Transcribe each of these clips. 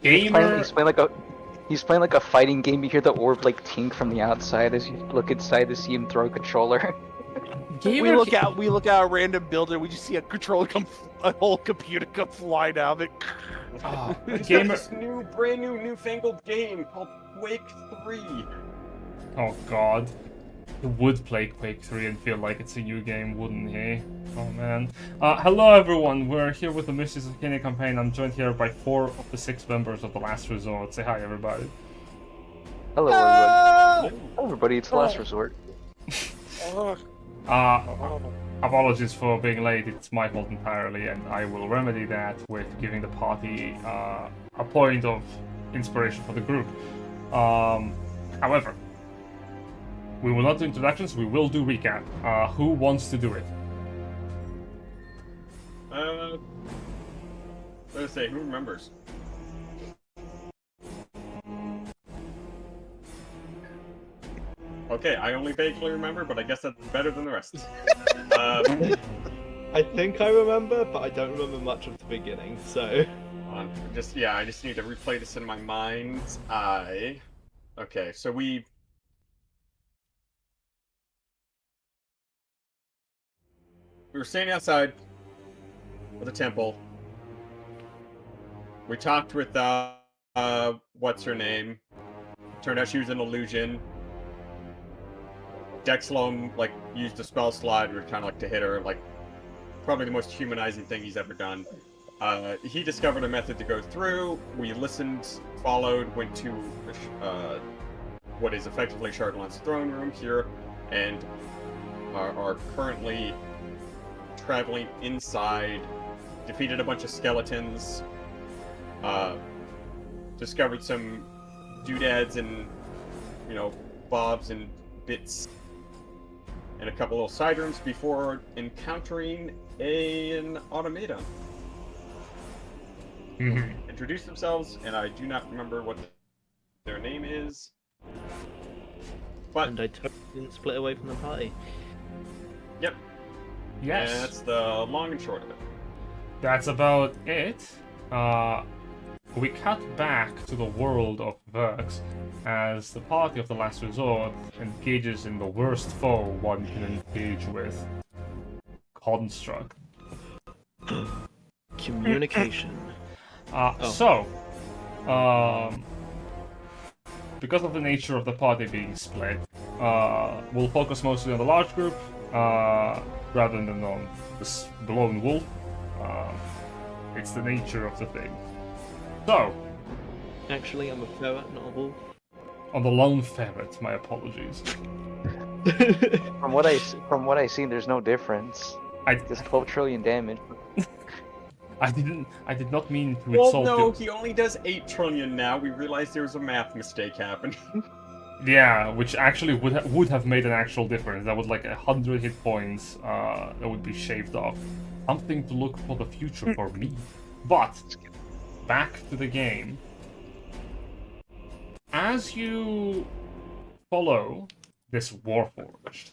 Gamer. He's playing like a fighting game. You hear the orb like tink from the outside as you look inside to see him throw a controller. Gamer. We look at a random builder. We just see a controller a whole computer come flying out of it. Oh, It's gamer. this brand new, newfangled game called Quake 3. Oh god. He would play Quake 3 and feel like it's a new game, wouldn't he? Oh man. Hello everyone, we're here with the Mysteries of Cainyad campaign. I'm joined here by 4 of the 6 members of the Last Resort. Say hi everybody. Hello, everybody. Hello, everybody. It's Last Resort. Apologies for being late, it's my fault entirely, and I will remedy that with giving the party a point of inspiration for the group. However, we will not do introductions, we will do recap. Who wants to do it? Let's say, who remembers? Okay, I only vaguely remember, but I guess that's better than the rest. I think I remember, but I don't remember much of the beginning, so... I just need to replay this in my mind. Okay, so we were standing outside of the temple. We talked with, what's her name? Turned out she was an illusion. Solum, like, used a spell slot, kind of like to hit her, like, probably the most humanizing thing he's ever done. He discovered a method to go through. We listened, followed, went to what is effectively Chardonn's throne room here, and are currently traveling inside. Defeated a bunch of skeletons. Discovered some doodads and, bobs and bits. And a couple little side rooms before encountering an automaton. Introduce themselves, and I do not remember what their name is. But And I totally didn't split away from the party. Yep. Yes. And that's the long and short of it. That's about it. We cut back to the world of Verx as the party of the Last Resort engages in the worst foe one can engage with. Construct. Communication. Because of the nature of the party being split, we'll focus mostly on the large group rather than on the lone wolf. It's the nature of the thing. So, Actually, I'm a ferret, not a wolf. on the lone ferret, my apologies. From what I see, there's no difference. Just 12 trillion damage. I did not mean to Well, insult no, you. he only does 8 trillion now. We realized there was a math mistake happening. Yeah, which actually would have made an actual difference. That was like 100 hit points that would be shaved off. Something to look for the future for me. But back to the game. As you follow this Warforged,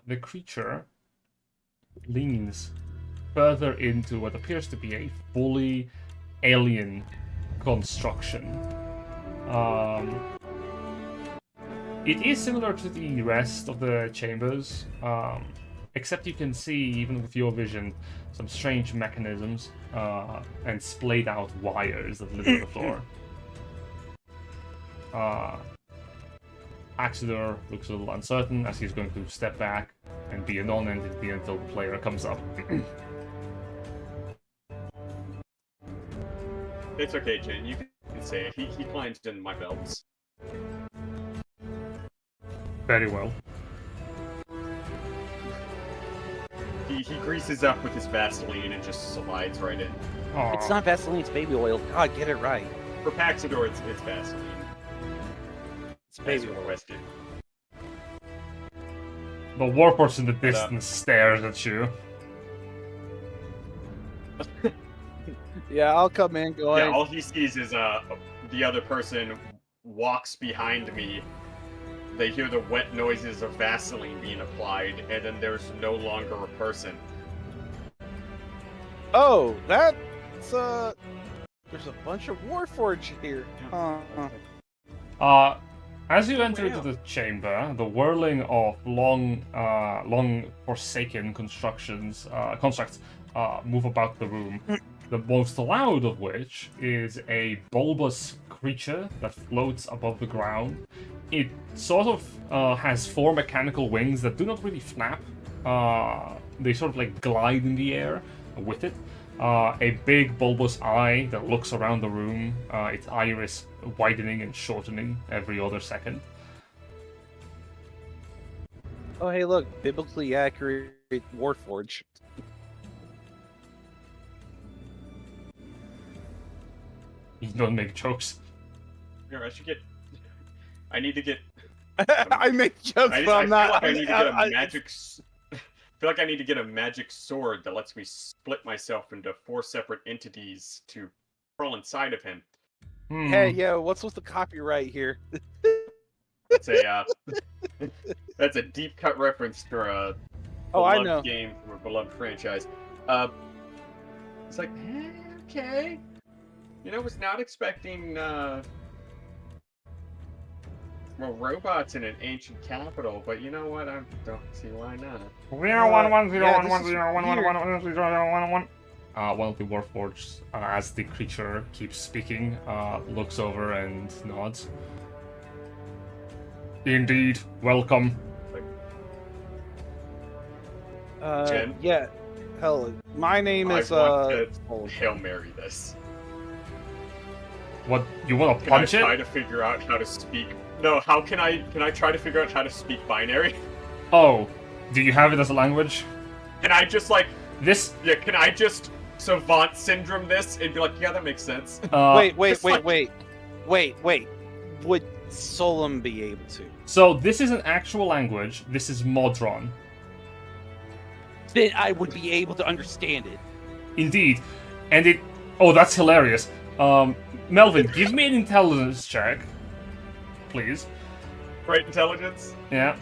the creature leans further into what appears to be a fully alien construction. It is similar to the rest of the chambers, except you can see, even with your vision, some strange mechanisms and splayed out wires that litter the floor. Paxidor looks a little uncertain as he's going to step back and be a non-entity until the player comes up. It's okay, Jin. You can say it. He climbs in my belts. Very well. He greases up with his Vaseline and just slides right in. Aww. It's not Vaseline, it's baby oil. God, get it right. For Paxidor, it's Vaseline. It's baby As oil. requested. The Warforged in the distance stares at you. Yeah, I'll come in going. Yeah, all he sees is the other person walks behind me. They hear the wet noises of Vaseline being applied, and then there's no longer a person. Oh, that's There's a bunch of Warforged here. As you enter into the chamber, the whirling of long forsaken constructs move about the room. The most loud of which is a bulbous creature that floats above the ground. It sort of has 4 mechanical wings that do not really flap. They sort of like glide in the air with it. A big bulbous eye that looks around the room, its iris widening and shortening every other second. Oh, hey, look, biblically accurate Warforged. You don't make jokes. Here, I need to get. I make jokes, I but I'm not. feel like I need to get a magic. I feel like I need to get a magic sword that lets me split myself into 4 separate entities to crawl inside of him. Hey, yo, what's with the copyright here? It's a that's a deep cut reference to a beloved game from a beloved franchise. It's like, okay. You know, I was not expecting more robots in an ancient capital, but you know what? I don't see why not. 0110111111111. One of the Warforged, as the creature keeps speaking, looks over and nods. Indeed, welcome. Jen? Yeah. Hell, my name is I want to Hail Mary this. What, you want to Can I punch try it? to figure out how to speak? No, how can I try to figure out how to speak binary? Oh, do you have it as a language? Can I just like This? yeah? Can I just savant syndrome this and be like, yeah, that makes sense? wait. Would Solum be able to? So this is an actual language. This is Modron. Then I would be able to understand it. Indeed. And it... Oh, that's hilarious. Melvin, give me an intelligence check. Please. Right, intelligence. Yeah.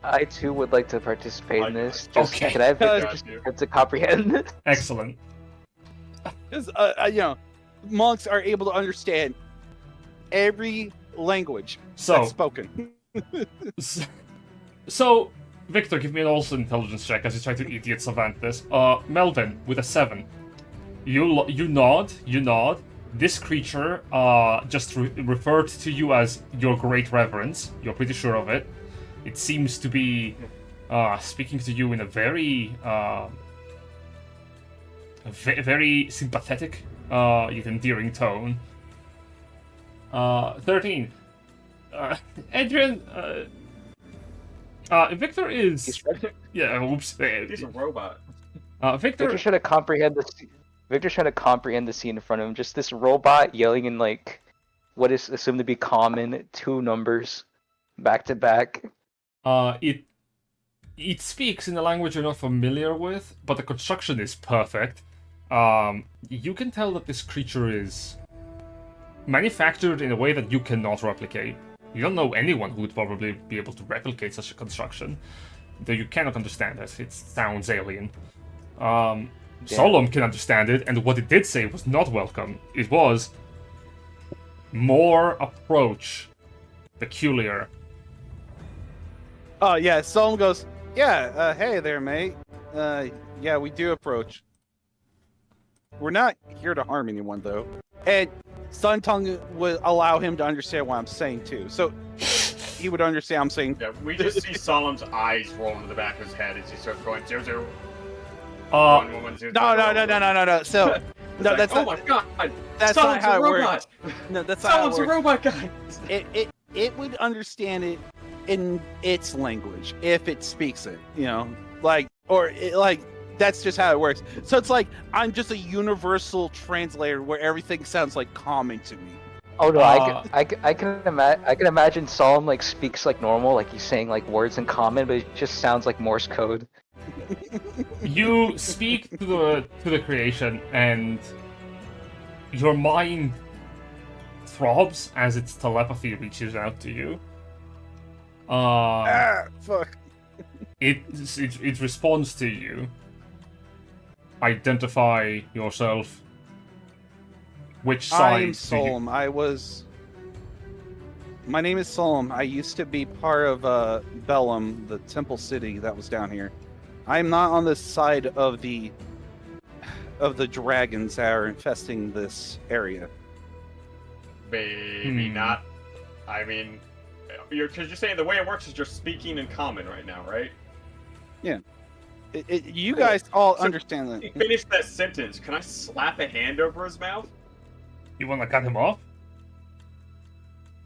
I too would like to participate in this. Just, Okay. Can I have Victor Got just you. to comprehend this? Excellent. Because monks are able to understand every language So, that's spoken. so, Victor, give me an also intelligence check as you try to idiot savant this. Melvin, with a 7. You nod. This creature just referred to you as your great reverence. You're pretty sure of it. It seems to be speaking to you in a very very sympathetic yet endearing tone. 13. Adrian, Victor is... Yeah, oops. He's a robot. Victor... Victor's trying to comprehend the scene in front of him. Just this robot yelling in like what is assumed to be common 2 numbers back to back. It speaks in a language you're not familiar with, but the construction is perfect. You can tell that this creature is manufactured in a way that you cannot replicate. You don't know anyone who would probably be able to replicate such a construction, though you cannot understand it. It sounds alien. Solum can understand it, and what it did say was not welcome. It was more approach peculiar. Oh yeah, Solum goes, yeah, hey there, mate. Yeah, we do approach. We're not here to harm anyone, though. And Sun Tongue would allow him to understand what I'm saying, too. So he would understand I'm saying... Yeah, we just see Solom's eyes roll into the back of his head as he starts going 0-0. No. So, no, Like, that's oh not, my god! that's Solom's not how a it robot! works. No, that's not how it Solom's a works. robot guy! It would understand it in its language if it speaks it, that's just how it works. So it's like I'm just a universal translator where everything sounds like common to me. Oh no, I can imagine Solom like speaks like normal, like he's saying like words in common, but it just sounds like Morse code. You speak to the creation, and your mind throbs as its telepathy reaches out to you. Fuck. It responds to you. Identify yourself. Which side? I'm do you- Solum. My name is Solum. I used to be part of Bellum, the temple city that was down here. I'm not on the side of the dragons that are infesting this area. Maybe Hmm. not. I mean, because you're saying the way it works is you're speaking in common right now, right? You Cool. guys all So- understand that. Finish that sentence. Can I slap a hand over his mouth? You want to cut him off?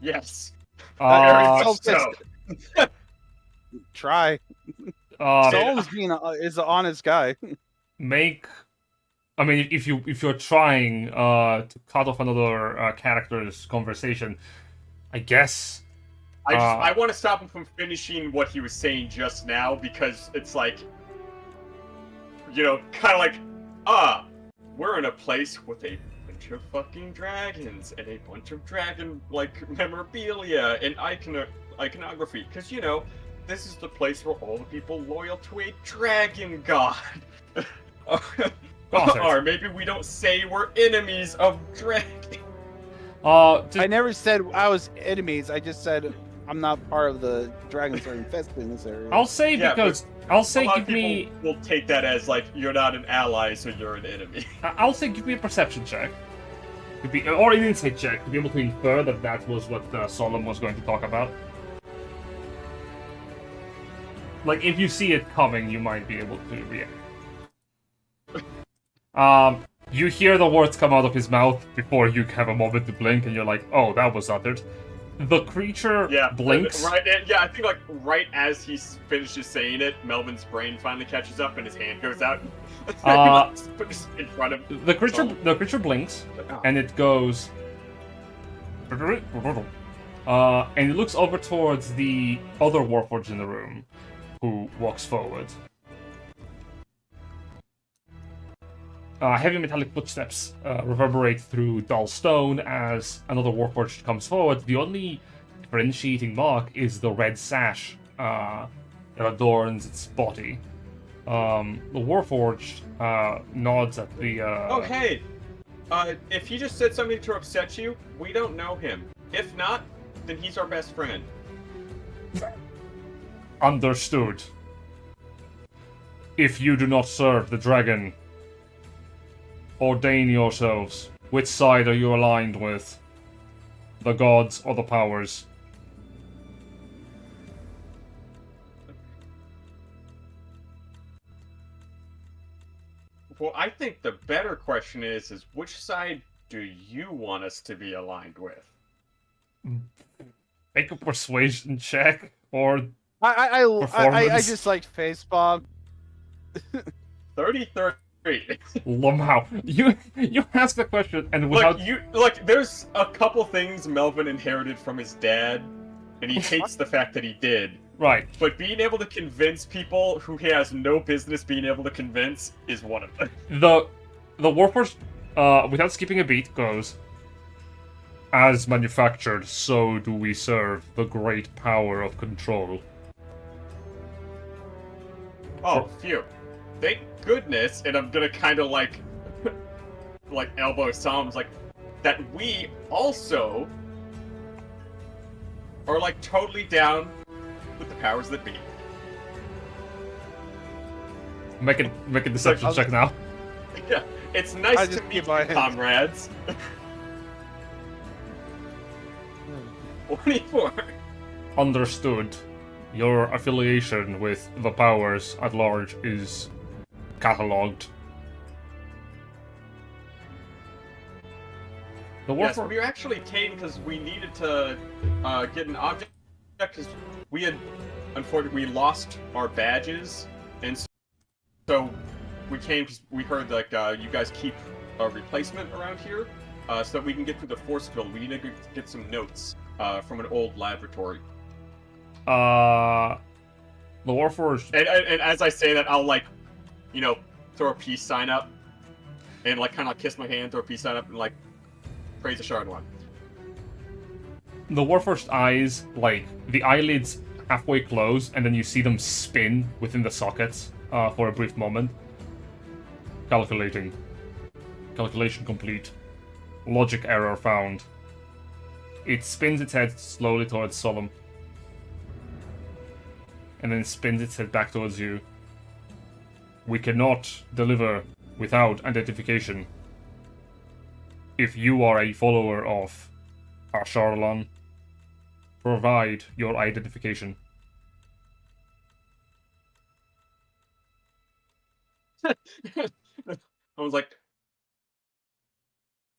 Yes. Uh, Very much so. Try. uh, Solum's is an honest guy. make. I mean, if you're trying to cut off another character's conversation, I guess. I want to stop him from finishing what he was saying just now because it's like, kind of like, we're in a place with a bunch of fucking dragons and a bunch of dragon memorabilia and iconography because this is the place where all the people loyal to a dragon god are. Maybe we don't say we're enemies of dragon. I never said I was enemies. I just said I'm not part of the dragons that are infested in this area. I'll say Yeah, because I'll A say lot give of people me. will take that as like you're not an ally, so you're an enemy. I'll say give me a perception check. Or an insight check to be able to infer that that was what Solum was going to talk about. Like, if you see it coming, you might be able to react. You hear the words come out of his mouth before you have a moment to blink, and you're like, oh, that was uttered. The creature blinks. Right. Yeah, I think like right as he finishes saying it, Melvin's brain finally catches up and his hand goes out. Puts in front of The creature blinks, and it goes. And it looks over towards the other Warforged in the room, who walks forward. Heavy metallic footsteps reverberate through dull stone as another Warforged comes forward. The only differentiating mark is the red sash that adorns its body. The Warforged nods at the... Oh, hey! If he just said something to upset you, we don't know him. If not, then he's our best friend. Understood. If you do not serve the dragon, ordain yourselves. Which side are you aligned with? The gods or the powers? Well, I think the better question is which side do you want us to be aligned with? Make a persuasion check, or I Performance. just like face bomb. 33. Lamau. You ask the question and without There's a couple things Melvin inherited from his dad, and he hates the fact that he did. right. But being able to convince people who he has no business being able to convince is one of them. The Warforged, without skipping a beat, goes. As manufactured, so do we serve the great power of control. Oh, phew. Thank goodness, and I'm gonna kind of like elbow Psalms, like, that we also are like totally down with the powers that be. Make a deception check now. Yeah, it's I nice just to meet keep you, my hand. comrades. 24. Understood. Your affiliation with the powers at large is catalogued. The Yes, Warforged. we actually came because we needed to get an object because we had, unfortunately, we lost our badges, and so we came because we heard like you guys keep a replacement around here, so that we can get through the force field. We need to get some notes from an old laboratory. The Warforged. And as I say that, I'll like, throw a peace sign up, and like kind of kiss my hand, throw a peace sign up, and like praise the Shard One. The Warforged eyes, like, the eyelids halfway close, and then you see them spin within the sockets for a brief moment. Calculating. Calculation complete. Logic error found. It spins its head slowly towards Solum. And then spins its head back towards you. We cannot deliver without identification. If you are a follower of Asharlan, provide your identification. I was like,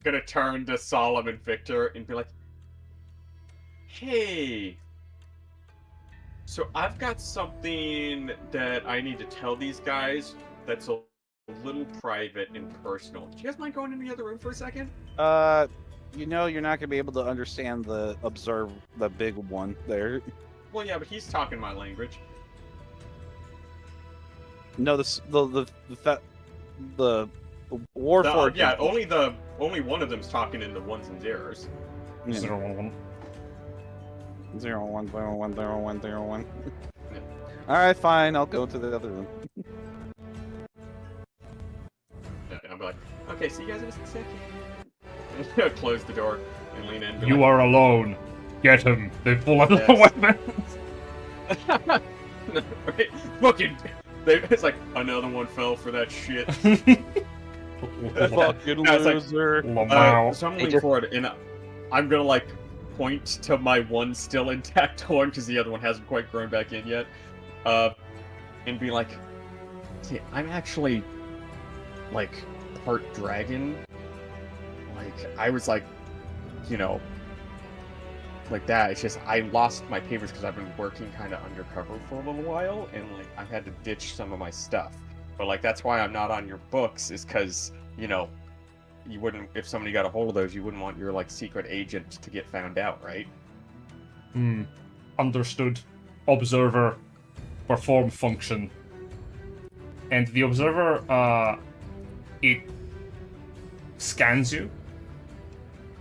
gonna turn to Solum and Victor and be like, hey, so I've got something that I need to tell these guys that's a little private and personal. Do you guys mind going in the other room for a second? You know you're not gonna be able to understand the big one there. Well, yeah, but he's talking my language. No, the Warforged. Yeah, only one of them's talking in the ones and zeros. 011. 01010101. All right, fine. I'll go to the other room. And I'll be like, okay, see you guys in a second. Close the door and lean in. You are alone. Get him. They pull out the weapons. Right? Fucking. It's like another one fell for that shit. Fucking Yeah, it's like, loser. Wow. So I'm leaning forward and I'm gonna like point to my one still intact horn because the other one hasn't quite grown back in yet, and be like, "See, I'm actually like part dragon. Like I was like, you know, like that. It's just I lost my papers because I've been working kind of undercover for a little while, and like I had to ditch some of my stuff. But like that's why I'm not on your books is because you know." You wouldn't, if somebody got a hold of those, you wouldn't want your like secret agent to get found out, right? Understood. Observer. Perform function. And the observer, it scans you.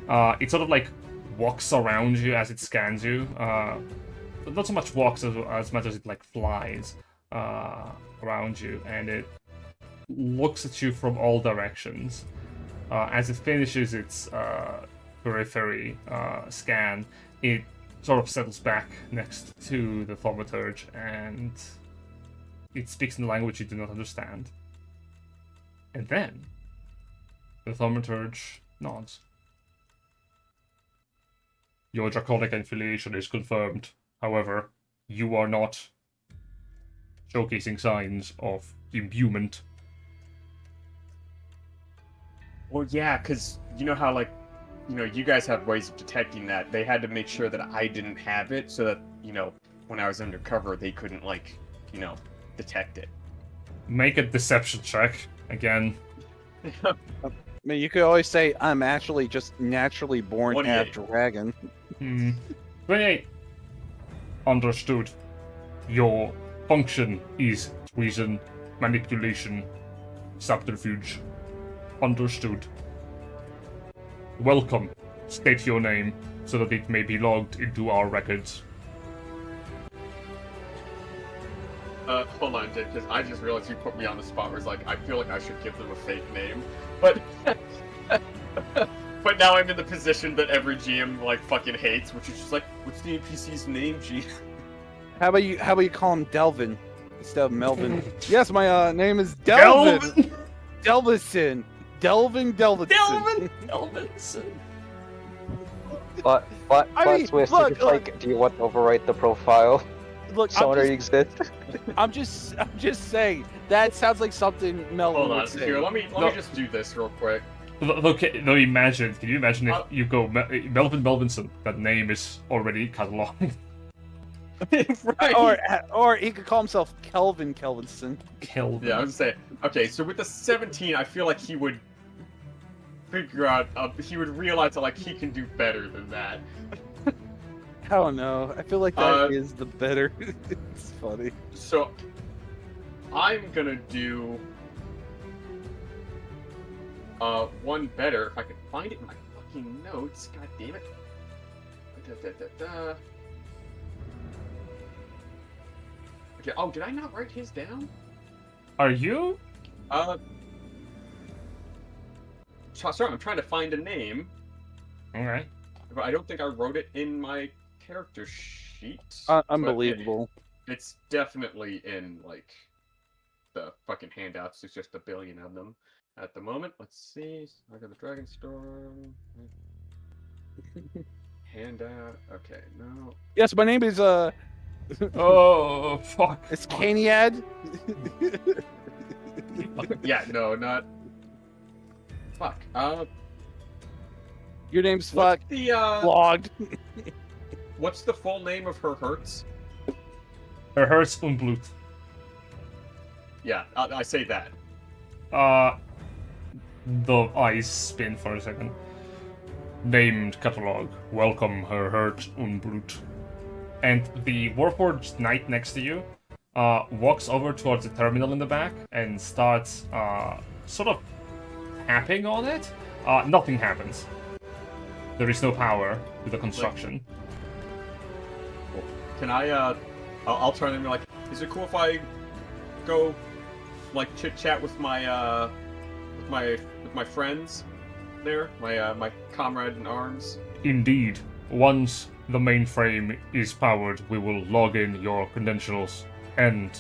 It sort of like walks around you as it scans you. Not so much walks as much as it like flies around you, and it looks at you from all directions. As it finishes its periphery scan, it sort of settles back next to the thaumaturge, and it speaks in a language you do not understand. And then, the thaumaturge nods. Your draconic affiliation is confirmed. However, you are not showcasing signs of imbuement. Well, yeah, because you know how, like, you know, you guys have ways of detecting that. They had to make sure that I didn't have it so that, you know, when I was undercover, they couldn't, like, you know, detect it. Make a deception check, again. I mean, you could always say, I'm actually just naturally born half 28. dragon. 28. Understood. Your function is reason, manipulation, subterfuge. Understood. Welcome. State your name so that it may be logged into our records. Hold on, Jake, because I just realized you put me on the spot where it's like, I feel like I should give them a fake name. But but now I'm in the position that every GM, like, fucking hates, which is just like, what's the NPC's name, G? How about you call him Delvin instead of Melvin? Yes, my name is Delvin. Delvison. Delvin. Delvinson. But I mean, Swiss, look, like, do you want to overwrite the profile? Look, So already exists. I'm just saying that sounds like something Melvin Hold on, would say. here, let me just do this real quick. Look, no, imagine. Can you imagine if you go Melvin Melvinson? That name is already cut long. Right. Or he could call himself Kelvin Kelvinson. Kelvin. Yeah, I was saying. Okay, so with the 17, I feel like he would figure out. He would realize that like he can do better than that. I don't know. I feel like that is the better. It's funny. So I'm gonna do one better if I can find it in my fucking notes. God damn it. Okay. Oh, did I not write his down? Are you? Sorry, I'm trying to find a name. Alright. But I don't think I wrote it in my character sheet. but Unbelievable. It's definitely in, like, the fucking handouts. There's just a billion of them at the moment. Let's see. I got the Dragonstorm. Handout. Okay, no. Yes, my name is Oh, fuck. it's Cainyad. Yeah, no, not. Fuck. Your name's What's fuck. the Logged. what's the full name of her Hertz? Her Herz und Blut. Yeah, I say that. The eyes spin for a second. Named catalog. Welcome, Her Herz und Blut. And the Warforged Knight next to you walks over towards the terminal in the back and starts sort of tapping on it. Nothing happens. There is no power to the construction. Can I, I'll turn and be like, is it cool if I go, like, chit-chat with my, with my friends there? My comrade in arms? Indeed. Once the mainframe is powered, we will log in your credentials and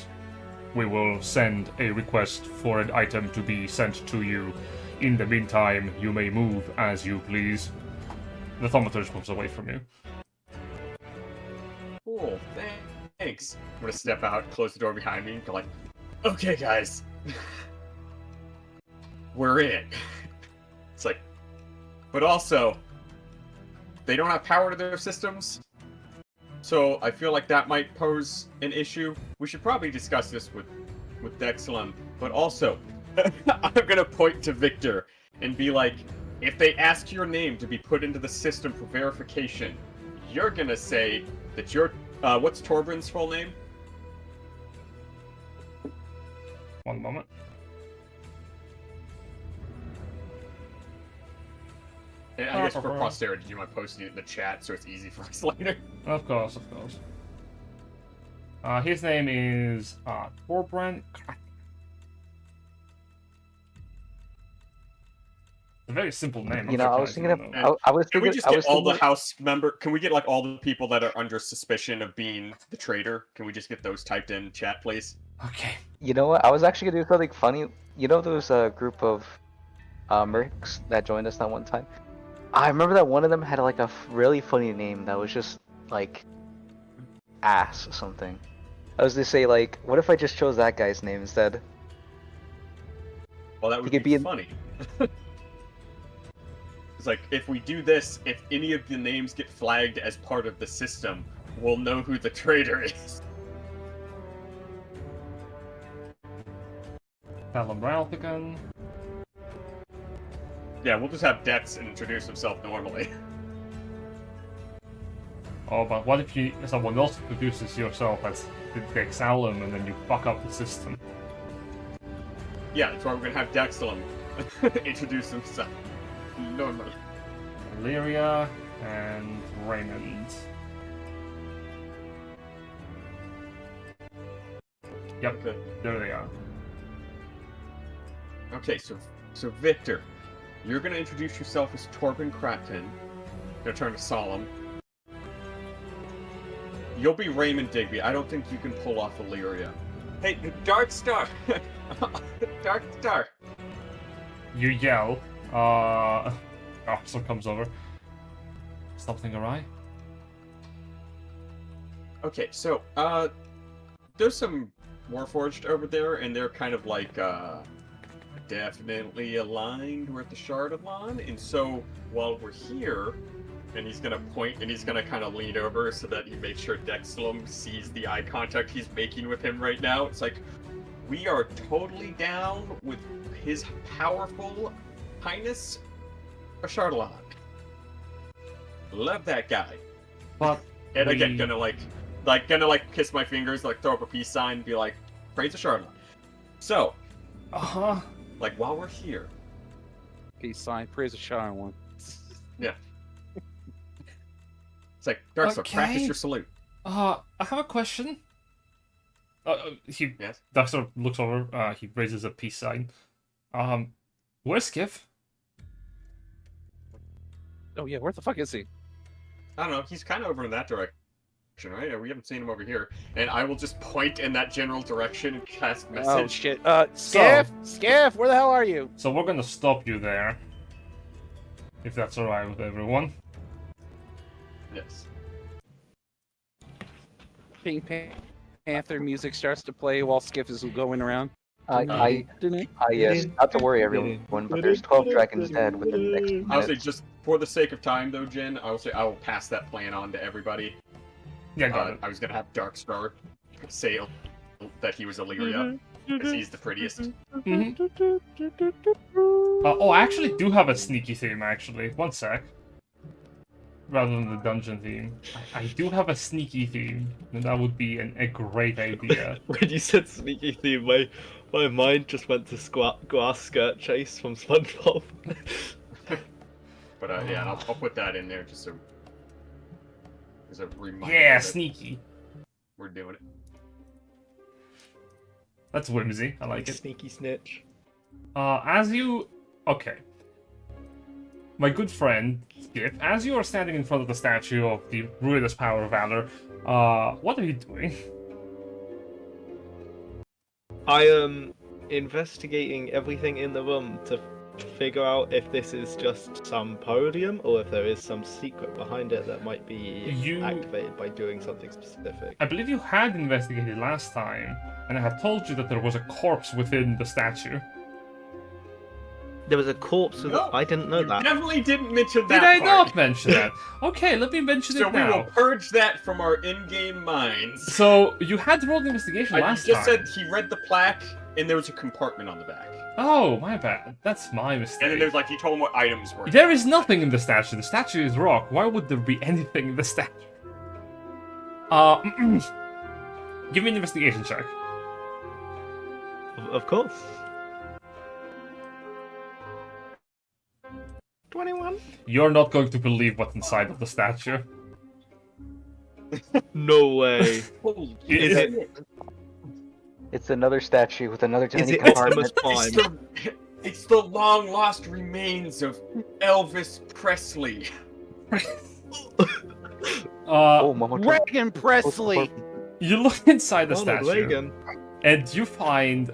we will send a request for an item to be sent to you. In the meantime, you may move as you please. The thaumaturge moves away from you. Cool, thanks. I'm gonna step out, close the door behind me, and go like, okay, guys. We're in. It's like, but also, they don't have power to their systems, so I feel like that might pose an issue. We should probably discuss this with Dexlum, but also, I'm gonna point to Victor and be like, if they ask your name to be put into the system for verification, you're gonna say that you're, what's Torbran's full name? One moment. And I guess for posterity, you might post it in the chat so it's easy for us later. Of course, of course. His name is Torbran. A very simple name. You know, I was thinking of. I was Can we thinking. just I get was all the thinking. house member? Can we get like all the people that are under suspicion of being the traitor? Can we just get those typed in chat, please? Okay. You know what? I was actually gonna do something funny. You know, there was a group of mercs that joined us that one time. I remember that one of them had like a really funny name that was just like ass or something. I was gonna say like, what if I just chose that guy's name instead? Well, that would He could be be in- funny. It's like, if we do this, if any of the names get flagged as part of the system, we'll know who the traitor is. Talon Ralphican. Yeah, we'll just have Dex introduce himself normally. Oh, but what if someone else introduces yourself as the Solum and then you fuck up the system? Yeah, that's why we're gonna have Dexlum introduce himself normally. Illyria and Raymond. Yep, Okay. there they are. Okay, so Victor, you're gonna introduce yourself as Torben Kraken. Gonna turn to Solum. You'll be Raymond Digby. I don't think you can pull off Illyria. Hey, Darkstar! Darkstar! You yell. Officer comes over. Something awry? Okay, so, there's some Warforged over there, and they're kind of like, definitely aligned with the Shardalon, and so, while we're here, and he's gonna point, and he's gonna kind of lean over so that he makes sure Dexlum sees the eye contact he's making with him right now. It's like, we are totally down with his powerful highness, a Shardalon. Love that guy. But And again, we- gonna kiss my fingers, like throw up a peace sign, and be like, praise the Shardalon. So, Uh-huh. like while we're here, Peace sign. Praise the Shire one. yeah. It's like, Darkstar, practice Okay. your salute. I have a question. He Yes? Doctor looks over, he raises a peace sign. Where's Sk'iff? Oh yeah, where the fuck is he? I don't know. He's kind of over in that direction, right? We haven't seen him over here. And I will just point in that general direction and cast message. Oh shit. Sk'iff, Sk'iff, where the hell are you? So we're gonna stop you there. If that's alright with everyone. Yes. Pink Panther music starts to play while Sk'iff is going around. Yes, not to worry, everyone, but there's 12 dragons dead within the next few I'll say, minutes. just for the sake of time, though, Jin, I will pass that plan on to everybody. Yeah, got it. I was gonna have Darkstar say that he was Illyria, because he's the prettiest. Oh, I actually do have a sneaky theme, actually. One sec. Rather than the dungeon theme. I do have a sneaky theme, and that would be a great idea. When you said sneaky theme, my mind just went to grass skirt chase from SpongeBob. But yeah, and I'll put that in there just so as a reminder. Yeah, that sneaky. We're doing it. That's whimsy. I like it. Sneaky snitch. Okay. My good friend, Sk'iff, as you are standing in front of the statue of the ruinous power of valor, what are you doing? I am investigating everything in the room to figure out if this is just some podium or if there is some secret behind it that might be activated by doing something specific. I believe you had investigated last time, and I had told you that there was a corpse within the statue. There was a corpse with No, I didn't know You that. definitely didn't mention that Did I part. not mention that? Okay, let me mention So it we will now. purge that from our in-game minds. So, you had rolled the investigation You last just time. said he read the plaque, and there was a compartment on the back. Oh, my bad. That's my And then mistake. there's like, he told him what items were. There is nothing in the statue. The statue is rock. Why would there be anything in the statue? Give me an investigation check. Of course. 21? You're not going to believe what's inside of the statue. No way. Is it? It's another statue with another Is tiny it compartment. Optimus Prime? It's the long-lost remains of Elvis Presley. Oh, MomoJones. Reagan Presley! You look inside the Ronald statue, Reagan. and you find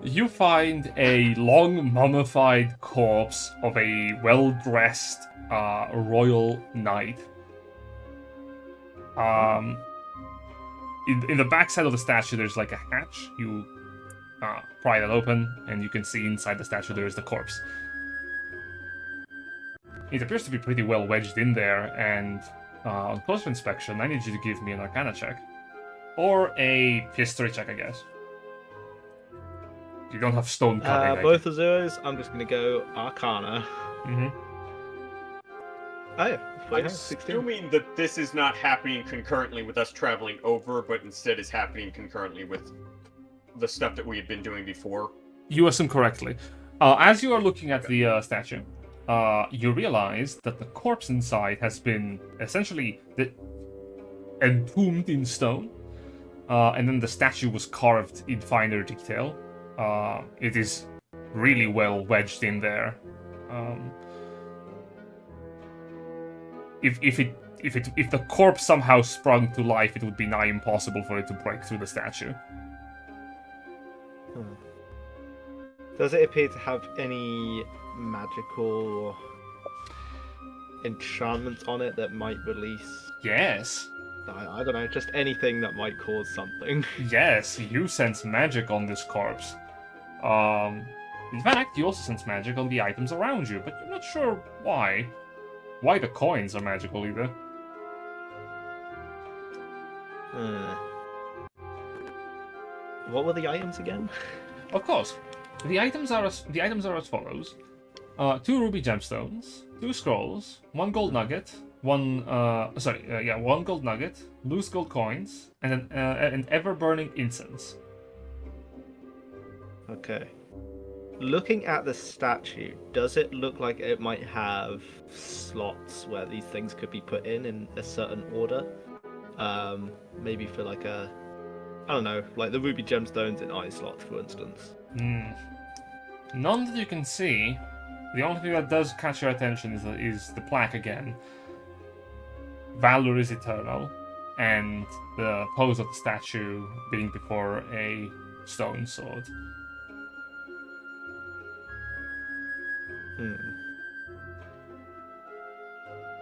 you find a long mummified corpse of a well-dressed royal knight. In the backside of the statue, there's like a hatch. You pry that open, and you can see inside the statue there is the corpse. It appears to be pretty well wedged in there, and on closer inspection, I need you to give me an Arcana check. Or a history check, I guess. You don't have stone cutting. I Both are zeros. I'm just gonna go Arcana. Mm-hmm. Oh yeah, I'm 16. assuming that this is not happening concurrently with us traveling over, but instead is happening concurrently with the stuff that we had been doing before. You assume correctly. As you are looking at the statue, you realize that the corpse inside has been essentially entombed in stone, and then the statue was carved in finer detail. It is really well wedged in there. If the corpse somehow sprung to life, it would be nigh impossible for it to break through the statue. Does it appear to have any magical enchantments on it that might release? Yes. I don't know, just anything that might cause something. Yes, you sense magic on this corpse. In fact, you also sense magic on the items around you, but you're not sure why. Why the coins are magical either. What were the items again? Of course, the items are as follows: 2 ruby gemstones, 2 scrolls, 1 gold nugget, 1 gold nugget, loose gold coins, and an ever-burning incense. Okay. Looking at the statue, does it look like it might have slots where these things could be put in a certain order? Maybe for like I don't know, like the ruby gemstones in eye slots, for instance. None that you can see. The only thing that does catch your attention is the plaque again. Valor is eternal, and the pose of the statue being before a stone sword.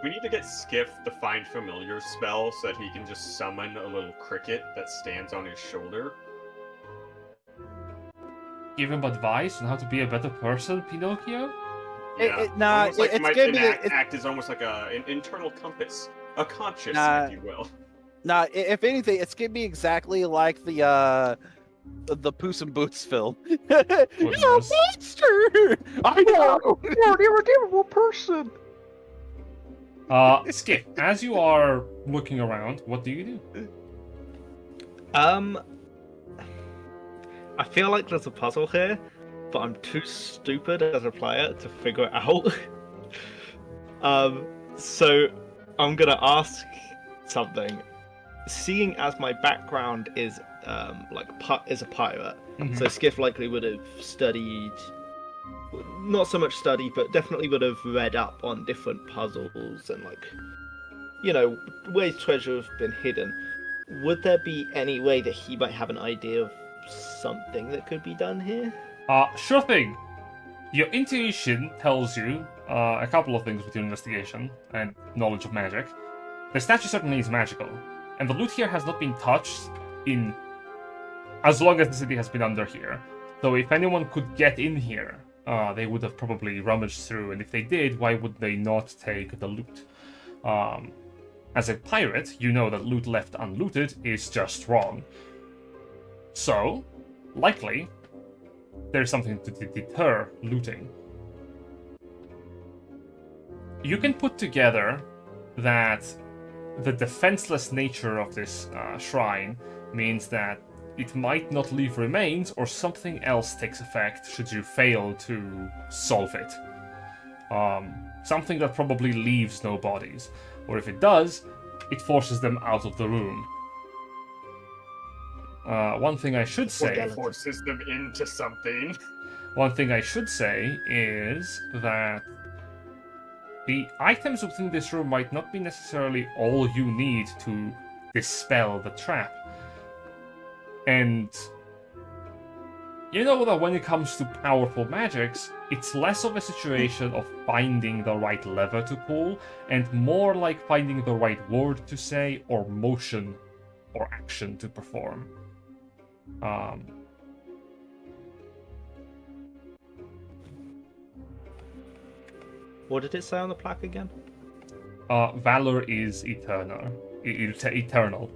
We need to get Sk'iff the Find Familiar spell so that he can just summon a little cricket that stands on his shoulder. Give him advice on how to be a better person, Pinocchio? Almost like it's might gonna be act as almost like an internal compass, a conscience, if you will. Nah, if anything, it's gonna be exactly like the Puss in Boots film. You're a this? monster! I know! You're an irredeemable person! Sk'iff, as you are looking around, what do you do? I feel like there's a puzzle here, but I'm too stupid as a player to figure it out. So I'm gonna ask something. Seeing as my background is is a pirate, so Sk'iff likely would have studied, not so much studied, but definitely would have read up on different puzzles and ways treasure have been hidden. Would there be any way that he might have an idea of something that could be done here? Sure thing. Your intuition tells you a couple of things with your investigation and knowledge of magic. The statue certainly is magical, and the loot here has not been touched in as long as the city has been under here. So if anyone could get in here, they would have probably rummaged through, and if they did, why would they not take the loot? As a pirate, you know that loot left unlooted is just wrong. So, likely, there's something to deter looting. You can put together that the defenseless nature of this shrine means that it might not leave remains, or something else takes effect should you fail to solve it. Something that probably leaves no bodies, or if it does, it forces them out of the room. One thing I should say... Forces them into something. One thing I should say is that the items within this room might not be necessarily all you need to dispel the trap. And you know that when it comes to powerful magics, it's less of a situation of finding the right lever to pull, and more like finding the right word to say, or motion or action to perform. What did it say on the plaque again? Valor is eternal. Eternal.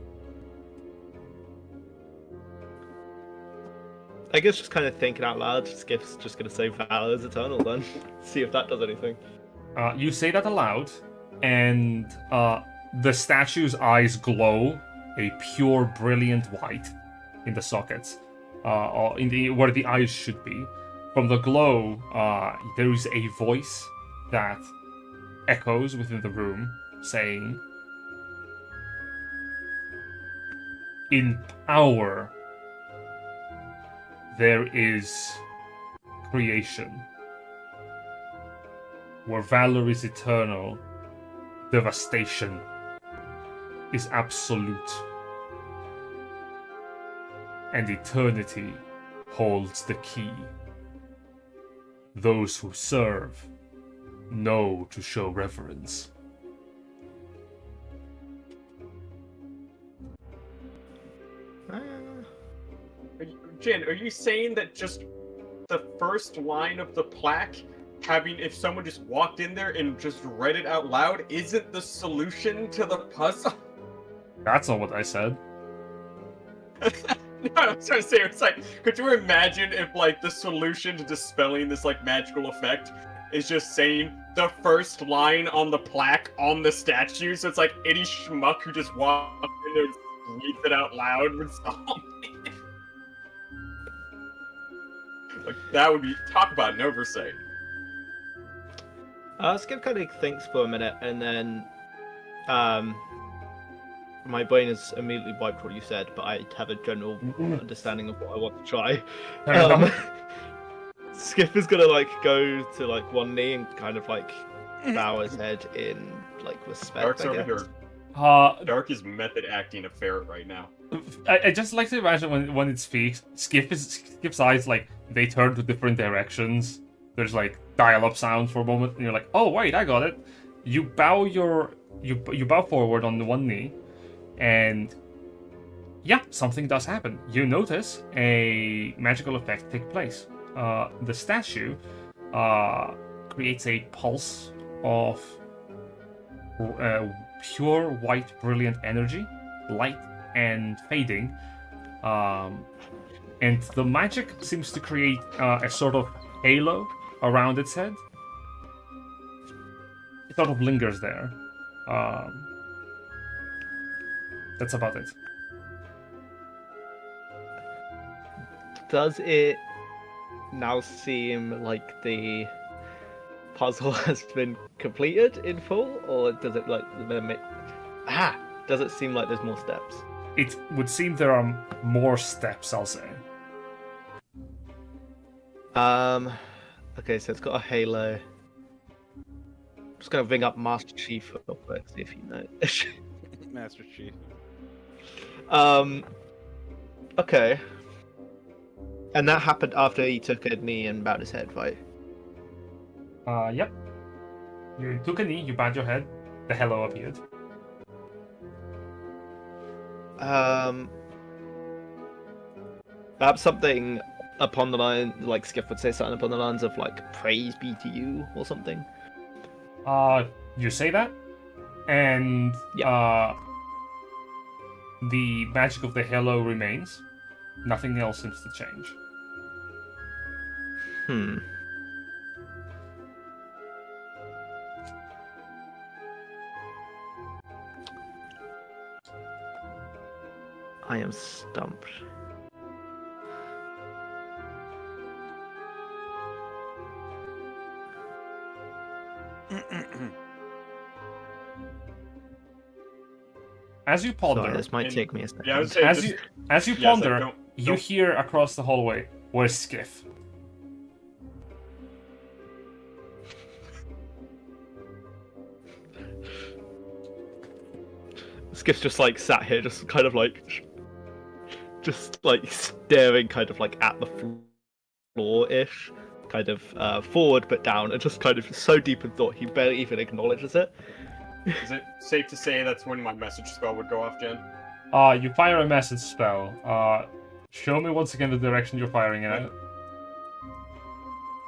I guess just kind of thinking out loud, Skiff's just going to say Valor is eternal then. See if that does anything. You say that aloud, and the statue's eyes glow a pure, brilliant white in the sockets, or where the eyes should be. From the glow, there is a voice that echoes within the room, saying, "In power, there is creation. Where valor is eternal, devastation is absolute. And eternity holds the key. Those who serve know to show reverence." Jin, are you saying that just the first line of the plaque, if someone just walked in there and just read it out loud, isn't the solution to the puzzle? That's not what I said. No, I was trying to say, it's like, could you imagine if, the solution to dispelling this, magical effect is just saying the first line on the plaque on the statue, so it's like any schmuck who just walks in there and reads it out loud would solve it. That would be, talk about an oversight. Skip kind of thinks for a minute, and then my brain has immediately wiped what you said, but I have a general understanding of what I want to try. Sk'iff is gonna like go to like one knee and kind of like bow his head in like respect. Dark's I over guess. here. Dark is method acting a ferret right now. I just like to imagine when it speaks, Skiff's eyes like they turn to different directions. There's like dial-up sounds for a moment, and you're like, oh wait, I got it. You bow you bow forward on the one knee, and yeah, something does happen. You notice a magical effect take place. The statue creates a pulse of pure white brilliant energy, light and fading, and the magic seems to create a sort of halo around its head. It sort of lingers there. That's about it. Does it now seem like the puzzle has been completed in full, or does it like does it seem like there's more steps? It would seem there are more steps, I'll say. Okay, so it's got a halo. I'm just gonna bring up Master Chief real quick, see if you know. Master Chief. Okay. And that happened after he took a knee and bowed his head, right? Yep. You took a knee, you bowed your head, the hello appeared. Perhaps something upon the line, like Sk'iff would say something upon the lines of like "Praise be to you" or something. You say that, and the magic of the halo remains. Nothing else seems to change. I am stumped. As you ponder, Sorry, this might take me a second. Yeah, I would say as you ponder, you hear across the hallway, "Where's Sk'iff?" Sk'iff's just like sat here, just kind of like, just like staring, kind of like at the floor-ish, kind of forward but down, and just kind of so deep in thought he barely even acknowledges it. Is it safe to say that's when my message spell would go off, Jen? You fire a message spell. Show me once again the direction you're firing it at.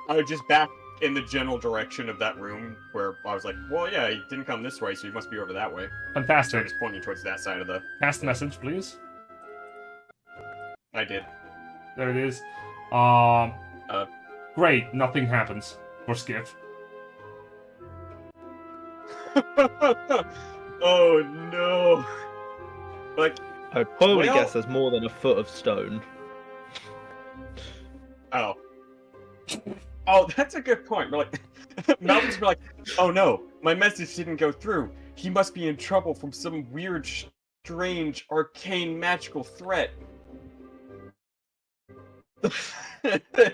I would just back in the general direction of that room where I was like, well, yeah, he didn't come this way, so he must be over that way. So I'm Fantastic. just pointing towards that side of the... Cast message, please. I did. There it is. Great. Nothing happens for Sk'iff. Oh, no. Like, I would probably Well- guess there's more than a foot of stone. oh. Oh, that's a good point. We're like, Melvin's like, oh no, my message didn't go through. He must be in trouble from some weird, strange, arcane, magical threat.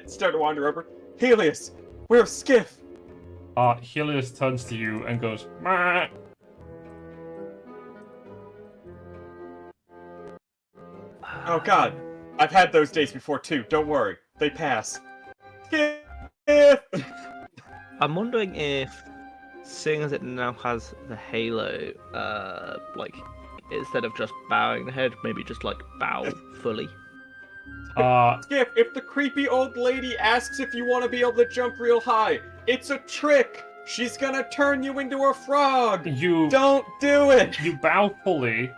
Start to wander over. Helius, where's Sk'iff? Helius turns to you and goes, "Meh." Oh god, I've had those days before too. Don't worry, they pass. Sk'iff! I'm wondering if, seeing as it now has the halo, like, instead of just bowing the head, maybe just like bow fully. Sk'iff, if the creepy old lady asks if you want to be able to jump real high, it's a trick! She's gonna turn you into a frog! You Don't do it! You bow fully.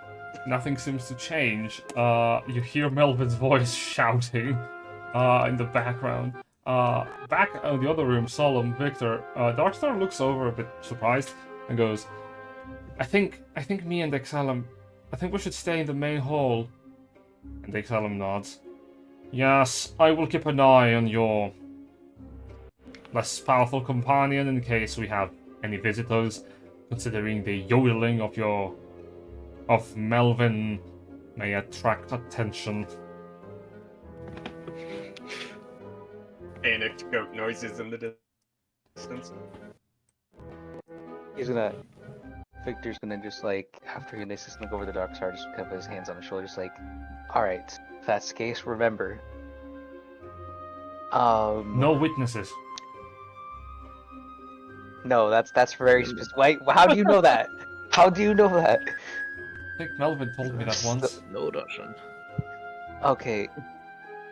Nothing seems to change. You hear Melvin's voice shouting in the background. Back in the other room, Solum, Victor, Darkstar looks over a bit surprised and goes, I think me and Exalum, I think we should stay in the main hall. And Exalum nods. Yes, I will keep an eye on your less powerful companion in case we have any visitors, considering the yodeling of Melvin may attract attention. panicked goat noises in the distance. Victor's gonna just like, after he needs to sneak over the dark side, just put his hands on his shoulder, just like, alright, if that's the case, remember. No witnesses. No, that's very specific. Wait, how do you know that? How do you know that? I think Melvin told me that once. No, Dachshund. Okay.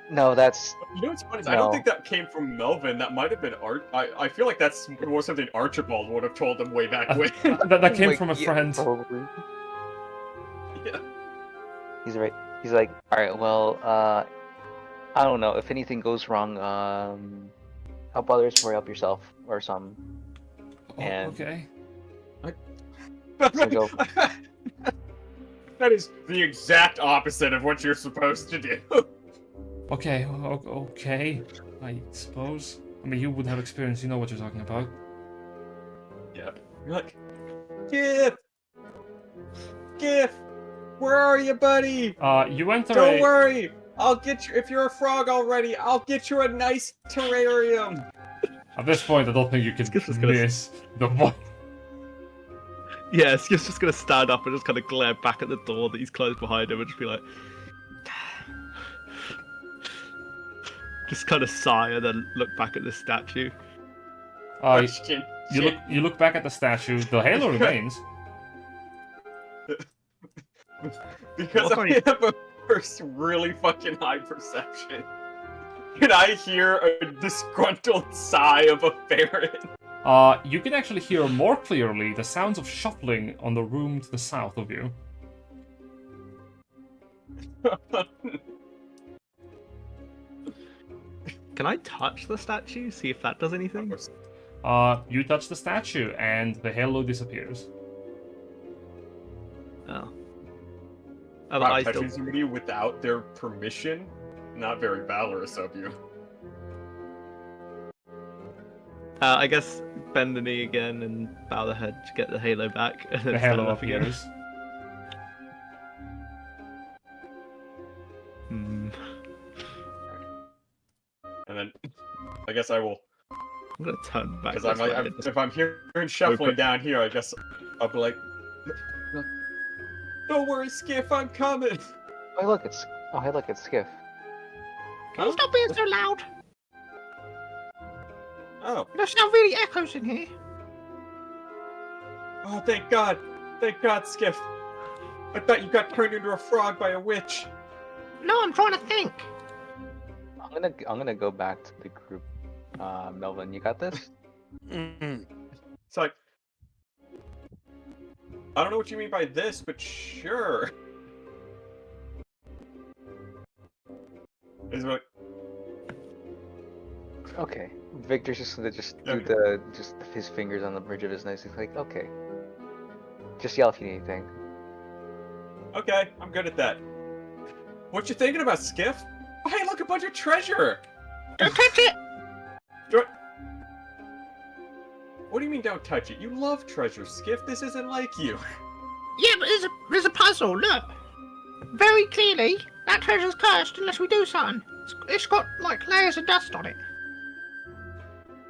No, that's... You know what's funny is I No. don't think that came from Melvin. That might have been Art. I feel like that's more something Archibald would have told him way back when. That came Like, from a yeah, friend. probably. Yeah. He's right. He's like, alright, well, I don't know. If anything goes wrong, help others before you help yourself, or something. Oh, And- okay. So go. That is the exact opposite of what you're supposed to do. Okay, okay. I suppose. I mean, you would have experience. You know what you're talking about. Yeah. You're like, Sk'iff! Sk'iff! Where are you, buddy? You enter Don't a... worry! I'll get you, if you're a frog already, I'll get you a nice terrarium! At this point, I don't think you can Sk'iff's just gonna- miss the one. Yeah, Skip's just gonna stand up and just kind of glare back at the door that he's closed behind him and just be like... just kind of sigh and then look back at the statue. Question. You look back at the statue. The halo remains. Because What are I you- have a first really fucking high perception. Can I hear a disgruntled sigh of a ferret? You can actually hear more clearly the sounds of shuffling on the room to the south of you. Can I touch the statue? See if that does anything? You touch the statue, and the halo disappears. Oh. Oh, Wow, I still... touching somebody without their permission? Not very valorous of you. I guess bend the knee again and bow the head to get the halo back, and then The stand halo up again. appears. Hmm. And then, I guess I will, I'm gonna turn back. because this way. if I'm hearing shuffling down here, I guess I'll be like, don't worry, Sk'iff, I'm coming! Oh, hey, look, it's Sk'iff. Can you stop being so loud? Oh, The sound really echoes in here. oh, thank God, Sk'iff. I thought you got turned into a frog by a witch. No, I'm trying to think. I'm gonna go back to the group. Melvin, you got this? It's like, I don't know what you mean by this, but sure. It's like, Okay. Victor's just gonna Okay. do his fingers on the bridge of his nose. He's like, okay. Just yell if you need anything. okay, I'm good at that. What you thinking about, Sk'iff? Oh, hey, look, a bunch of treasure! Don't touch it. What do you mean don't touch it? You love treasure, Sk'iff. This isn't like you. Yeah, but there's a puzzle. Look, very clearly that treasure's cursed unless we do something. It's got like layers of dust on it,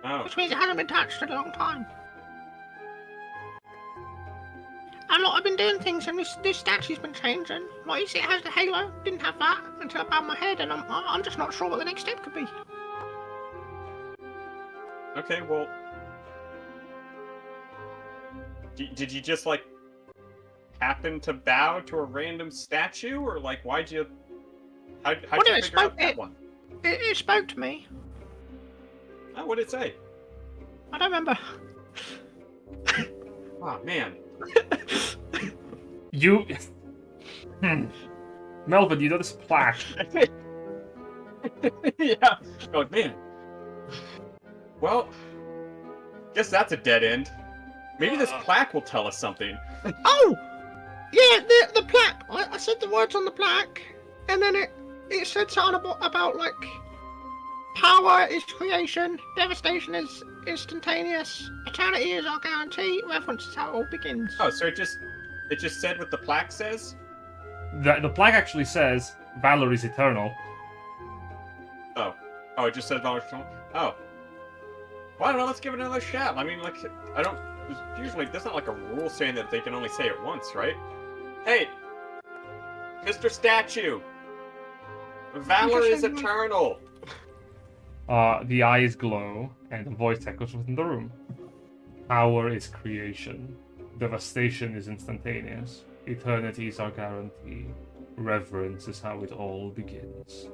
Oh, which means it hasn't been touched in a long time. And look, I've been doing things, and this statue's been changing. Like you see, it has the halo. Didn't have that until I bowed my head, and I'm just not sure what the next step could be. okay, well... Did you just, like, happen to bow to a random statue? Or, like, how'd you Well, figure it out spoke- that one? It spoke to me. Oh, what'd it say? I don't remember. Oh, man. You... Melvin, you know this plaque. Yeah. Oh, man. Well, guess that's a dead end. Maybe this plaque will tell us something. Oh! Yeah, the plaque. I said the words on the plaque, and then it said something about like power is creation, devastation is instantaneous, eternity is our guarantee, reference is how it all begins. Oh, so it just said what the plaque says? The plaque actually says, Valor is eternal. Oh. Oh, it just says Valor. Oh. Well, I don't know. Let's give it another shot. I mean, like, I don't. Usually, there's not like a rule saying that they can only say it once, right? Hey, Mr. Statue. Valor is eternal. The eyes glow, and the voice echoes within the room. Power is creation. Devastation is instantaneous. Eternities are guaranteed. Reverence is how it all begins.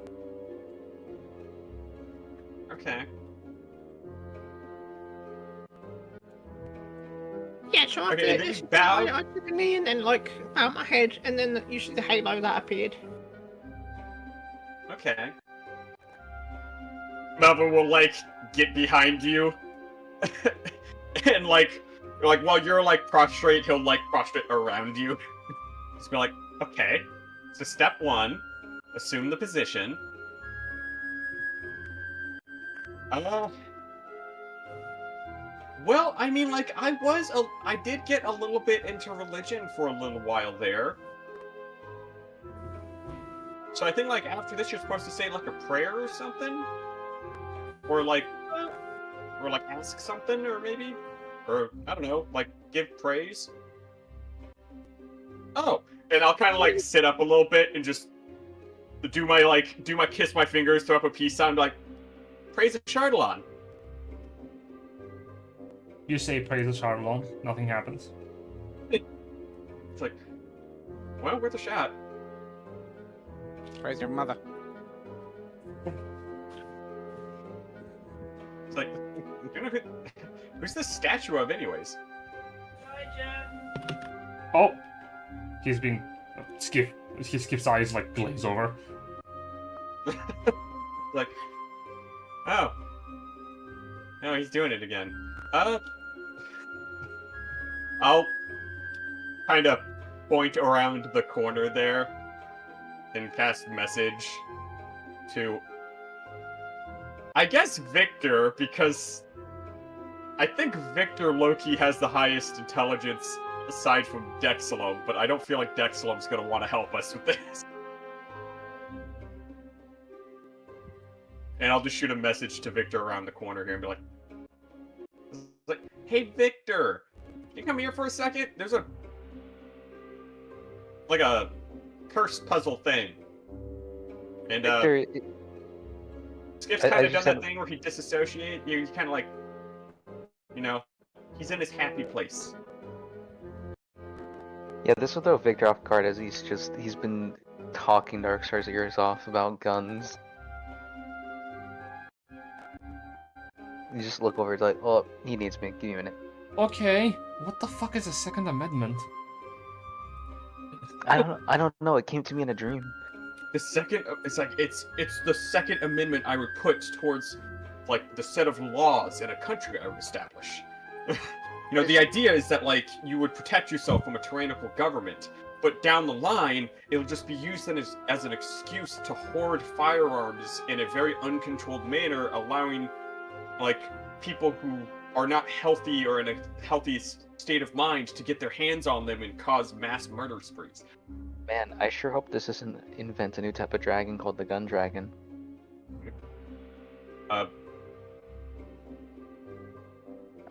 Okay. Yeah, so I Okay, did then this. you bow. I took a knee and then like bowed my head, and then you see the halo that appeared. Okay. Melvin will like get behind you, and like while you're like prostrate, he'll like prostrate around you. Just be like, okay. So step 1, assume the position. Well, I mean, like, I did get a little bit into religion for a little while there. So I think, like, after this, you're supposed to say, like, a prayer or something? Or, like, ask something, or maybe? Or, I don't know, like, give praise? Oh, and I'll kind of, like, sit up a little bit and just do my kiss my fingers, throw up a peace sign, like, praise the Chardalon. You say praise the Chardalon, nothing happens. It's like, well, worth a shot. Praise your mother. It's like, you know who's this statue of, anyways? Oh! He's been... Sk'iff's eyes, like, glaze over. Like, oh. No, he's doing it again. I'll kind of point around the corner there and cast message to, I guess, Victor, because I think Victor Loki has the highest intelligence aside from Dexalum, but I don't feel like Dexalum's gonna want to help us with this. And I'll just shoot a message to Victor around the corner here and be like, hey Victor, can you come here for a second? There's a curse puzzle thing. And Victor, Sk'iff's I kind of just done had- that thing where he disassociates. He's kind of like, you know, he's in his happy place. yeah, this will throw Victor off guard as he's been talking Darkstar's ears off about guns. You just look over, like, oh, he needs me. Give me a minute. Okay, what the fuck is a Second Amendment? I don't know. It came to me in a dream. The second, it's the Second Amendment I would put towards, like, the set of laws in a country I would establish. You know, the idea is that, like, you would protect yourself from a tyrannical government, but down the line, it'll just be used then as an excuse to hoard firearms in a very uncontrolled manner, allowing, like, people who are not healthy or in a healthy state of mind to get their hands on them and cause mass murder sprees. Man, I sure hope this doesn't invent a new type of dragon called the Gun Dragon.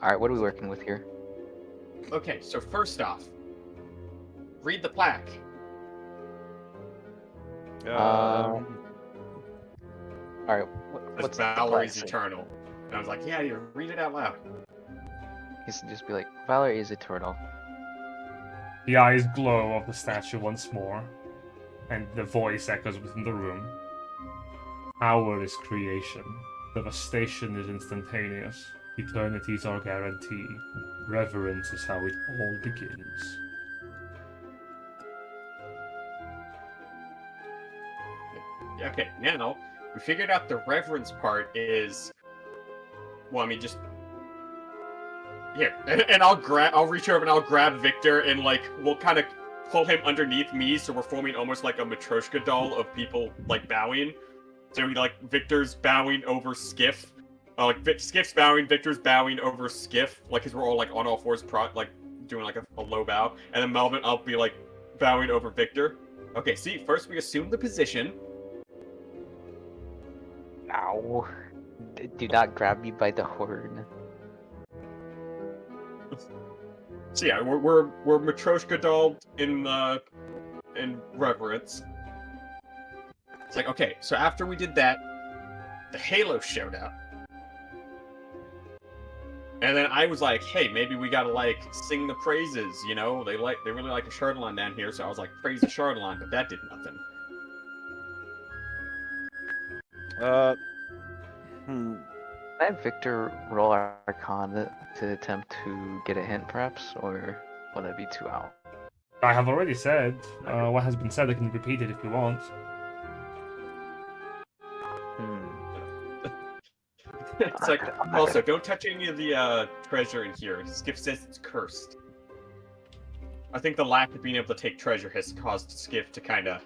Alright, what are we working with here? Okay, so first off, read the plaque. Alright, what's the Valor is plaque say? eternal. And I was like, yeah, you read it out loud. He's just be like, Valor is eternal. The eyes glow of the statue once more, and the voice echoes within the room. Power is creation. Devastation is instantaneous. Eternities are guaranteed. Reverence is how it all begins. Okay, now we figured out the reverence part is, well, I mean, just here, and I'll reach over and I'll grab Victor and, like, we'll kind of pull him underneath me, so we're forming almost like a Matryoshka doll of people, like, bowing. So we, like, Victor's bowing over Sk'iff. Skiff's bowing, Victor's bowing over Sk'iff, like, because we're all, like, on all fours, like, doing, like, a low bow. And then Melvin, I'll be, like, bowing over Victor. Okay, see, first we assume the position. Now Ow. Do not grab me by the horn. So yeah, we're Matryoshka dolled in reverence. It's like, okay, so after we did that, the Halo showed up. And then I was like, hey, maybe we gotta like sing the praises, you know? They really like a Chardalon down here, so I was like, praise the Chardalon, but that did nothing. Can I have Victor roll Arcana to attempt to get a hint, perhaps? Or will that be too out? I have already said what has been said. I can repeat it if you want. It's like, also, don't touch any of the treasure in here. Sk'iff says it's cursed. I think the lack of being able to take treasure has caused Sk'iff to kind of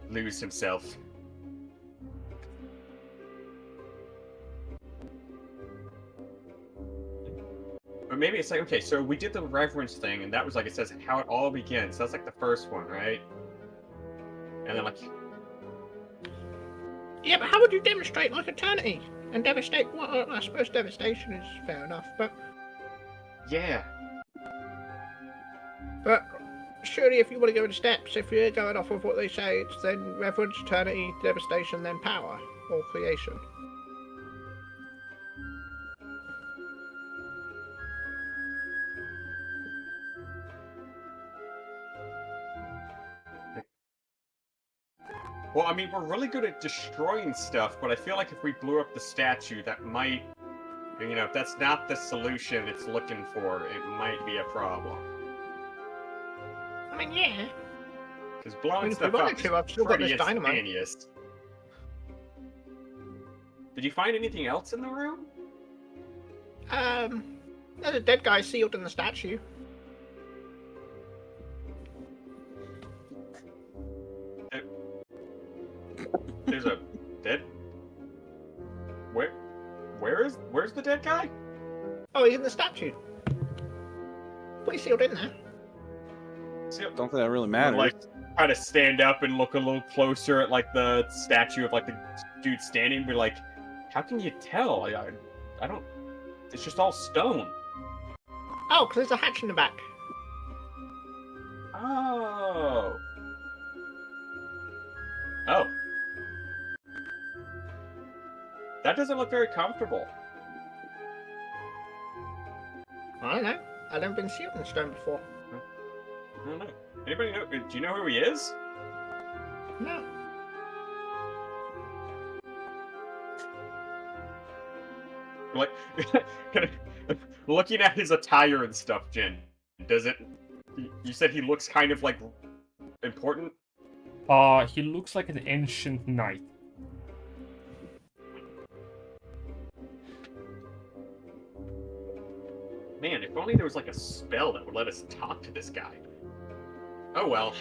lose himself. But maybe it's like, okay, so we did the reverence thing, and that was like, it says how it all begins. That's like the first one, right? And then like... Yeah, but how would you demonstrate like eternity? And devastate, well, I suppose devastation is fair enough, but Yeah. surely if you want to go in steps, if you're going off of what they say, it's then reverence, eternity, devastation, then power, or creation. Well, I mean, we're really good at destroying stuff, but I feel like if we blew up the statue, that might... You know, if that's not the solution it's looking for, it might be a problem. I mean, yeah. Because blowing if we stuff wanted up to, I've still got pretty this dynamite. instantaneous. Did you find anything else in the room? There's a dead guy sealed in the statue. There's a dead... Where's the dead guy? Oh, he's in the statue. But he's sealed in there. Don't think that really matters. Like, try to stand up and look a little closer at like the statue of like the dude standing. Be like, how can you tell? I don't. It's just all stone. Oh, because there's a hatch in the back. Oh. Oh. That doesn't look very comfortable. I don't know. I've never been sealed in stone before. I don't know. Anybody know? Do you know who he is? No. Like, looking at his attire and stuff, Jen, does it... You said he looks kind of, like, important? He looks like an ancient knight. Man, if only there was, like, a spell that would let us talk to this guy. Oh, well.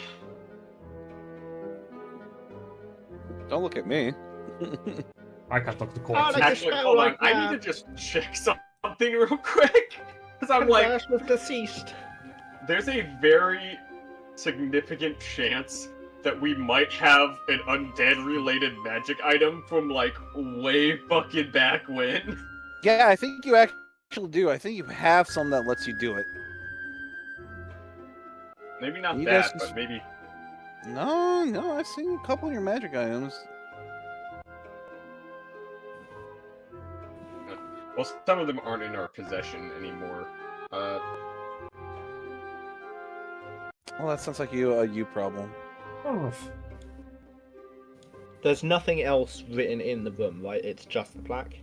Don't look at me. I can't talk to Oh, corpses. like Actually, spell, hold on. like, I need to just check something real quick. Because I'm like... Converse with deceased. There's a very significant chance that we might have an undead-related magic item from, like, way fucking back when. Yeah, I think you actually do. I think you have some that lets you do it. Maybe not You that, guys- but maybe... No, I've seen a couple of your magic items. Well, some of them aren't in our possession anymore. Well, that sounds like a you problem. Oh, There's nothing else written in the room, right? It's just the plaque.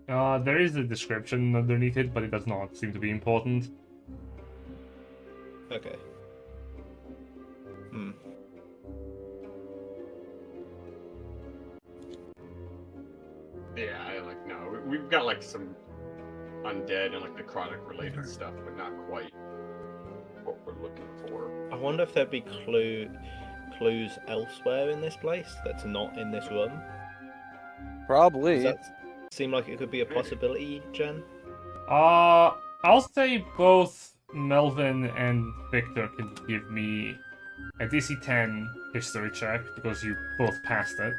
there is a description underneath it, but it does not seem to be important. Okay. Hmm. Yeah, no. We've got, like, some undead and, like, necrotic related stuff, but not quite what we're looking for. I wonder if there'd be clues elsewhere in this place that's not in this room. Probably. Does that seem like it could be a possibility, Jen? I'll say both Melvin and Victor can give me a DC 10 history check, because you both passed it.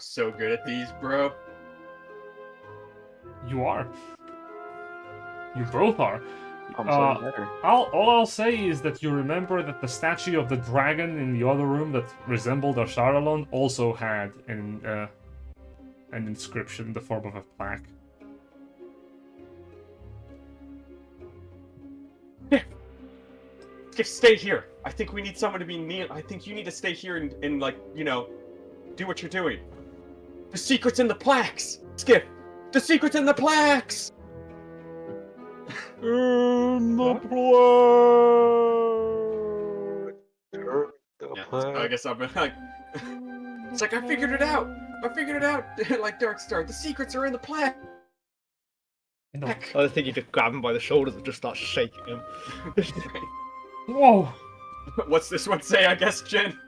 I'm so good at these, bro. You are. You both are. I'm so better. All I'll say is that you remember that the statue of the dragon in the other room that resembled our Charalon also had an inscription in the form of a plaque. Sk'iff, stay here. I think we need someone to be near. I think you need to stay here and like, you know, do what you're doing. The secret's in the plaques! Sk'iff! The secret's in the plaques! In the Yeah, I guess I've been like... It's like, I figured it out! I figured it out! Like Darkstar, the secrets are in the plaque! I think you just grab him by the shoulders and just start shaking him. Whoa! What's this one say, I guess, Jen?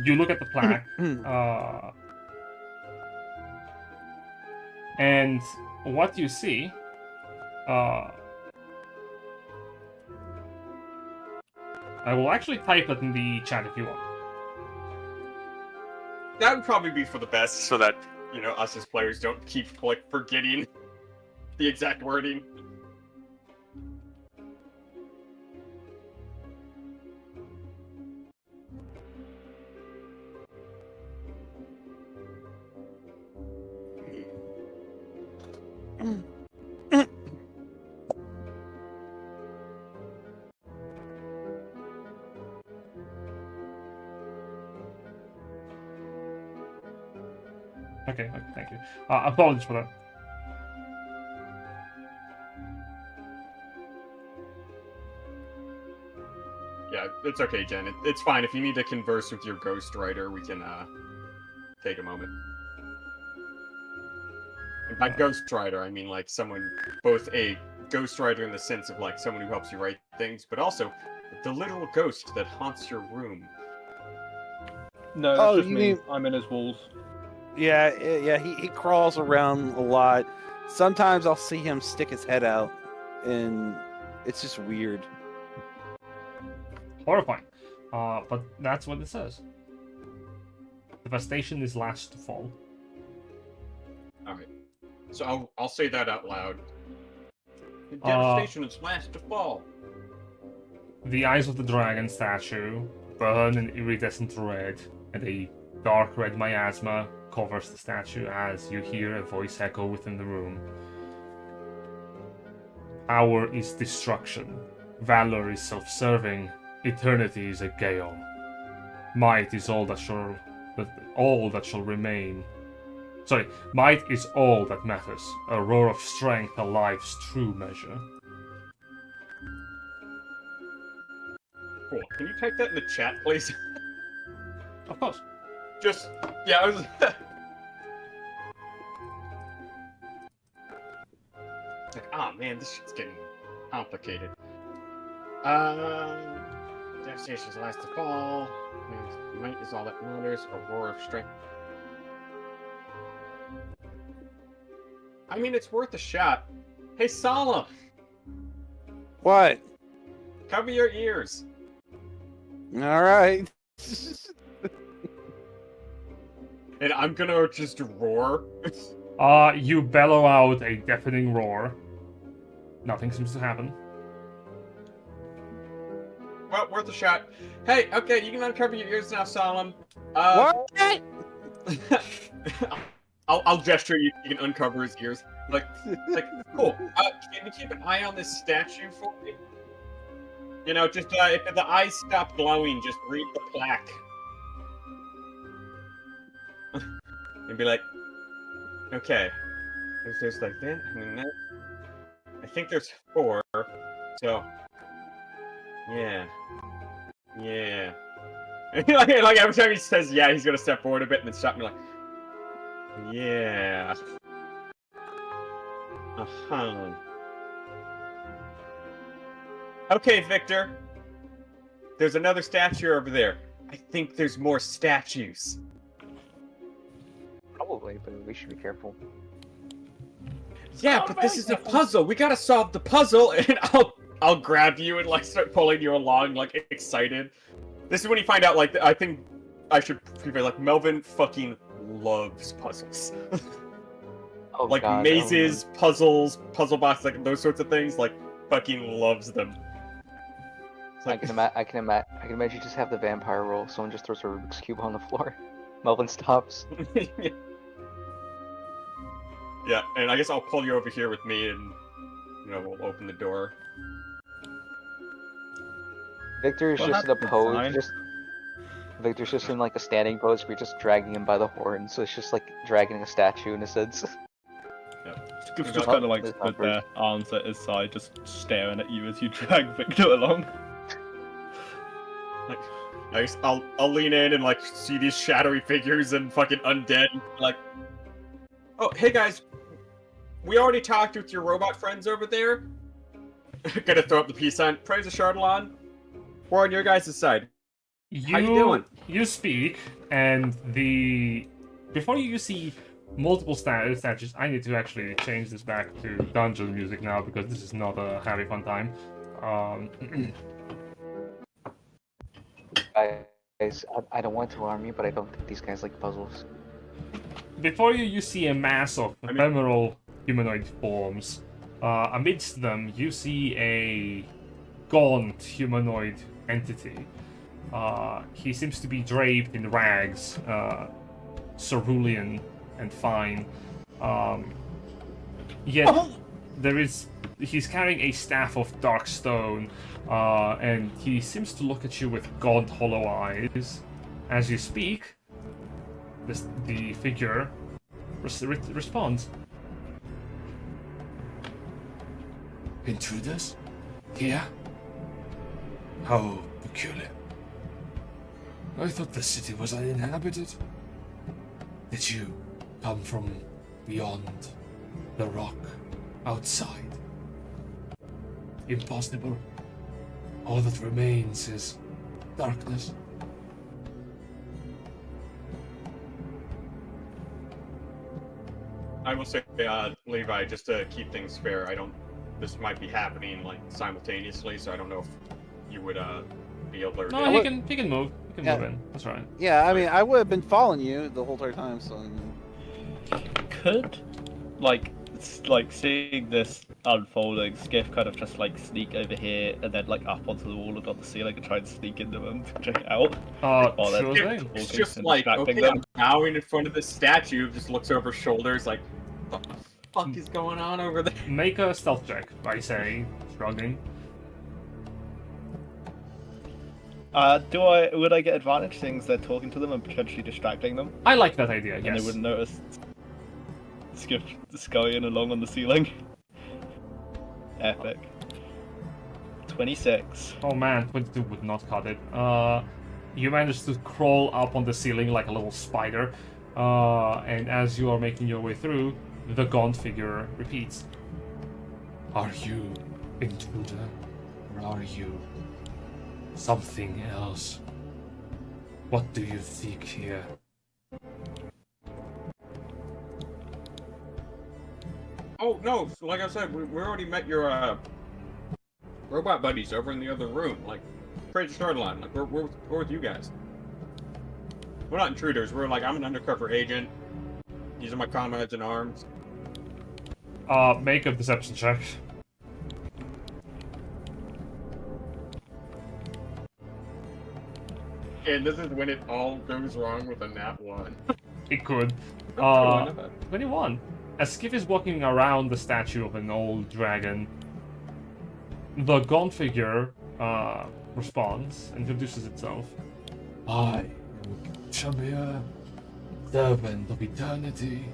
You look at the plaque, and what you see, I will actually type it in the chat if you want. That would probably be for the best, so that, you know, us as players don't keep, like, forgetting the exact wording. Okay, thank you. Apologies for that. Yeah, it's okay, Jen. It's fine. If you need to converse with your ghostwriter, we can, take a moment. And by ghostwriter, I mean, like, someone, both a ghostwriter in the sense of, like, someone who helps you write things, but also the literal ghost that haunts your room. No, it's Oh, just you me. mean- I'm in his walls. Yeah, he crawls around a lot. Sometimes I'll see him stick his head out, and it's just weird. Horrifying. But that's what it says. Devastation is last to fall. Alright. So I'll say that out loud. The devastation is last to fall. The eyes of the dragon statue burn an iridescent red, and a dark red miasma covers the statue as you hear a voice echo within the room. Power is destruction. Valor is self-serving. Eternity is a gale. Might is all that shall remain. Sorry, might is all that matters. A roar of strength, a life's true measure. Cool. Can you type that in the chat, please? Of course. Just, yeah, I was... like, ah, man, this shit's getting complicated. Devastation's last to fall. Might is all that matters. A roar of strength. I mean, it's worth a shot. Hey, Solum! What? Cover your ears. All right. And I'm gonna just roar. You bellow out a deafening roar. Nothing seems to happen. Well, worth a shot. Hey, okay, you can uncover your ears now, Solum. What? I'll gesture you can uncover his ears. Like cool. Can you keep an eye on this statue for me? You know, just if the eyes stop glowing, just read the plaque. And be like, okay, there's like that, and then I think there's 4, so yeah. like every time he says yeah, he's gonna step forward a bit and then stop me like, yeah. Uh-huh. Okay, Victor. There's another statue over there. I think there's more statues. Probably, but we should be careful. Yeah, but this is a puzzle. We gotta solve the puzzle, and I'll grab you and like start pulling you along, like excited. This is when you find out, like, I think I should preview, like, Melvin fucking loves puzzles. Oh, Like God, mazes, puzzles, puzzle boxes, like those sorts of things, like fucking loves them. It's I like, can imagine you just have the vampire roll. Someone just throws a Rubik's cube on the floor. Melvin stops. yeah, and I guess I'll pull you over here with me, and we'll open the door. Victor is Well, just in a that's pose. fine. Victor's just in like a standing pose. We're just dragging him by the horns. So it's just like dragging a statue in a sense. Skiff's just kind of like stood there, arms at his side, just staring at you as you drag Victor along. Like, I guess I'll lean in and like see these shadowy figures and fucking undead. Like, oh hey guys, we already talked with your robot friends over there. Gonna throw up the peace sign. Praise the Chardalon. We're on your guys' side. How you doing? You speak, and before you see multiple statues, I need to actually change this back to dungeon music now because this is not a happy fun time. Guys, I don't want to alarm you, but I don't think these guys like puzzles. Before you see a mass of ephemeral humanoid forms. Amidst them, you see a gaunt humanoid entity. He seems to be draped in rags, cerulean and fine. Yet he's carrying a staff of dark stone, and he seems to look at you with gaunt, hollow eyes. As you speak, the figure responds. Intruders? Here? How peculiar. I thought the city was uninhabited. Did you come from beyond the rock outside? Impossible. All that remains is darkness. I will say, Levi, just to keep things fair, this might be happening like simultaneously, so I don't know if you would be able to. No, he can move. He can move in. That's right. Yeah, I mean, I would have been following you the whole entire time, so. Could, seeing this unfolding, Sk'iff kind of just sneak over here and then up onto the wall and on the ceiling and try and sneak into them to check it out. While they're Sure thing. It's talking just and like, distracting okay, them. I'm bowing in front of the statue, just looks over his shoulders like, what the fuck is going on over there? Make a stealth check, I say, shrugging. Would I get advantage things they're talking to them and potentially distracting them? I like that idea, And yes. they wouldn't notice Sk'iff scurrying along on the ceiling. Epic. 26. Oh man, 22 would not cut it. You managed to crawl up on the ceiling like a little spider, and as you are making your way through, the gaunt figure repeats. Are you intruder, or are you something else? What do you seek here? Oh no, so like I said, we already met your robot buddies over in the other room. Like, praise the Starline. Like, we're with you guys. We're not intruders. I'm an undercover agent. These are my comrades in arms. Make a deception check. And this is when it all goes wrong with a nat 1. It could. 21. As Sk'iff is walking around the statue of an old dragon, the gaunt figure responds, introduces itself. I am Shamir, servant of eternity.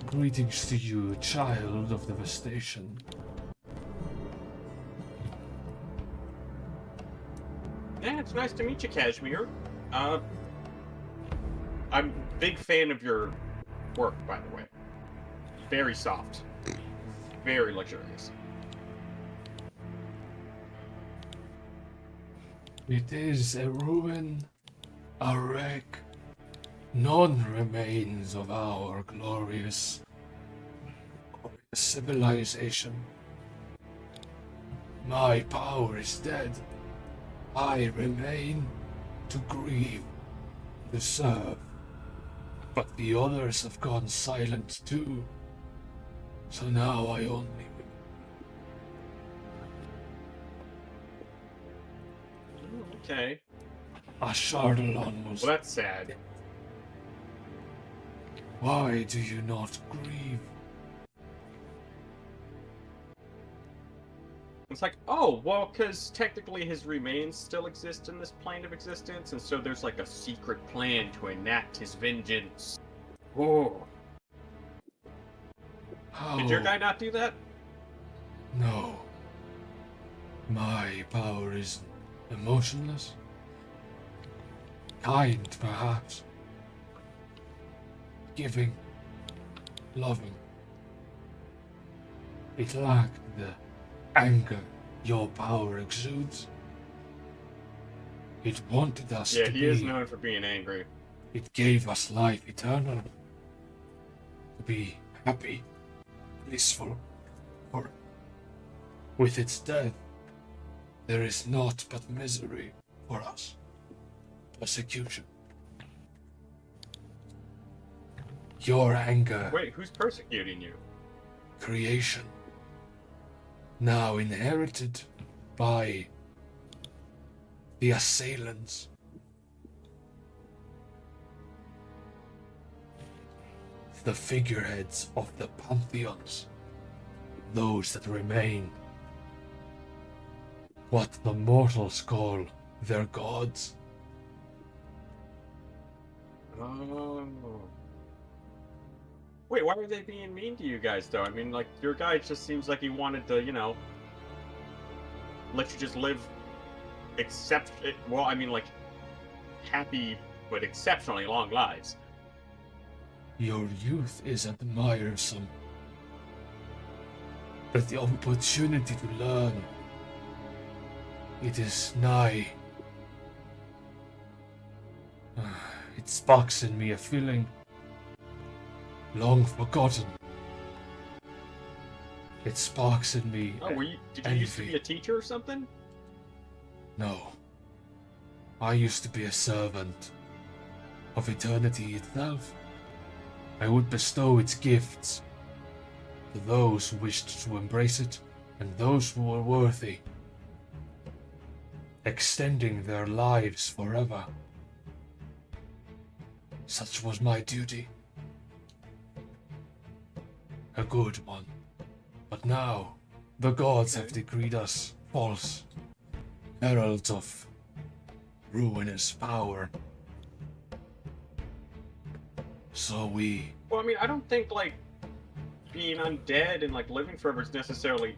Greetings to you, child of devastation. Yeah, it's nice to meet you, Kashmir. I'm a big fan of your work, by the way. Very soft. Very luxurious. It is a ruin, a wreck. None remains of our glorious civilization. My power is dead. I remain to grieve to serve. But the others have gone silent too. So now I only... Okay. Ashardalon was... Well, that's sad. Why do you not grieve? It's like, oh, well, because technically his remains still exist in this plane of existence, and so there's like a secret plan to enact his vengeance. Oh. How? Did your guy not do that? No. My power is emotionless. Kind, perhaps. Giving. Loving. It lacked the anger your power exudes. It wanted us Yeah, to he be... is known for being angry. It gave us life eternal. To be happy, blissful. For with its death, there is naught but misery for us. Persecution. Your anger, Wait, who's persecuting you? creation, now inherited by the assailants. The figureheads of the pantheons, those that remain. What the mortals call their gods. Oh. Wait, why are they being mean to you guys, though? I mean, like, your guy just seems like he wanted to, you know, let you just live well, I mean, like, happy but exceptionally long lives. Your youth is admiresome, but the opportunity to learn, it is nigh. It sparks in me a feeling long forgotten. It sparks in me. Oh, did you used to be a teacher or something? No. I used to be a servant of eternity itself. I would bestow its gifts to those who wished to embrace it and those who were worthy, extending their lives forever. Such was my duty. A good one. But now, the gods have decreed us false, heralds of ruinous power. So we... Well, I mean, I don't think, like, being undead and, like, living forever is necessarily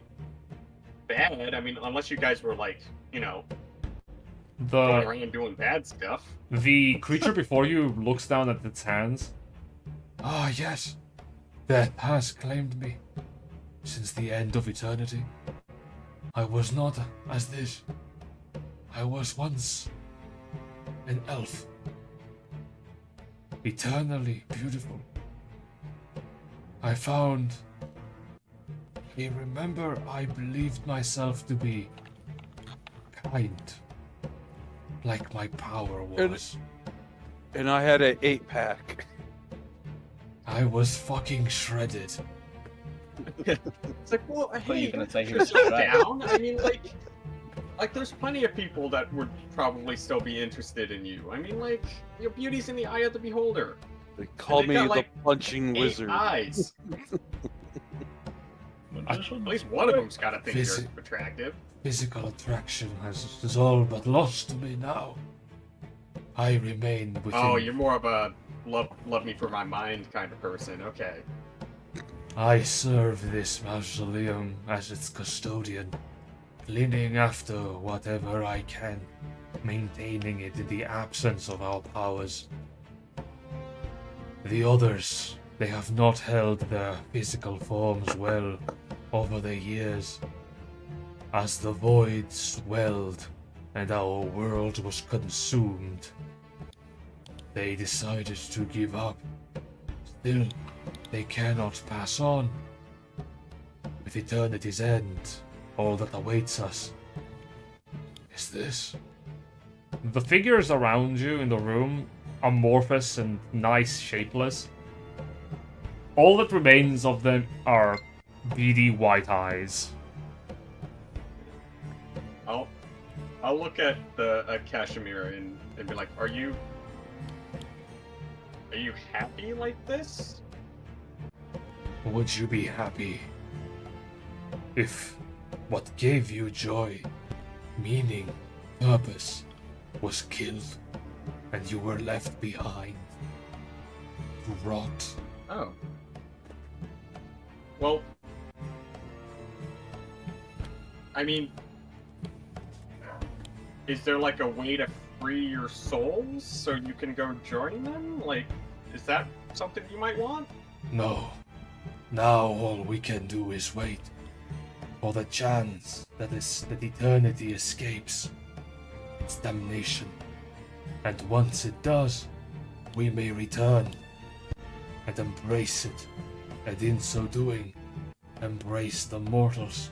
bad. I mean, unless you guys were, like, you know, going The around doing bad stuff. creature before you looks down at its hands. Ah, yes. Death has claimed me. Since the end of eternity. I was not as this. I was once an elf. Eternally beautiful. I remember I believed myself to be kind. Like my power was. And I had an 8-pack. I was fucking shredded. It's like, well, you hey, were gonna say he you're was still right. down. I mean, like, there's plenty of people that would probably still be interested in you. I mean, like, your beauty's in the eye of the beholder. They call they me got, the like, punching 8 wizard. eyes. At least one of them's gotta think you're attractive. Physical attraction has all but lost to me now. I remain within... Oh, you're more of a love me for my mind kind of person. Okay. I serve this mausoleum as its custodian, cleaning after whatever I can, maintaining it in the absence of our powers. The others, they have not held their physical forms well over the years. As the void swelled and our world was consumed, they decided to give up. Still, they cannot pass on. With eternity's end, all that awaits us is this. The figures around you in the room amorphous and nice shapeless. All that remains of them are beady white eyes. I'll look at the Kashmir and be like, are you happy like this? Would you be happy if what gave you joy, meaning, purpose, was killed and you were left behind to rot? Oh. Well, I mean, is there like a way to free your souls so you can go join them? Like, is that something you might want? No. Now all we can do is wait for the chance that eternity escapes its damnation. And once it does, we may return and embrace it, and in so doing, embrace the mortals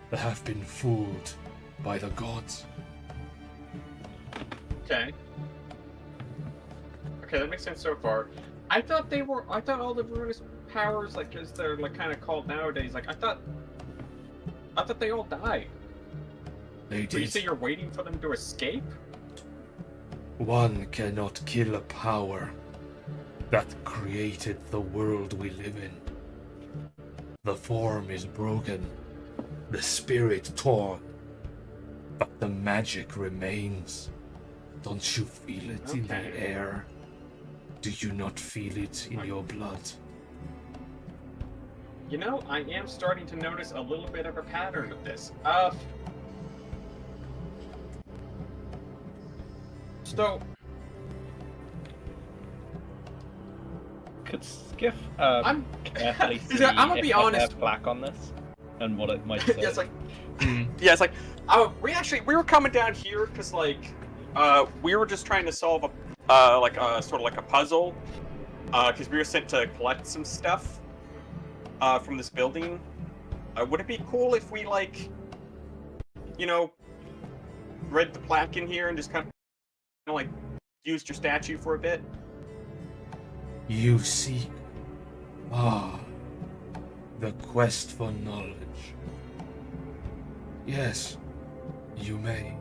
that have been fooled by the gods. Okay. Okay, that makes sense so far. I thought all the ruinous powers, like as they're like kind of called nowadays, like I thought they all died. They But you did. say you're waiting for them to escape? One cannot kill a power that created the world we live in. The form is broken, the spirit torn, but the magic remains. Don't you feel it in the Okay. air? Do you not feel it in your blood? You know, I am starting to notice a little bit of a pattern with this. So, Could Sk'iff I'm carefully see I'm gonna be if honest. there's black on this and what it might say? Yeah, it's like, yeah, it's like, we were coming down here because like, we were just trying to solve a, sort of like a puzzle, because we were sent to collect some stuff, from this building. Would it be cool if we like, you know, read the plaque in here and just kind of like used your statue for a bit? You seek, the quest for knowledge. Yes, you may.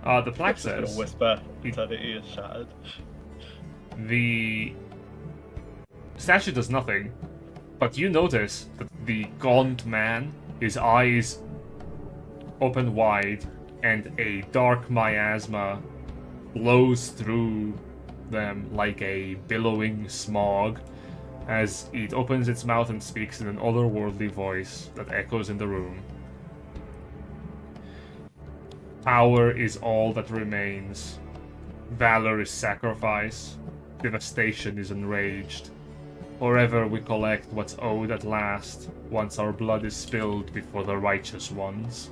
The plaque Just gonna says whisper, eternity is shattered. the statue does nothing, but you notice that the gaunt man, his eyes open wide, and a dark miasma flows through them like a billowing smog as it opens its mouth and speaks in an otherworldly voice that echoes in the room. Power is all that remains. Valor is sacrifice. Devastation is enraged. Forever we collect what's owed at last, once our blood is spilled before the righteous ones.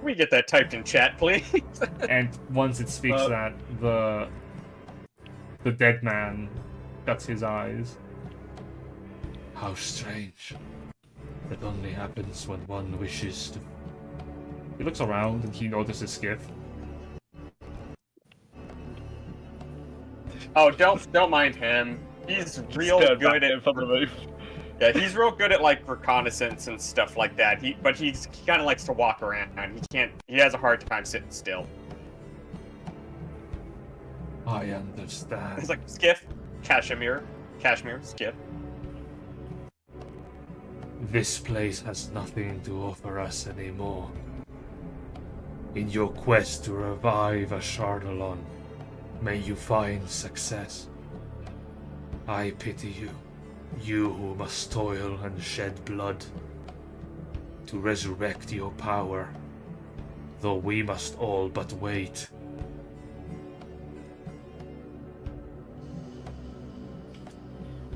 We get that typed in chat, please. And once it speaks that, the dead man shuts his eyes. How strange. That only happens when one wishes to. He looks around and he notices Sk'iff. Oh, don't mind him. He's real Scared good back in at from the roof. Yeah, he's real good at like reconnaissance and stuff like that. He kind of likes to walk around. He has a hard time sitting still. I understand. It's like Sk'iff, Kashmir, Sk'iff. This place has nothing to offer us anymore. In your quest to revive a Chardalon, may you find success. I pity you, you who must toil and shed blood to resurrect your power, though we must all but wait.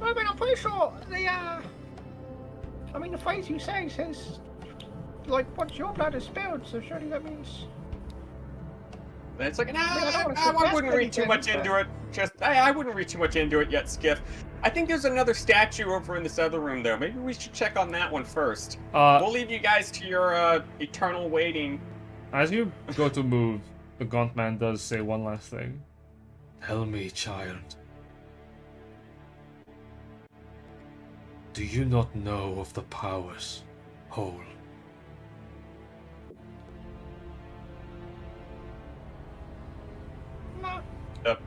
I mean, I'm pretty sure the phrase you say says, like, once your blood is spilled, so surely that means. And it's like, I don't wanna I wouldn't suggest read too much anything, into it. I wouldn't read too much into it yet, Sk'iff. I think there's another statue over in this other room, though. Maybe we should check on that one first. We'll leave you guys to your eternal waiting. As you go to move, the Gaunt Man does say one last thing. Tell me, child. Do you not know of the powers whole? The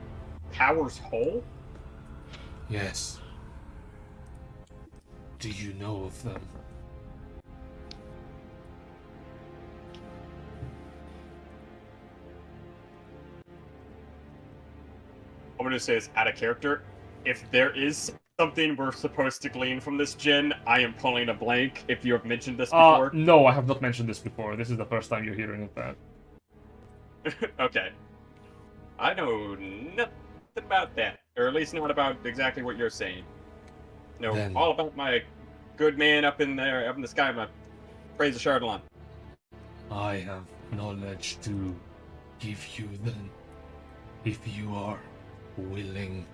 Powers Hole? Yes. Do you know of them? I'm gonna say this out of character. If there is something we're supposed to glean from this Jin, I am pulling a blank. If you have mentioned this before. No, I have not mentioned this before. This is the first time you're hearing of that. Okay. I know nothing about that. Or at least not about exactly what you're saying. No, Then- all about my good man up in there, up in the sky, my praise of Chardalon. I have knowledge to give you then, if you are willing.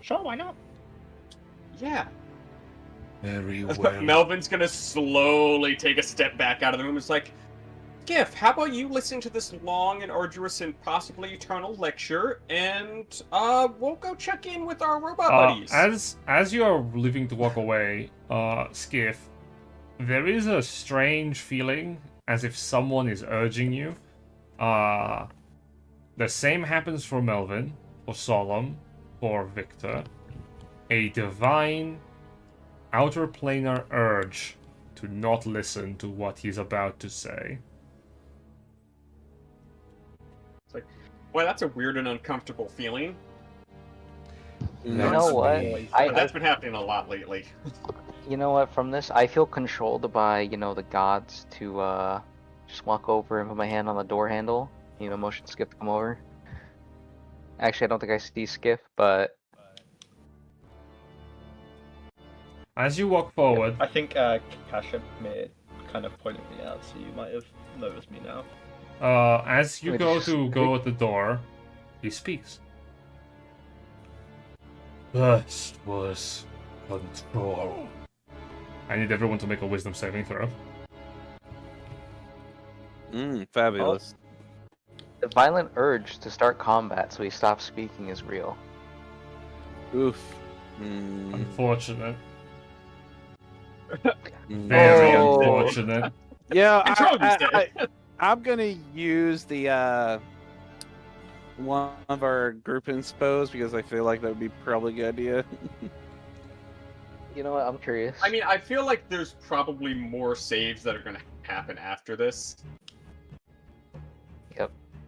Sure, why not? Yeah. Very well. Melvin's gonna slowly take a step back out of the room. It's like, Sk'iff, how about you listen to this long and arduous and possibly eternal lecture, and we'll go check in with our robot buddies. As you are leaving to walk away, Sk'iff, there is a strange feeling as if someone is urging you. The same happens for Melvin, for Solum, for Victor. A divine, outer planar urge to not listen to what he's about to say. It's like, well, that's a weird and uncomfortable feeling. You know what? But that's been happening a lot lately. You know what? From this, I feel controlled by, you know, the gods to just walk over and put my hand on the door handle. You know, motion Sk'iff to come over. Actually, I don't think I see Sk'iff, but As you walk forward, I think Kashmir kind of pointed me out, so you might have noticed me now. as you Wait, go just- to go at the door, he speaks. That was control. I need everyone to make a wisdom saving throw. Fabulous. the violent urge to start combat so he stops speaking is real. Oof. Unfortunate. Mm. Very Oh. unfortunate. Yeah, Control these days. I'm gonna use the one of our group inspos because I feel like that would be probably a good idea. You know what? I'm curious. I mean, I feel like there's probably more saves that are gonna happen after this.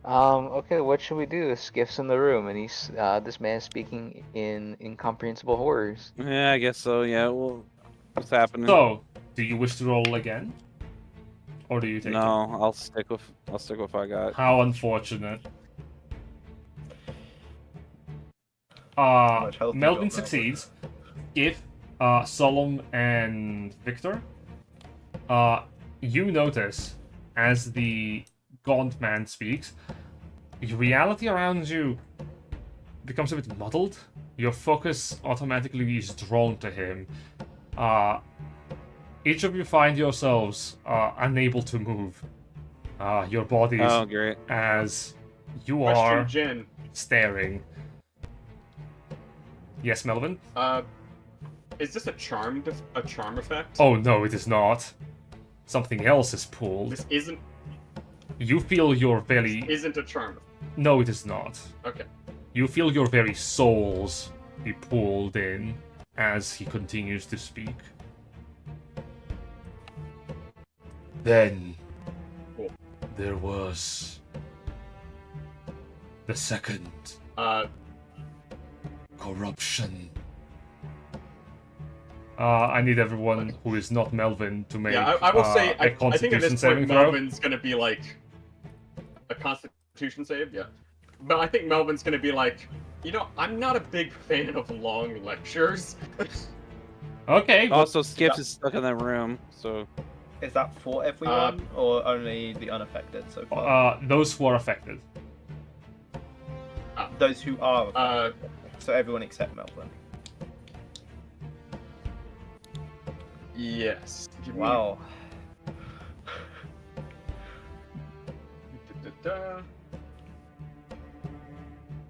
Okay, what should we do? Skiff's in the room, and he's this man is speaking in incomprehensible horrors. Yeah, I guess so. Yeah, well, what's happening? So, do you wish to roll again? Or do you take it? No, I'll stick with what I got. How unfortunate. much health you Melvin got now? succeeds. If Solum and Victor, you notice as the Gaunt Man speaks, reality around you becomes a bit muddled. Your focus automatically is drawn to him. Each of you find yourselves unable to move your bodies Oh, great. as you Question, are Jin. staring. Yes, Melvin? Is this a charm effect? Oh no, it is not. Something else is pulled. This isn't You feel your very... isn't a charm. No, it is not. Okay. You feel your very souls be pulled in as he continues to speak. Then Cool. there was the second corruption. I need everyone who is not Melvin to make Yeah, I will say, a I think at Constitution this saving point, throw. Melvin's gonna be like a Constitution save, yeah. But I think Melvin's gonna be like, you know, I'm not a big fan of long lectures. Okay. Also, Skips is stuck in that room, so Is that for everyone, or only the unaffected so far? Those who are affected. Those who are, so everyone except Melvin. Yes. Give me- Wow. Da-da-da.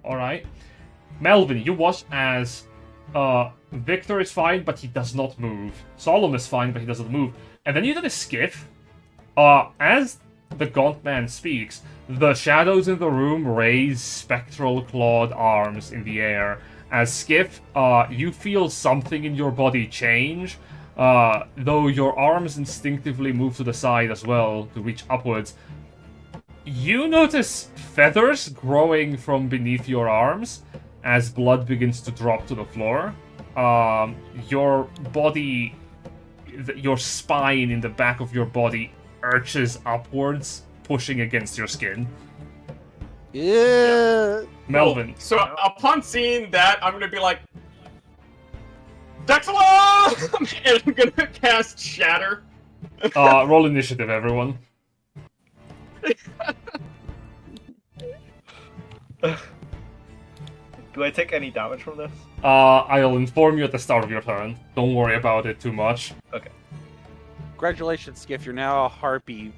All right, Melvin, you watch as Victor is fine, but he does not move. Solum is fine, but he doesn't move. And then you notice Sk'iff. As the Gaunt Man speaks, the shadows in the room raise spectral clawed arms in the air. As Sk'iff, you feel something in your body change, though your arms instinctively move to the side as well to reach upwards. You notice feathers growing from beneath your arms as blood begins to drop to the floor. Your body, your spine in the back of your body arches upwards, pushing against your skin. Yeah. Melvin. So upon seeing that, I'm gonna be like, Dexala! And I'm gonna cast Shatter. Roll initiative, everyone. Do I take any damage from this? I'll inform you at the start of your turn. Don't worry about it too much. Okay. Congratulations, Sk'iff. You're now a harpy,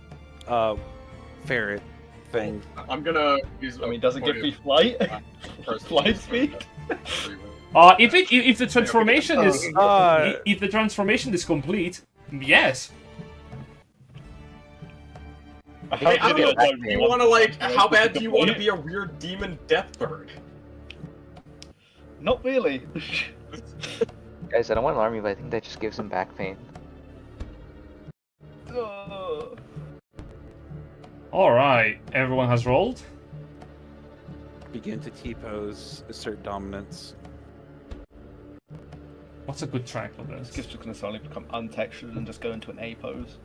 ferret thing. I'm gonna use. I mean, does it give me flight? Flight speed? If the transformation is if the transformation is complete, yes. Hey, I don't know. Do you want to how bad do you want to be a weird demon death bird? Not really. Guys, I don't want to alarm you, but I think that just gives him back pain. All right, everyone has rolled. Begin to T-pose, assert dominance. What's a good track for this? Skip's just gonna suddenly become untextured and just go into an A pose.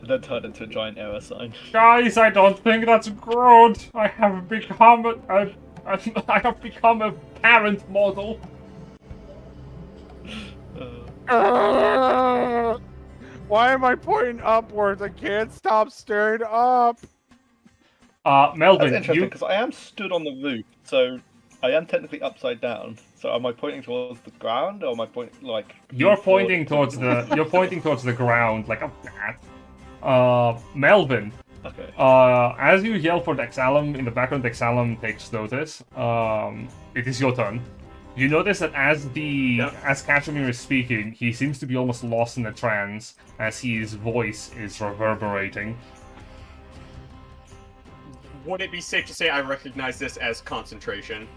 And then turn into a giant error sign. Guys, I don't think that's good. I have become a parent model. Why am I pointing upwards? I can't stop staring up. That's Melvin, interesting you because I am stood on the roof, so I am technically upside down. So am I pointing towards the ground, or am I pointing you're pointing towards the ground like a bat. Melvin. Okay. As you yell for Dexalum, in the background Dexalum takes notice. It is your turn. You notice that as Kashmir is speaking, he seems to be almost lost in a trance as his voice is reverberating. Would it be safe to say I recognize this as concentration?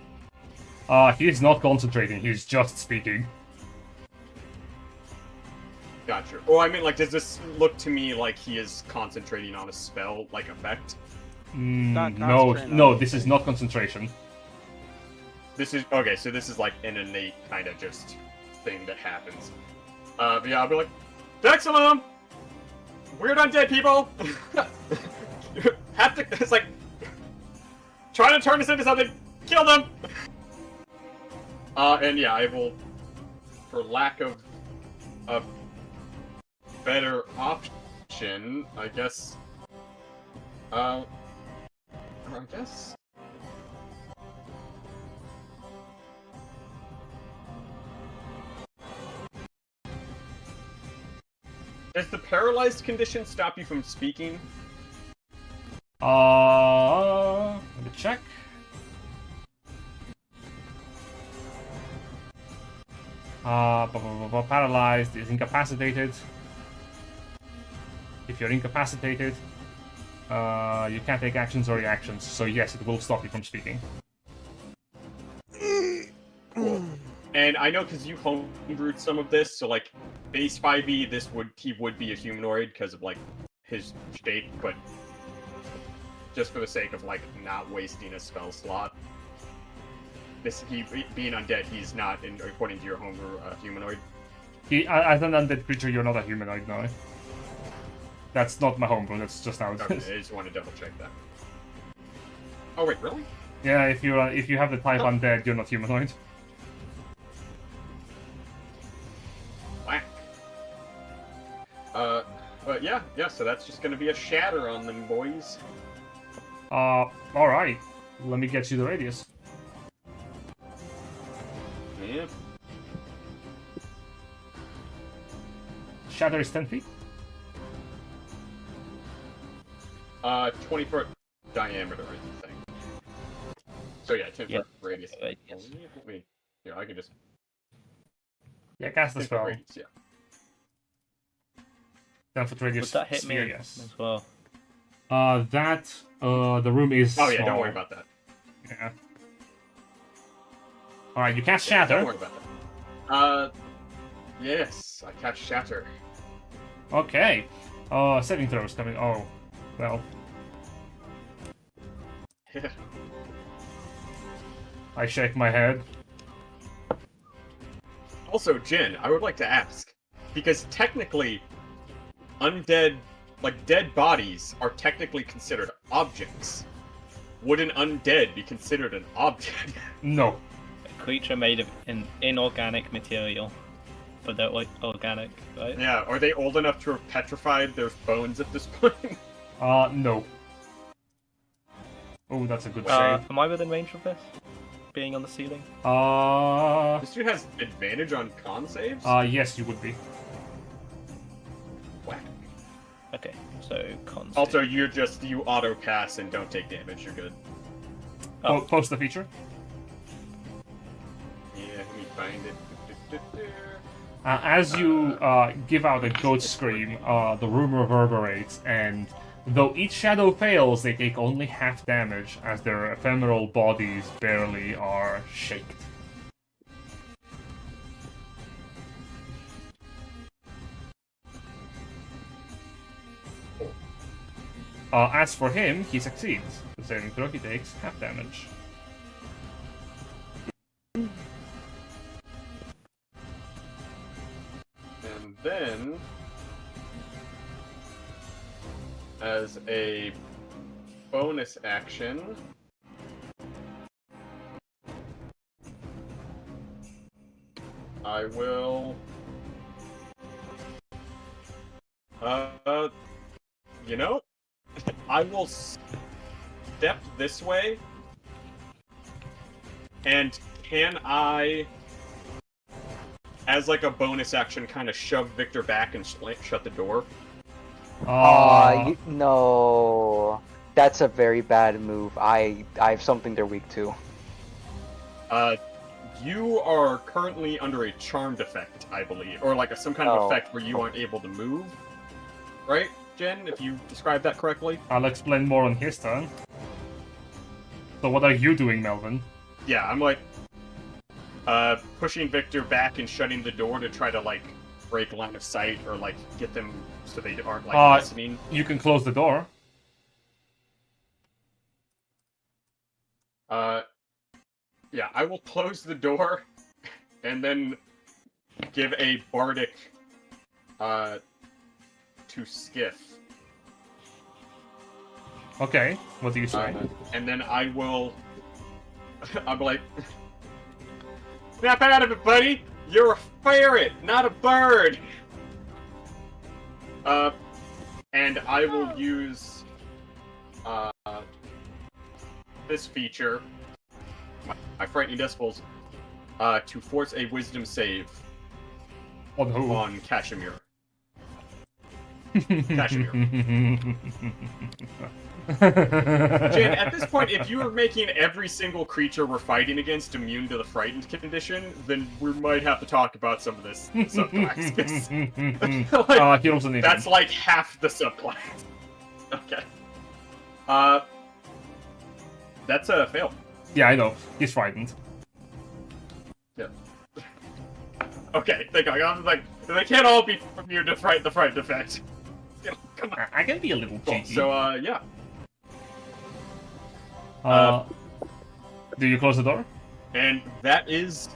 He is not concentrating, he's just speaking. Gotcha. Oh, I mean, does this look to me like he is concentrating on a spell, effect? No, this is not concentration. This is okay. So this is an innate kind of just thing that happens. But yeah, I'll be like, Dexalum, weird undead people. It's trying to turn us into something. Kill them. And yeah, I will, for lack of a better option, I guess. Does the paralyzed condition stop you from speaking? Let me check. Paralyzed is incapacitated. If you're incapacitated, you can't take actions or reactions, so yes, it will stop you from speaking. Cool. And I know because you homebrewed some of this, so base 5e, he would be a humanoid because of his shape, but just for the sake of not wasting a spell slot, he being undead, he's not, according to your homebrew, humanoid. As an undead creature, you're not a humanoid, no. That's not my homebrew, that's just how it Okay, is. I just want to double check that. Oh wait, really? Yeah, if you have the type undead, you're not humanoid. Whack. But yeah, so that's just gonna be a shatter on them boys. Alright. Let me get you the radius. Yeah. shatter is 10 feet? 20-foot diameter is the thing. So yeah, 10-foot Yeah. radius. Yes. Let me. Yeah, I can just. Yeah, cast the 10-foot spell. radius, yeah. 10-foot radius Would that hit sphere, me yes. as well? The room is Oh yeah, small. don't worry about that. Yeah. Alright, you cast Yeah, shatter. don't worry about that. Yes, I cast shatter. Okay. Saving throws coming. Oh, well. Yeah. I shake my head. Also, Jin, I would like to ask, because technically, undead, like dead bodies, are technically considered objects. Would an undead be considered an object? No. A creature made of inorganic material, but they're like organic, right? Yeah, are they old enough to have petrified their bones at this point? No. Oh, that's a good save. Am I within range of this? Being on the ceiling? This dude has advantage on con saves? Yes, you would be. Whack. Okay, so con save. Also, you auto pass and don't take damage, you're good. Oh. Post the feature. Yeah, let me find it. As you give out a ghost scream, the room reverberates, and though each shadow fails, they take only half damage as their ephemeral bodies barely are shaked. As for him, he succeeds. The saving throw, he takes half damage. And then, as a bonus action, I will, you know, I will step this way, and can I, as like a bonus action, kind of shove Victor back and shut the door? No. That's a very bad move. I have something they're weak to. You are currently under a charmed effect, I believe, or like some kind of Oh. effect where you aren't able to move, right, Jen? If you described that correctly. I'll explain more on his turn. So what are you doing, Melvin? Yeah, I'm like pushing Victor back and shutting the door to try to like break line of sight or like get them so they aren't like listening. You can close the door. Yeah, I will close the door and then give a bardic to Sk'iff. Okay, what do you say? And then I will I'm like, snap out of it, buddy! You're a ferret, not a bird! And I will use this feature, my frightening decibels, to force a wisdom save On who? on Kashmir. Kashmir. Jan, at this point, if you were making every single creature we're fighting against immune to the frightened condition, then we might have to talk about some of this subclass. 'cause, like, he also needs that's like half the subclass. Okay. That's a fail. Yeah, I know. He's frightened. Yeah. Okay, thank God. I was like, they can't all be immune to the frightened effect. Come on. I can be a little Cool. cheeky. So, yeah. Do you close the door? And that is,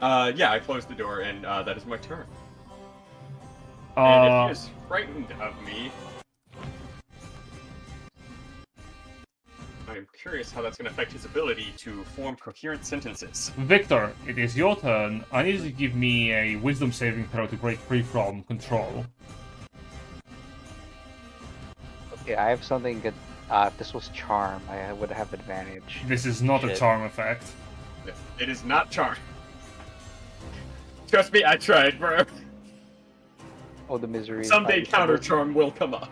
yeah, I closed the door, and that is my turn. And if he is frightened of me, I'm curious how that's going to affect his ability to form coherent sentences. Victor, it is your turn. I need you to give me a wisdom saving throw to break free from control. Okay, I have something good. If this was charm, I would have advantage. This is not a Shit. charm effect. It is not charm. Trust me, I tried, bro. Oh, the misery. Someday counter charm will come up.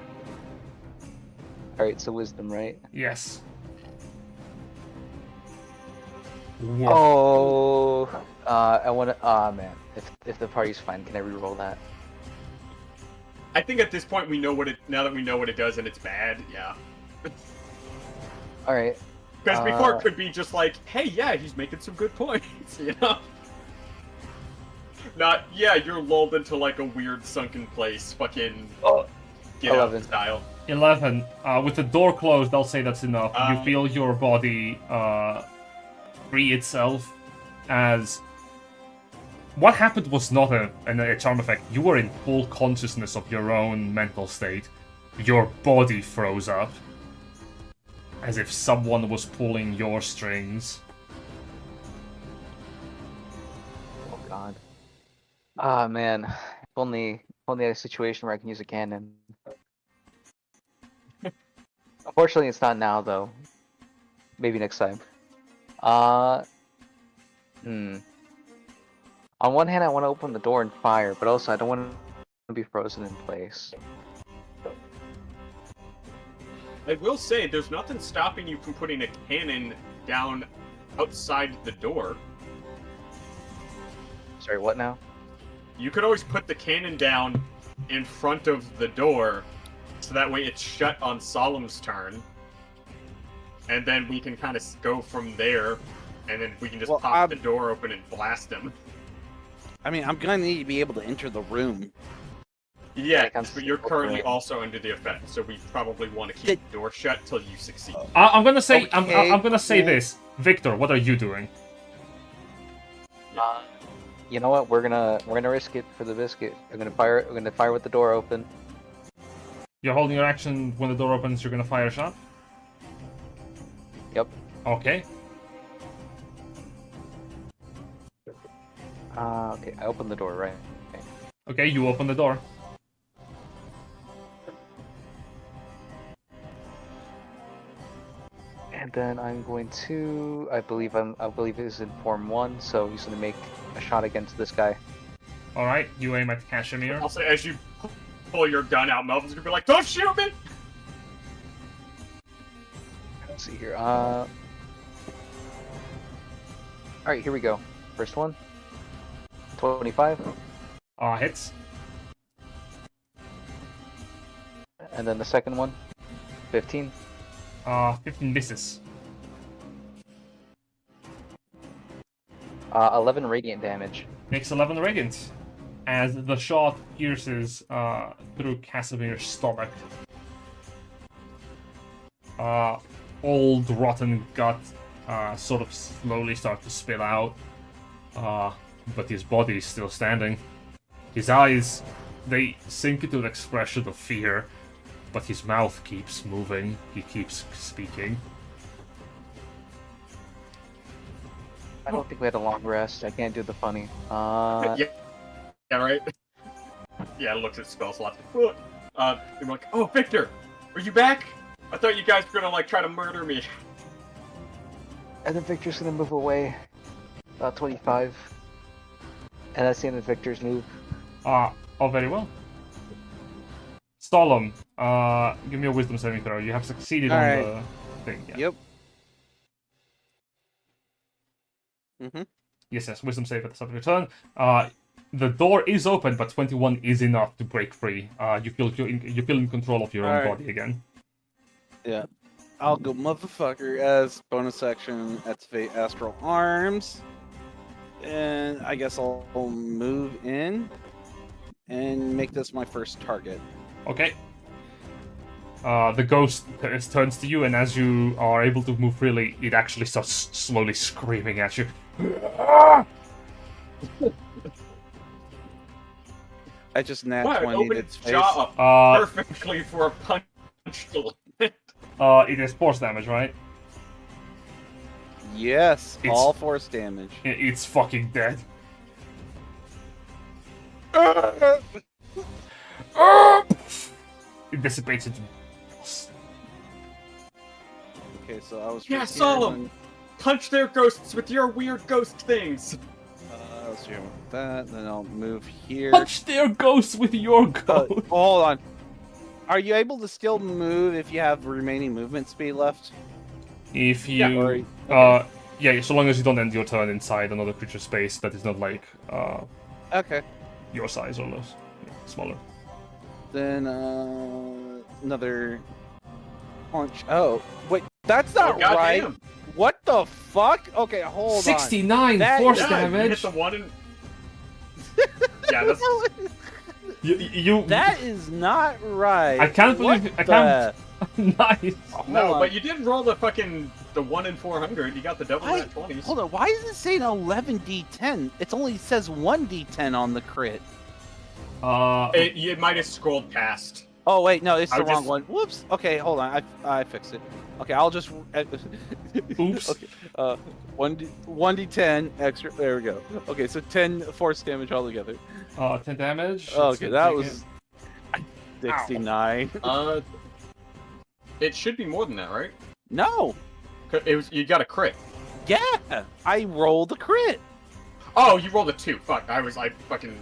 Alright, so wisdom, right? Yes. Oh, I want to. Ah, man. If the party's fine, can I reroll that? I think at this point we know what it. Now that we know what it does and it's bad, yeah. All right. Because before it could be just like, hey, yeah, he's making some good points, you know. Not, yeah, you're lulled into like a weird sunken place, fucking get 11. out style. 11. With the door closed, I'll say that's enough. You feel your body free itself as... What happened was not a charm effect. You were in full consciousness of your own mental state. Your body froze up. As if someone was pulling your strings. Oh god. Ah man. If only a situation where I can use a cannon. Unfortunately, it's not now though. Maybe next time. On one hand, I want to open the door and fire, but also I don't want to be frozen in place. I will say, there's nothing stopping you from putting a cannon down outside the door. Sorry, what now? You could always put the cannon down in front of the door, so that way it's shut on Solum's turn. And then we can kind of go from there, and then we can just pop the door open and blast him. I mean, I'm gonna need to be able to enter the room. Yeah, but you're currently also under the effect, so we probably want to keep the door shut till you succeed. I'm gonna say, Okay, I'm gonna say cool. this, Victor. What are you doing? You know what? We're gonna risk it for the biscuit. I'm gonna fire. We're gonna fire with the door open. You're holding your action when the door opens. You're gonna fire a shot. Yep. Okay. Okay. I opened the door, right? Okay, you open the door. And then I'm going to. I believe it's in form 1, so he's gonna make a shot against this guy. All right, you aim at Kashmir. Also, as you pull your gun out, Melvin's gonna be like, "Don't shoot me!" Let's see here. All right, here we go. First one. 25. Hits. And then the second one. 15. 15 misses. 11 radiant damage. Makes 11 radiant. As the shot pierces through Casimir's stomach. Old rotten gut sort of slowly starts to spill out. But his body is still standing. His eyes, they sink into an expression of fear, but his mouth keeps moving. He keeps speaking. I don't think we had a long rest. I can't do the funny. Yeah, right. Yeah, looks at spell slots. And we're like, "Oh, Victor, are you back? I thought you guys were gonna like try to murder me." And then Victor's gonna move away. About 25. And that's the end of Victor's move. Oh, very well. Solum, give me a wisdom saving throw. You have succeeded on the thing. Yeah. Yep. Mm-hmm. Yes, wisdom save at the start of your turn. The door is open, but 21 is enough to break free. You feel in control of your own body again. Yeah. I'll go motherfucker as bonus action activate Astral Arms. And I guess I'll move in and make this my first target. Okay. The ghost turns to you, and as you are able to move freely, it actually starts slowly screaming at you. I just nat Wow, it 20 opened its its face. jaw up perfectly for a punch to land. It is force damage, right? Yes, all force damage. It's fucking dead. It dissipates into... Okay, so I was... Yeah, Solum! Punch their ghosts with your weird ghost things! let's do that. Then I'll move here. Punch their ghosts with your ghost. Hold on. Are you able to still move if you have remaining movement speed left? If you, Okay. yeah, so long as you don't end your turn inside another creature space that is not like Okay. your size or less, smaller. Then another punch. Oh, wait, that's not right. goddamn. What the fuck? Okay, hold on. 69 That- force Yeah, you hit damage. the one and... yeah, that's... You That is not right. I can't believe What I can't. Nice. Hold No, on. but you did roll the 1 in 400. You got the double Why- nat 20s. Hold on, why is it saying 11d10? It only says 1d10 on the crit. You might have scrolled past. Oh wait, no, it's I the would wrong just- one. Whoops. Okay, hold on. I fixed it. Okay, I'll just. Oops. Okay. 1d10 extra. There we go. Okay, so 10 force damage altogether. 10 damage. Okay, that Take was it. 69. It should be more than that, right? No. It was. You got a crit. Yeah, I rolled a crit. Oh, you rolled a 2. Fuck, I fucking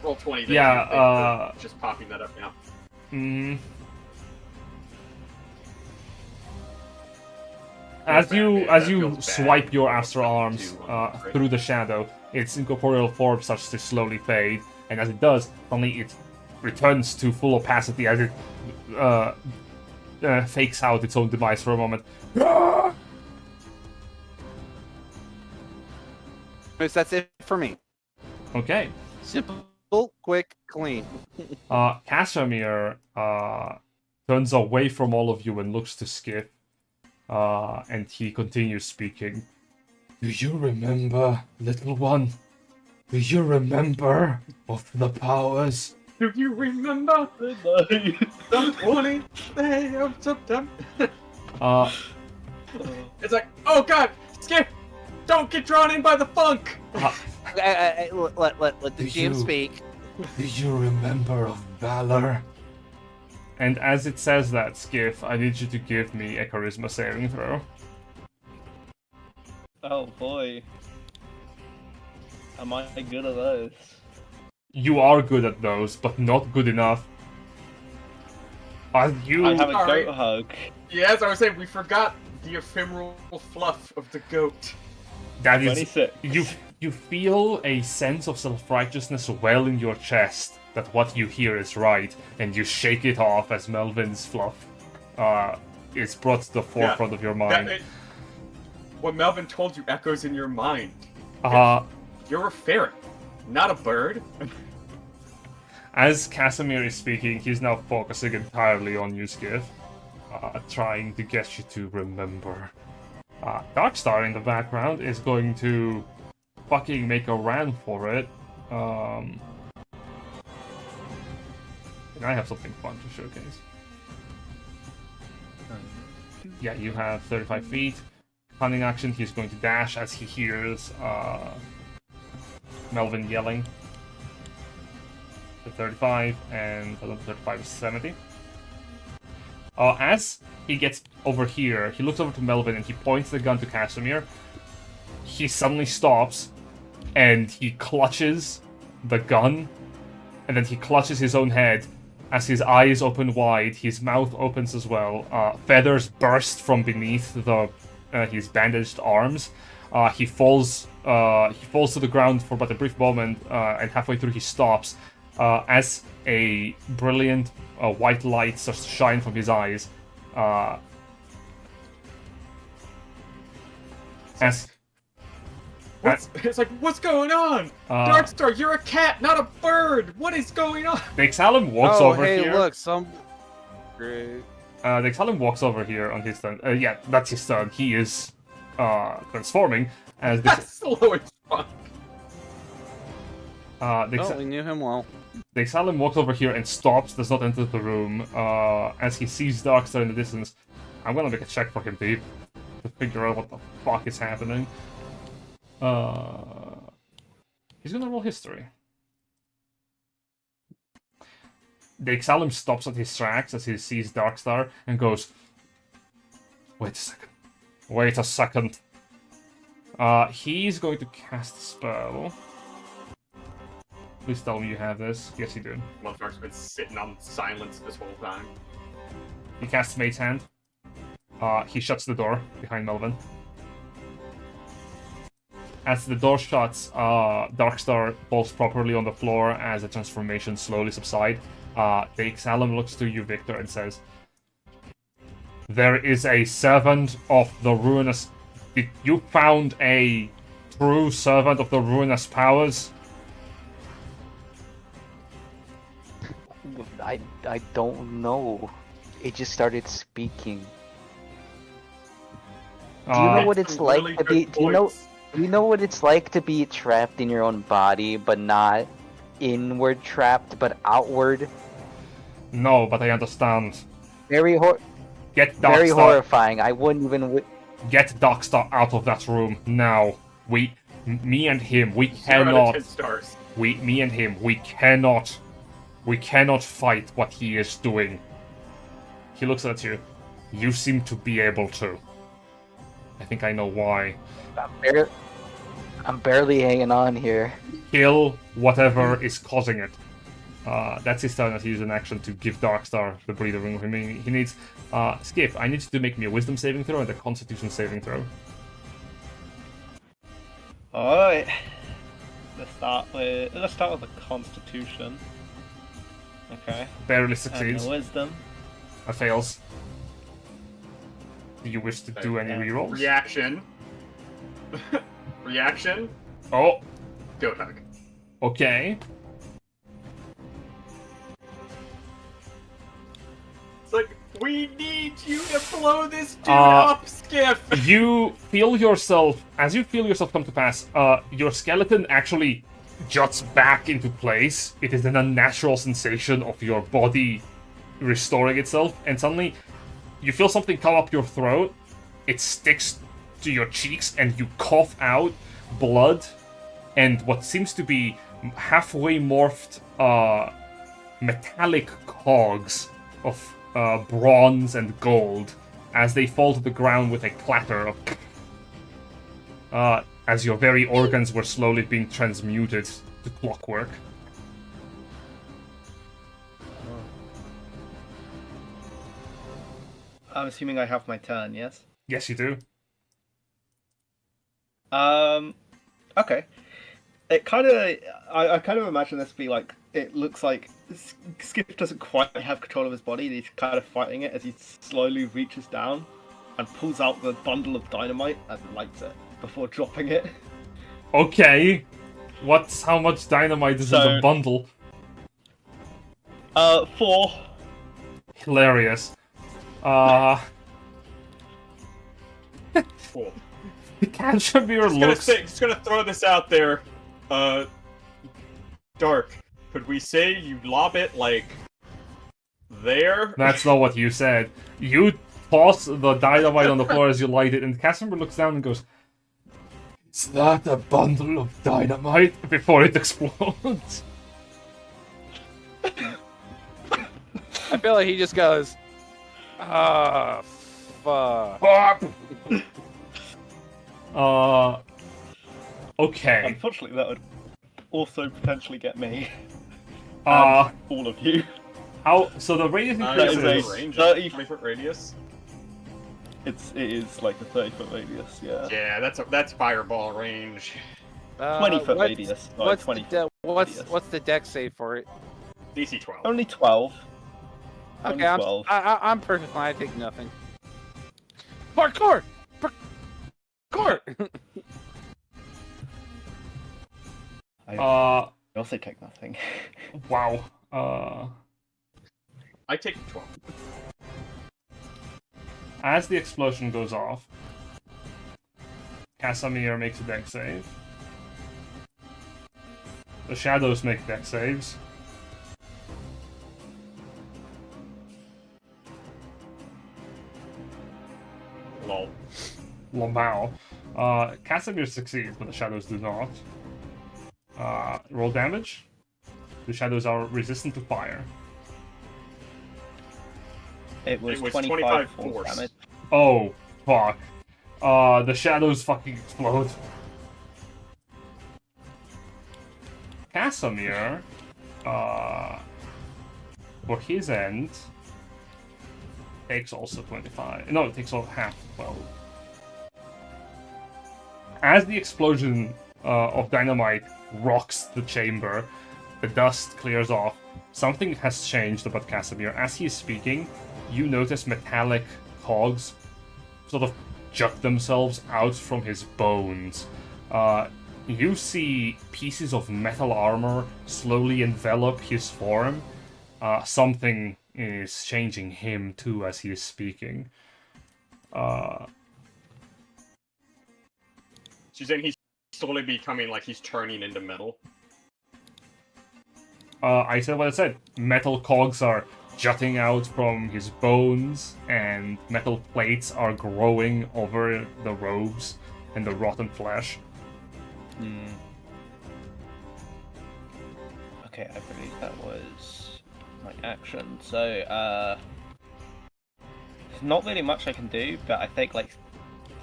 rolled 20. there. Yeah, Just popping that up now. Mm. Feels As you bad, as that you feels bad. swipe your astral arms Right. through the shadow, its incorporeal form starts to slowly fade, and as it does, suddenly it returns to full opacity as it fakes out its own demise for a moment. That's it for me. Okay. Simple, quick, clean. Casimir turns away from all of you and looks to Sk'iff, and he continues speaking. Do you remember, little one? Do you remember of the powers? Do you remember the 20th day of September? It's like, oh god, Skip! Don't get drawn in by the funk! Let the Did GM you- speak. Do you remember of valor? And as it says that, Sk'iff, I need you to give me a charisma saving throw. Oh boy. Am I good at those? You are good at those, but not good enough. Are you? I have a Sorry. goat hug. Yeah, as I was saying, we forgot the ephemeral fluff of the goat. That is. 26. You feel a sense of self-righteousness well in your chest that what you hear is right, and you shake it off as Melvin's fluff is brought to the forefront of your mind. What Melvin told you echoes in your mind. You're a ferret, not a bird. As Casimir is speaking, he's now focusing entirely on you, Sk'iff, trying to get you to remember. Darkstar in the background is going to fucking make a run for it. And I have something fun to showcase. Yeah, you have 35 feet. Cunning action, he's going to dash as he hears Melvin yelling. The 35, and the 35 is 70. As he gets over here, he looks over to Melvin and he points the gun to Casimir. He suddenly stops and he clutches the gun, and then he clutches his own head. As his eyes open wide, his mouth opens as well. Feathers burst from beneath his bandaged arms. He falls to the ground for but a brief moment, and halfway through he stops. As a brilliant white light starts to shine from his eyes. It's like, what's going on? Darkstar, you're a cat, not a bird. What is going on? The Exhalum walks Oh, over hey, here. look, some. Great. The Exhalum walks over here on his turn. Yeah, that's his turn. He is transforming as That's slow as fuck. Oh, we knew him well. The Exhalum walks over here and stops, does not enter the room. As he sees Darkstar in the distance, I'm gonna make a check for him, Dave, to figure out what the fuck is happening. He's gonna roll history. The Exhalum stops at his tracks as he sees Darkstar and goes, Wait a second. Wait a second. He's going to cast a spell. Please tell me you have this. Yes, you do. Motherfucker's been sitting on silence this whole time. He casts Mate's Hand. He shuts the door behind Melvin. As the door shuts, Darkstar falls properly on the floor as the transformation slowly subsides. The Exalum looks to you, Victor, and says, "There is a servant of the ruinous... You found a true servant of the ruinous powers?" I don't know. It just started speaking. Do you know what it's like really to be? good Do points. you know what it's like to be trapped in your own body, but not inward trapped, but outward? No, but I understand. Very Get very Darkstar. horrifying. I wouldn't even. Get Darkstar out of that room now. Me and him, we 0 out of cannot. 10 stars. Me and him, we cannot fight what he is doing. He looks at you. You seem to be able to. I think I know why. I'm barely hanging on here. Kill whatever is causing it. That's his turn to use an action to give Darkstar the breather room. He needs... Sk'iff, I need you to make me a wisdom saving throw and a constitution saving throw. Alright. Let's start with the Constitution. Okay. Barely And succeeds. the Wisdom. That fails. Do you wish to do any rerolls? Reaction. Reaction. Oh, Goat hug. okay. It's like, we need you to blow this dude Uh, up, Sk'iff! You feel yourself, as you feel yourself come to pass, your skeleton actually juts back into place. It is an unnatural sensation of your body restoring itself, and suddenly you feel something come up your throat. It sticks to your cheeks, and you cough out blood and what seems to be halfway morphed metallic cogs of bronze and gold as they fall to the ground with a clatter of as your very organs were slowly being transmuted to clockwork. I'm assuming I have my turn, yes? Yes, you do. Okay. It kind of, I kind of imagine this to be like, it looks like Sk'iff doesn't quite have control of his body, and he's kind of fighting it as he slowly reaches down and pulls out the bundle of dynamite and lights it before dropping it. Okay. How much dynamite is in the So- bundle? 4. Hilarious. Cool. Cashmere looks... Just gonna throw this out there. Dark, could we say you lob it, like, there? That's not what you said. You toss the dynamite on the floor as you light it, and Casimir looks down and goes, "Is that a bundle of dynamite?" before it explodes. I feel like he just goes, ah, fuck. Okay. Unfortunately, that would also potentially get me. Uh, And all of you. so the radius That increases... is a range, 30 20-foot radius. It is like a 30-foot radius, yeah. Yeah, that's fireball range. 20-foot radius. Like What's 20 the radius. what's the deck save for it? DC 12. Only 12. Okay, I'm 12. I'm perfect fine. I take nothing. Parkour. Parkour. I also take nothing. Wow. I take 12. As the explosion goes off, Casimir makes a deck save. The shadows make deck saves. Lol. Lambao. Casimir succeeds, but the shadows do not. Roll damage. The shadows are resistant to fire. It was, It was 25 force. force damage. Oh, fuck. The shadows fucking explode. Casimir, for his end, takes also 25. No, it takes all half 12. As the explosion of dynamite rocks the chamber, the dust clears off. Something has changed about Casimir. As he is speaking, you notice metallic cogs sort of jut themselves out from his bones. You see pieces of metal armor slowly envelop his form. Something is changing him too as he is speaking. She's saying he's slowly becoming like he's turning into metal. I said what I said. Metal cogs are jutting out from his bones, and metal plates are growing over the robes and the rotten flesh. Okay, I believe that was my action. So, there's not really much I can do, but I think like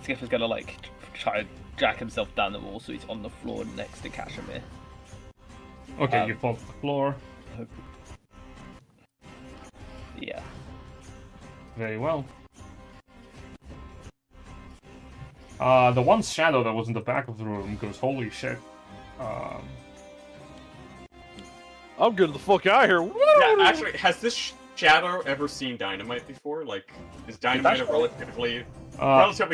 Sk'iff is gonna like try to jack himself down the wall so he's on the floor next to Casimir. Okay, you fall to the floor. Yeah. Very well. The one shadow that was in the back of the room goes, holy shit. I'm getting the fuck out of here. Yeah, actually, has this shadow ever seen dynamite before? Like, is dynamite a relatively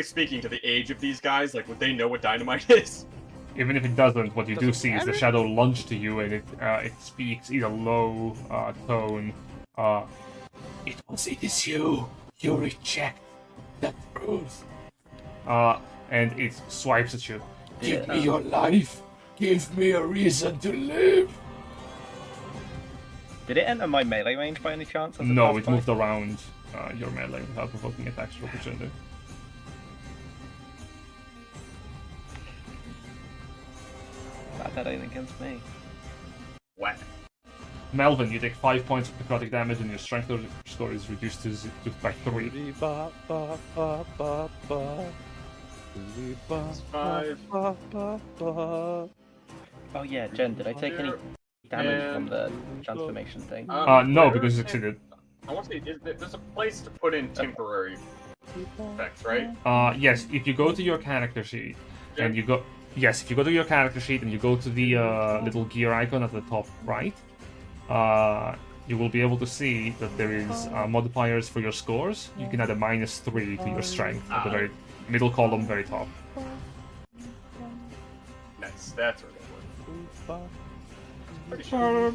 speaking to the age of these guys? Like, would they know what dynamite is? Even if it doesn't, what you do see is the shadow lunge to you, and it speaks in a low tone. It is you. You reject the truth. And it swipes at you. Give me your life. Give me a reason to live. Did it enter my melee range by any chance? No, it moved around your melee without provoking attacks of opportunity. That ain't against me. What? Melvin, you take 5 points of necrotic damage, and your strength score is reduced by 3. It's 5. Oh yeah, Jen, did I take any damage from the transformation thing? No, because you succeeded. I want to say, there's a place to put in temporary effects, right? Yes, if you go to your character sheet, and you go... Yes, if you go to your character sheet and you go to the little gear icon at the top right, you will be able to see that there is modifiers for your scores. You can add a -3 to your strength at the very middle column, very top. Nice, that's where that works. Pretty sure.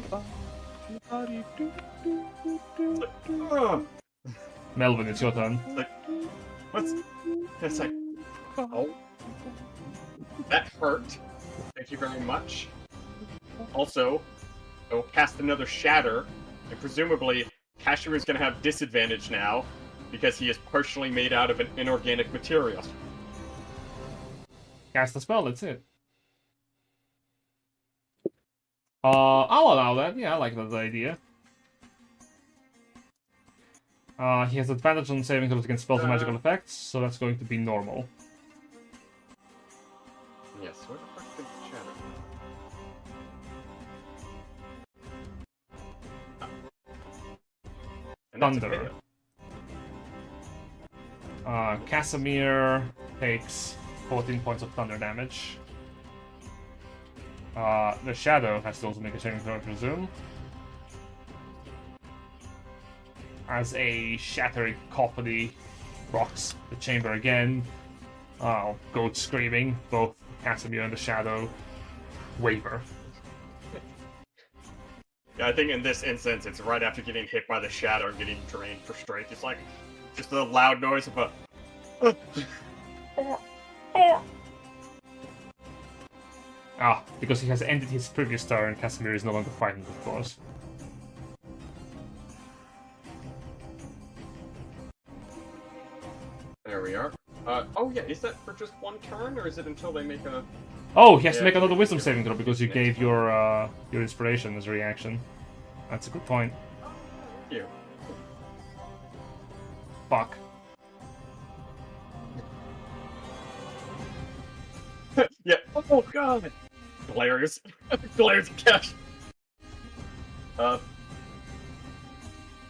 Melvin, it's your turn. What's... It's like... Oh. That hurt. Thank you very much. Also, I will cast another Shatter, and presumably, Kashmir is going to have disadvantage now, because he is partially made out of an inorganic material. Cast the spell, that's it. I'll allow that. Yeah, I like that idea. He has advantage on saving throws against spells and magical effects, so that's going to be normal. Yes, where the fuck did Shatter? Thunder. Casimir takes 14 points of thunder damage. The shadow has to also make a saving throw, I presume. As a shattering cacophony rocks the chamber again, goats screaming, both Casimir and the shadow waver. Yeah, I think in this instance, it's right after getting hit by the shadow and getting drained for strength. It's like just the loud noise of a. Because he has ended his previous turn, Casimir is no longer fighting, of course. There we are. Oh yeah, is that for just one turn, or is it until they make a... Oh, he has to make another wisdom saving throw because you gave your inspiration as a reaction. That's a good point. Ew. Fuck. Yeah. Oh god! glares. Glares at Cash.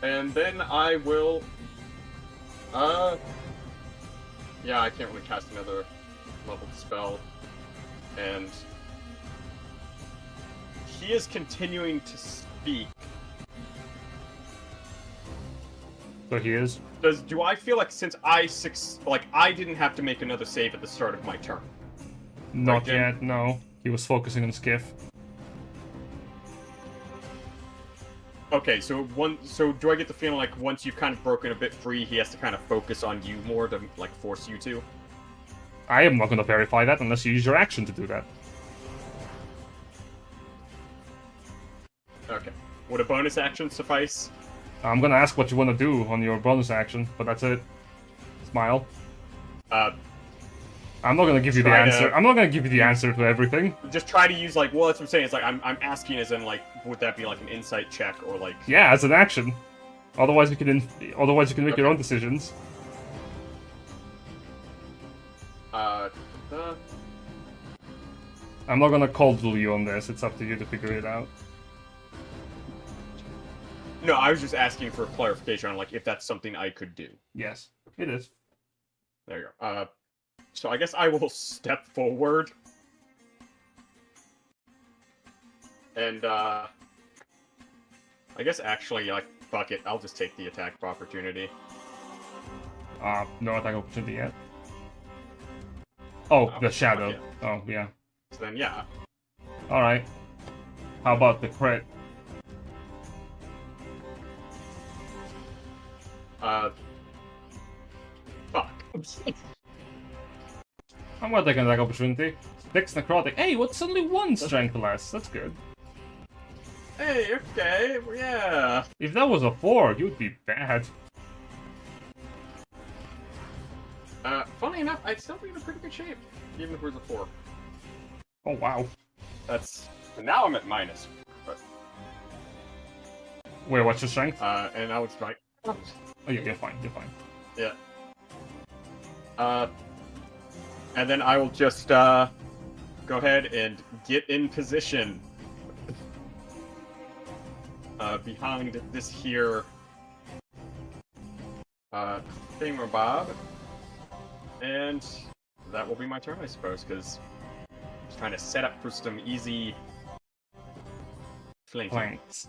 And then I will... yeah, I can't really cast another leveled spell. And... he is continuing to speak. So he is. Do I feel like since I didn't have to make another save at the start of my turn? Not Right, yet, no. He was focusing on Sk'iff. Okay, so do I get the feeling like once you've kind of broken a bit free, he has to kind of focus on you more to like force you to? I am not going to verify that unless you use your action to do that. Okay. Would a bonus action suffice? I'm going to ask what you want to do on your bonus action, but that's it. Smile. I'm not going to give you the Try to- answer. I'm not going to give you the answer to everything. Just try to use like, well, that's what I'm saying. It's like I'm asking as in like, would that be like an insight check or like? Yeah, as an action. Otherwise, you can make your own decisions. Uh, I'm not going to cold rule you on this. It's up to you to figure it out. no, I was just asking for clarification on like if that's something I could do. Yes, it is. There you go. So I guess I will step forward. And, I guess actually, like, fuck it, I'll just take the attack of opportunity. No attack opportunity yet. Oh, the shadow. okay. Oh, yeah. So then, yeah. Alright. How about the crit? Fuck. I'm gonna take an attack opportunity. 6 necrotic. Hey, what's suddenly 1 strength less? That's good. Hey, okay, yeah. If that was a 4, you'd be bad. Funny enough, I'd still be in a pretty good shape, even if it was a 4. Oh, wow. That's... Now I'm at minus, but... Wait, what's your strength? And I was like... Oh, yeah, you're fine, you're fine. Yeah. And then I will just, go ahead and get in position. Behind this here, thingamabob. And that will be my turn, I suppose, because I'm just trying to set up for some easy flanking. Flanks.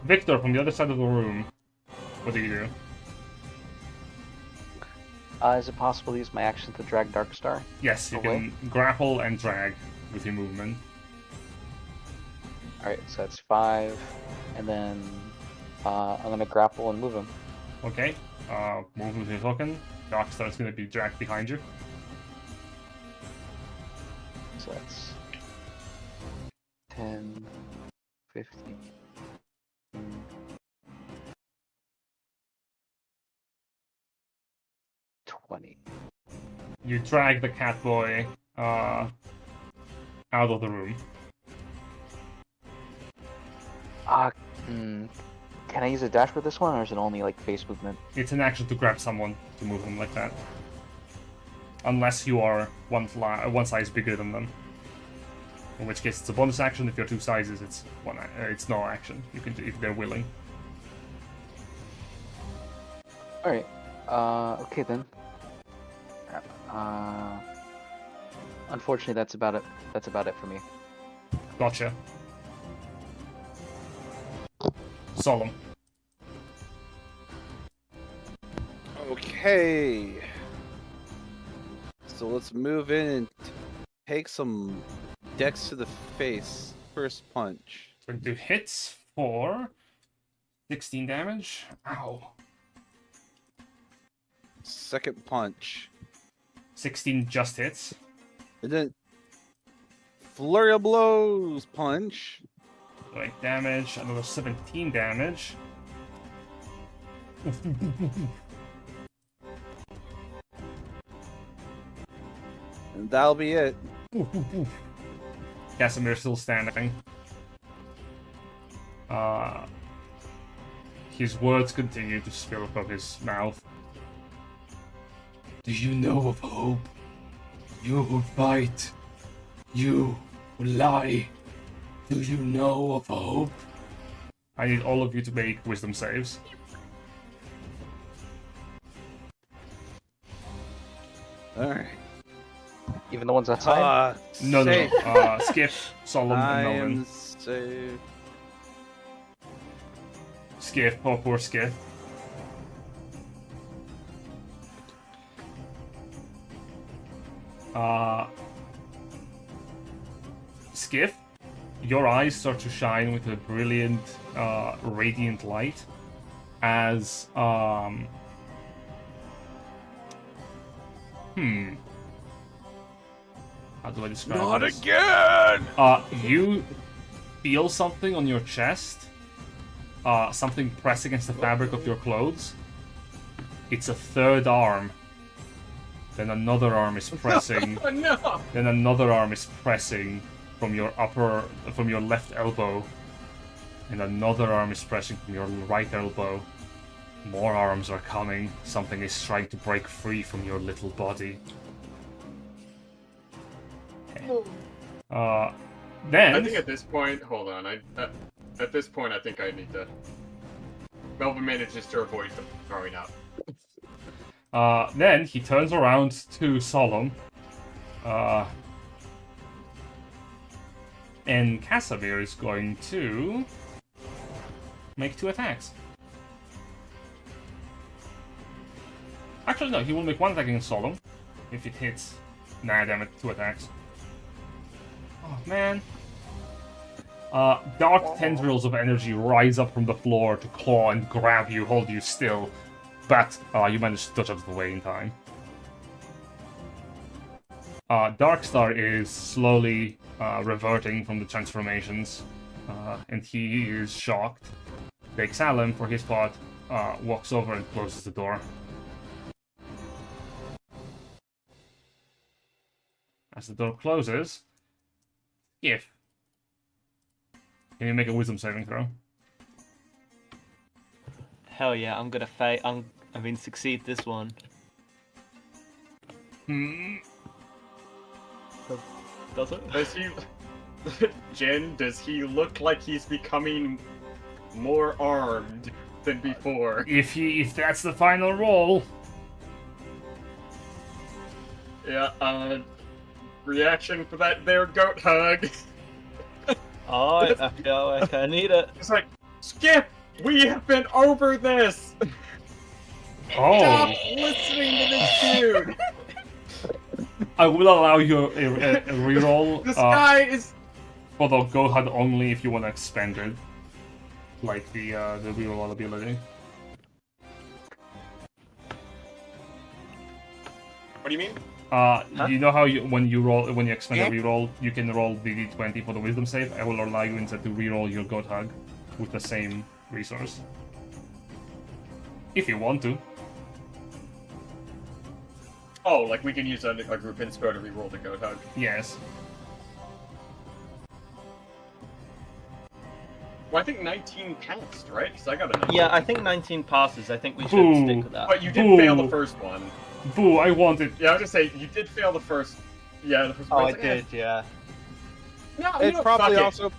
Victor, from the other side of the room, what do you do? Is it possible to use my action to drag Darkstar? Yes, you Away? can grapple and drag with your movement. Alright, so that's 5. And then I'm gonna grapple and move him. Okay, move with your token. Darkstar's gonna be dragged behind you. So that's 10, 15. 20. You drag the cat boy out of the room. Can I use a dash for this one, or is it only like face movement? It's an action to grab someone to move them like that. Unless you are one size bigger than them. In which case it's a bonus action. If you're 2 sizes, it's it's no action. You can do if they're willing. Alright. Okay then. Crap. Unfortunately, that's about it. That's about it for me. Gotcha. Solum. Okay. So let's move in and take some decks to the face. First punch. So do hits for 16 damage. Ow. Second punch. 16 just hits. And then flurry of blows punch. 8 damage. Another 17 damage. And that'll be it. Casimir's still standing. His words continue to spill from his mouth. Do you know of hope? You who fight. You who lie Do you know of hope? I need all of you to make wisdom saves. All right. Even the ones outside. No. Safe. Sk'iff, Solum, I and Melvin. am safe. Sk'iff, poor Sk'iff. Sk'iff, your eyes start to shine with a brilliant, radiant light as, How do I describe Not this? again! You feel something on your chest. Something press against the fabric of your clothes. It's a third arm. Then another arm is pressing. Oh no! Then another arm is pressing from your left elbow. And another arm is pressing from your right elbow. More arms are coming. Something is trying to break free from your little body. Then I think at this point, hold on. At this point, I think I need to. Melvin manages to avoid them throwing up. Then he turns around to Solum. And Casimir is going to make 2 attacks. Actually, no, he will make 1 attack against Solum. If it hits. Nah, damn it, 2 attacks. Oh, man. Dark tendrils of energy rise up from the floor to claw and grab you, hold you still. But you manage to dodge out of the way in time. Darkstar is slowly reverting from the transformations, and he is shocked. Salem, for his part, walks over and closes the door. As the door closes, Sk'iff, can you make a wisdom saving throw? Hell yeah, I'm gonna succeed this one. Does it? Does he... Jen, does he look like he's becoming more armed than before? If that's the final roll. Yeah, reaction for that there goat hug. Oh, I feel like I need it. It's like, Sk'iff, we have been over this! Oh. Stop listening to this dude! I will allow you a reroll. This guy is... For the Go HUD only if you want to expand it. Like the reroll ability. What do you mean? You know how when you expand a reroll, you can roll the d20 for the wisdom save? I will allow you instead to reroll your God Hug with the same resource. If you want to. Oh, like we can use a group inspo to reroll the goat hug. Yes. Well, I think 19 passed, right? Because I got a 19. Yeah, I think 19 passes. I think we should Boo. stick with that. But you did fail the first one. Boo, I wanted. Yeah, I was gonna say, you did fail the first... Yeah, the first Oh, one. I was like, did, yeah. No, you It's know, probably fuck it. also.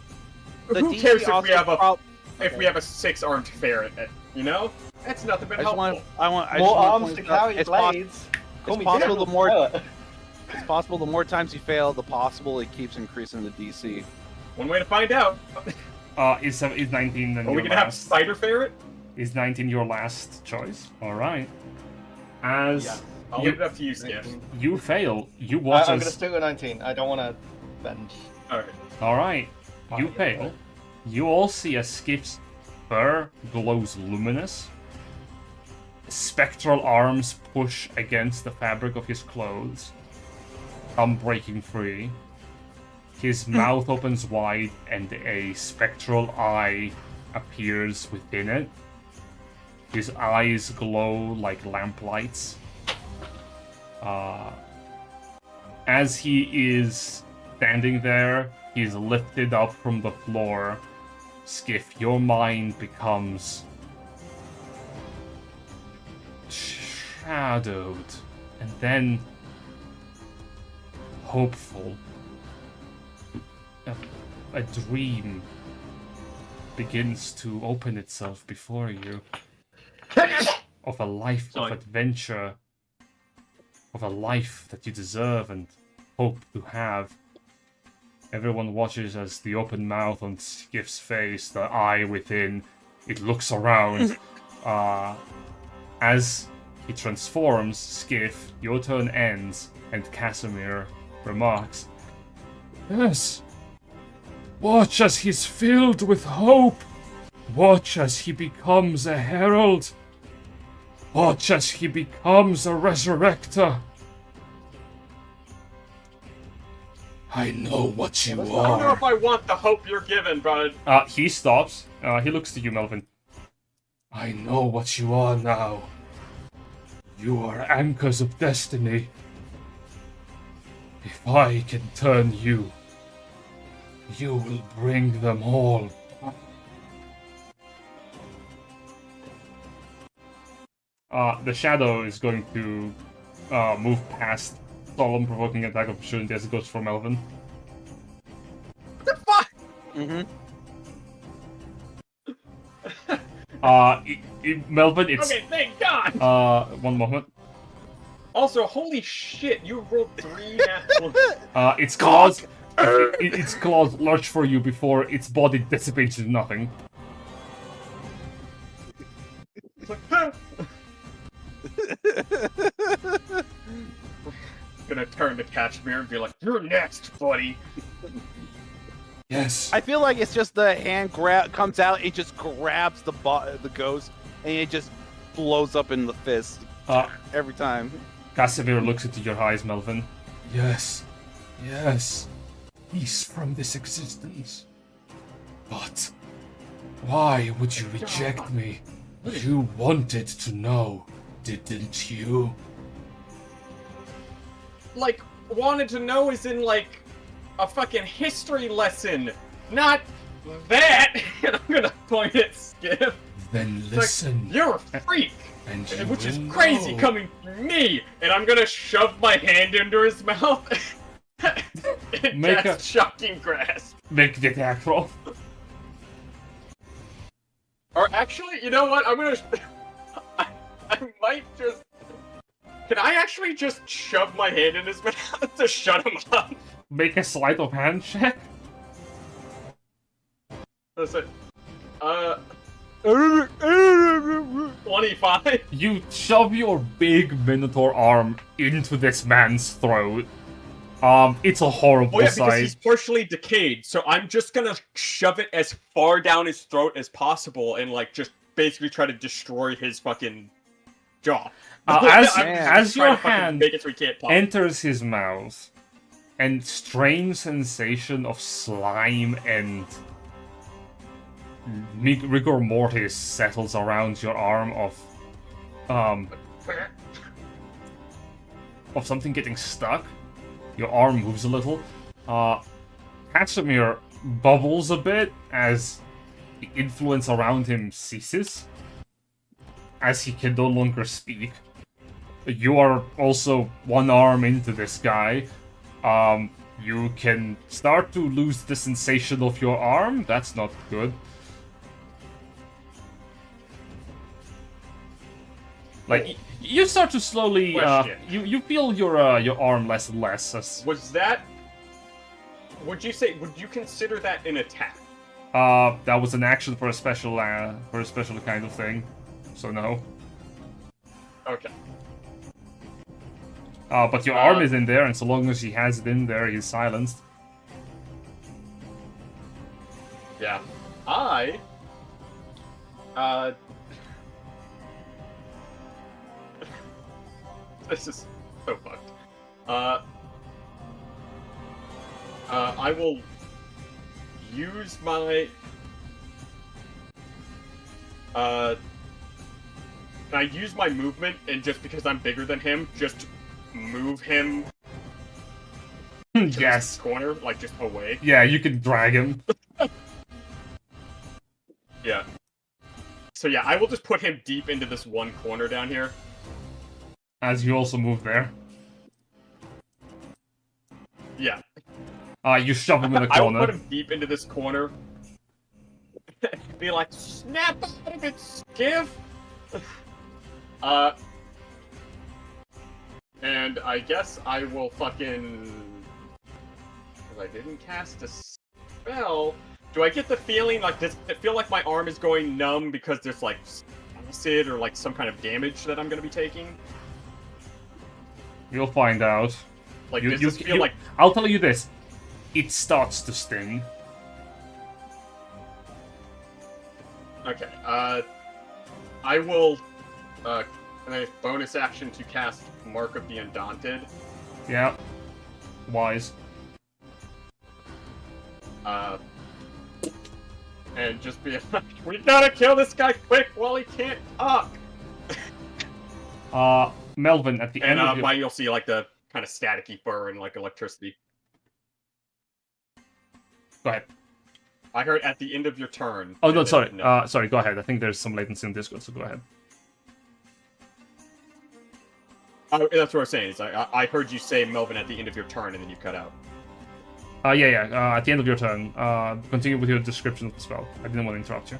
The Who DC cares if we also have a prob- if we have a 6-armed ferret? You know, that's nothing but I just helpful. want. I just More want arms to point out, carry it's blades. Call it's me possible Deathless the more- Pilot. It's possible the more times you fail, the possible it keeps increasing the DC. One way to find out. Is 19 then Are we your gonna have last? spider ferret? Is 19 your last choice? Alright. As Yeah. I'll leave it up to you, Sk'iff. you fail, you watch I'm gonna as... stick with 19. I don't want to bend. Alright. Alright, you fail. You all see as Skiff's fur glows luminous. Spectral arms push against the fabric of his clothes. Breaking free. His mouth opens wide and a spectral eye appears within it. His eyes glow like lamplights. As he is standing there, he's lifted up from the floor. Sk'iff, your mind becomes shadowed and then hopeful. a dream begins to open itself before you. Of a life of adventure. Of a life that you deserve and hope to have. Everyone watches as the open mouth on Sk'iff's face, the eye within, it looks around. As he transforms, Sk'iff, your turn ends, and Casimir remarks, "Yes. Watch as he's filled with hope. Watch as he becomes a herald. Watch as he becomes a resurrector. I know what you I don't know are." if I want the hope you're given, bud. He stops. He looks to you, Melvin. I know what you are now. You are anchors of destiny. If I can turn you, you will bring them all. The shadow is going to move past Solum, provoking an attack of opportunity as it goes for Melvin. What the fuck? Melvin, it's... Okay, thank God! One moment. Also, holy shit, you rolled 3 natural... Its claws... its claws lurch for you before its body dissipates into nothing. It's like, huh? Gonna turn to Kashmir and be like, "You're next, buddy." Yes. I feel like it's just the hand comes out, it just grabs the ghost, and it just blows up in the fist every time. Casimir looks into your eyes, Melvin. Yes. Yes. He's from this existence. But why would you reject me? You wanted to know, didn't you? Like, wanted to know is in, like, a fucking history lesson, not that! And I'm gonna point at Sk'iff. Then It's listen. like, you're a freak! And you Which is will crazy know. coming from me! And I'm gonna shove my hand into his mouth and Make cast Shocking Grasp. Make the attack roll. Or actually, you know what? I'm gonna... I might just... Can I actually just shove my hand in his mouth to shut him up? Make a sleight of hand check. Listen. 25? You shove your big Minotaur arm into this man's throat. It's a horrible Oh yeah, because sight. he's partially decayed, so I'm just gonna shove it as far down his throat as possible and, like, just basically try to destroy his fucking jaw. As your trying to fucking hand make it so he can't pop. enters his mouth, and strange sensation of slime and rigor mortis settles around your arm of something getting stuck. Your arm moves a little. Casimir bubbles a bit as the influence around him ceases, as he can no longer speak. You are also one arm into this guy. You can start to lose the sensation of your arm. That's not good. Like, you start to slowly, Question. you feel your arm less and less as... Was that... would you consider that an attack? That was an action for a special kind of thing. So no. Okay. But your arm is in there, and so long as he has it in there, he's silenced. Yeah. This is so fucked. I will use my... I use my movement, and just because I'm bigger than him, just move him to Yes. this corner, like just away. Yeah, you can drag him. Yeah. So yeah, I will just put him deep into this one corner down here. As you also move there. Yeah. You shove him in the I will corner. put him deep into this corner. Be like, snap out of it, Sk'iff! And I guess I will fucking... Because I didn't cast a spell. Do I get the feeling, like, does it feel like my arm is going numb because there's, like, acid or, like, some kind of damage that I'm gonna be taking? You'll find out. Like, does this feel like... I'll tell you this. It starts to sting. Okay, I will, a bonus action to cast Mark of the Undaunted. Yeah. Wise. And just be like, we gotta kill this guy quick while he can't talk! Melvin, at the end of your... you'll see, like, the kind of staticky fur and, like, electricity. Go ahead. I heard at the end of your turn. Oh, no, sorry. Sorry, go ahead. I think there's some latency in Discord, so go ahead. Oh, that's what I was saying. Is I heard you say Melvin at the end of your turn, and then you cut out. At the end of your turn, continue with your description of the spell. I didn't want to interrupt you.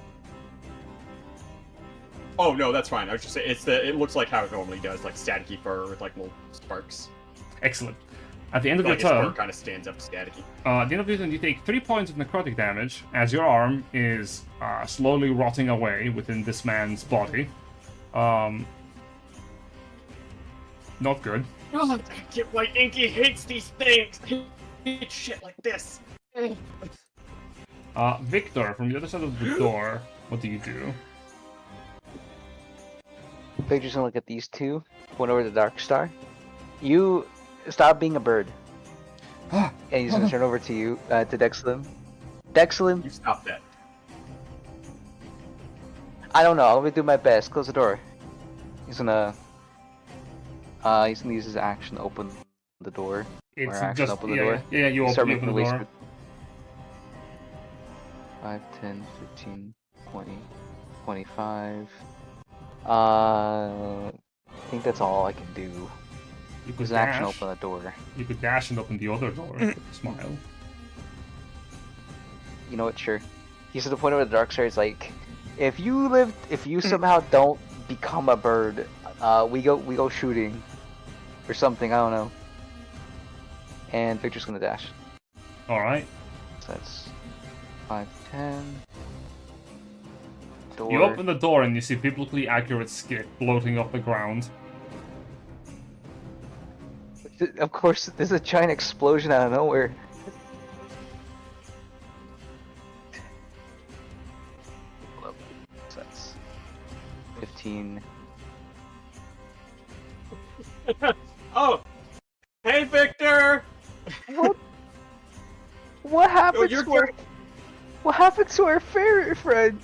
Oh, no, that's fine. I was just saying, it looks like how it normally does, like staticky fur with, like, little sparks. Excellent. At the end of your His turn... fur kind of stands up staticky. At the end of your turn, you take 3 points of necrotic damage as your arm is slowly rotting away within this man's body. Not good. Oh, I get why Inky hates these things! I hate shit like this! Victor, from the other side of the door, what do you do? Victor's gonna look at these two, point over to Dark Star. You stop being a bird. And he's gonna turn over to you, to Dexlim. Dexlim, You stop that. I don't know, I'm gonna do my best. Close the door. He's gonna use his action to open the door. It's action just... open the door. Yeah, you Start open the making door. 5, 10, 15, 20, 25. I think that's all I can do. You could Use an action to dash. open the door. You could dash and open the other door. Smile. You know what? Sure. He's to the point where the Dark Star is like, if you somehow don't become a bird, we go shooting, or something. I don't know. And Victor's gonna dash. All right. So that's 5, 10. Door. You open the door and you see biblically accurate Sk'iff floating off the ground. Of course, there's a giant explosion out of nowhere. So that's 15. Oh! Hey, Victor! What happened you're to our... What happened to our ferret friend?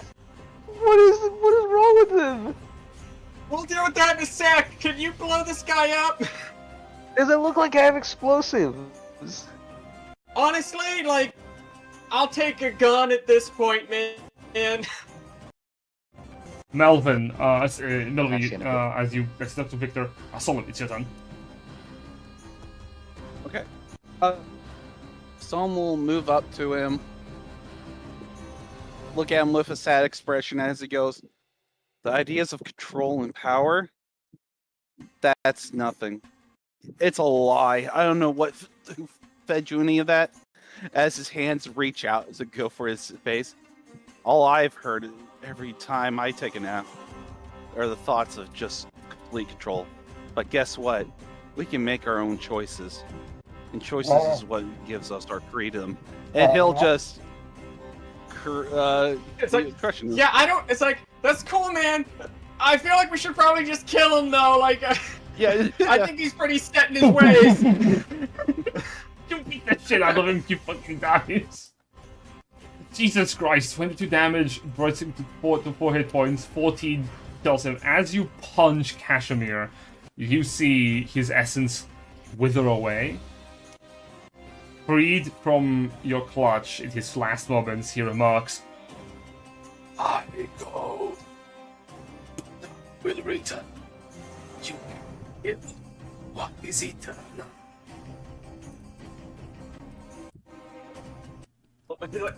What is wrong with him? We'll deal with that in a sec! Can you blow this guy up? Does it look like I have explosives? Honestly, like, I'll take a gun at this point, man. Melvin, Actually, as you step to Victor, Solum, it's your turn. Okay. Some will move up to him. Look at him with a sad expression as he goes, the ideas of control and power, that's nothing. It's a lie. I don't know who fed you any of that. As his hands reach out to go for his face, all I've heard every time I take a nap are the thoughts of just complete control. But guess what? We can make our own choices. And choices is what gives us our freedom. And he'll just... It's like, yeah, it's like, that's cool, man. I feel like we should probably just kill him, though. Like, yeah. I think he's pretty set in his ways. You beat the shit out of him, he fucking dies. Jesus Christ, 22 damage, brought him to 4 hit points, 14 kills him. As you punch Kashmir, you see his essence wither away. Freed from your clutch in his last moments, he remarks, I go will return. You give what is eternal. Do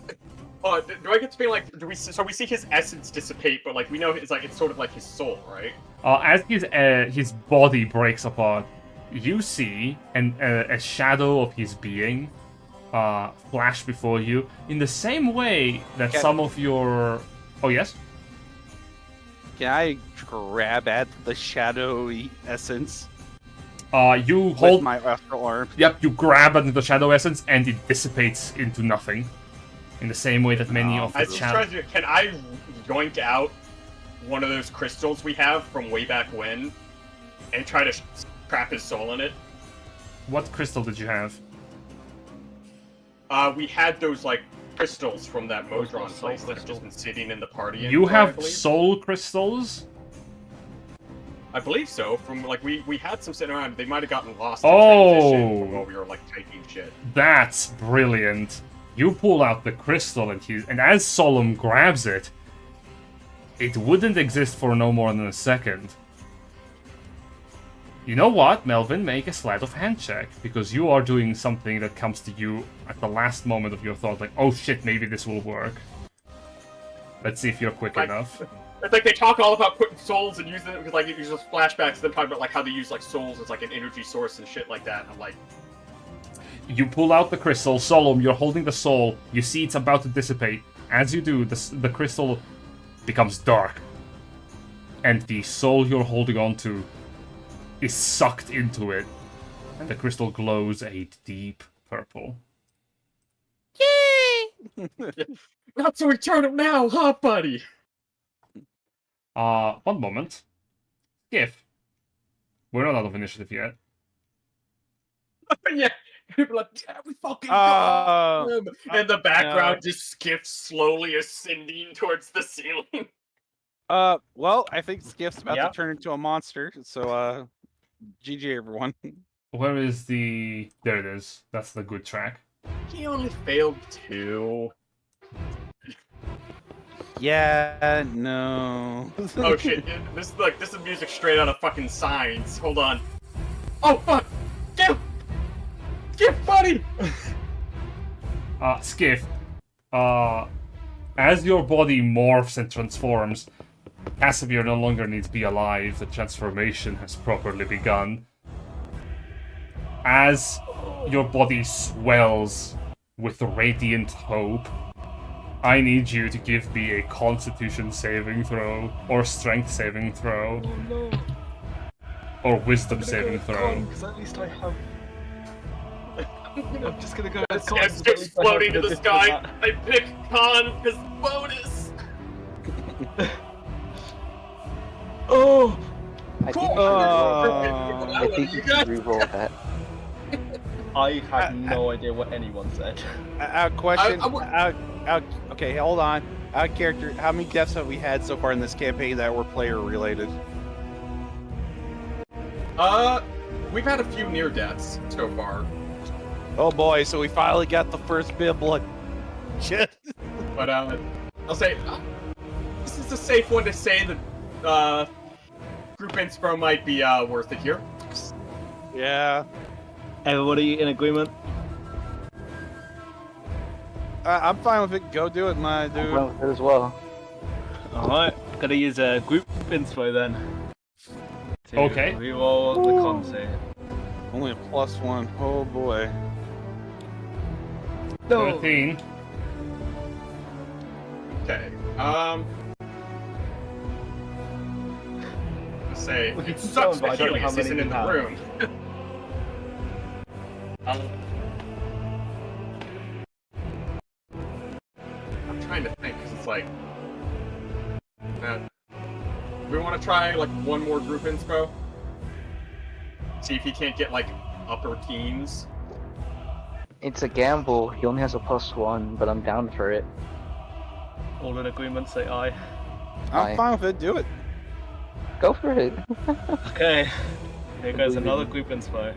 I get to feel like we see his essence dissipate, but like we know it's sort of like his soul, right? As his body breaks apart, you see a shadow of his being flash before you in the same way that some of your... Oh, yes? Can I grab at the shadowy essence? You hold... With my astral arm. Yep, you grab at the shadow essence and it dissipates into nothing. In the same way that many of the shadow... Can I yoink out one of those crystals we have from way back when and try to trap his soul in it? What crystal did you have? We had those, like, crystals from that Modron place that have just been sitting in the party. You have soul crystals? I believe so. From, like, we had some sitting around. They might have gotten lost in transition from while we were, like, taking shit. That's brilliant. You pull out the crystal and as Solum grabs it, it wouldn't exist for no more than a second. You know what, Melvin? Make a sleight of hand check, because you are doing something that comes to you at the last moment of your thought, like, oh shit, maybe this will work. Let's see if you're quick enough. It's like they talk all about putting souls and using it, because like it uses flashbacks, them talking about like how they use like souls as like an energy source and shit like that. And I'm like, you pull out the crystal, Solum, you're holding the soul, you see it's about to dissipate. As you do, the crystal becomes dark. And the soul you're holding on to is sucked into it. And the crystal glows a deep purple. yay! Not so eternal now, huh, buddy? One moment. Sk'iff. We're not out of initiative yet. Yeah. People are like, yeah, we fucking got him. And the background just Sk'iff slowly ascending towards the ceiling. Well, I think Skiff's about to turn into a monster, so GG everyone. Where is the... There it is. That's the good track. He only failed 2. Yeah, no. Oh shit, this is music straight out of fucking Signs. Hold on. Oh fuck! Get buddy! Sk'iff, as your body morphs and transforms, Casimir no longer needs to be alive. The transformation has properly begun. As your body swells with radiant hope, I need you to give me a Constitution saving throw, or Strength saving throw, or Wisdom saving throw. Because at least I have... I'm just gonna go with Con. It's just floating to the sky. I pick Con because bonus. Oh! I think you can reroll that. I had no idea what anyone said. Question. Okay, hold on. Character, how many deaths have we had so far in this campaign that were player related? We've had a few near deaths so far. Oh boy, so we finally got the first bit of blood. Shit. But I'll say this is a safe one to say that group inspo might be worth it here. Yeah. Everybody in agreement? I'm fine with it. Go do it, my dude. I'm fine with it as well. Alright, gotta use a group inspo then. Okay. Reroll the con save. Only a +1. Oh boy. No. 13. Okay. Say it sucks that Helius isn't in the room. I'm trying to think because it's like, we want to try like one more group inspo. See if he can't get like upper teens. It's a gamble. He only has a +1, but I'm down for it. All in agreement, say aye. I'm fine with it. Do it. Go for it. Okay, here goes another group inspo.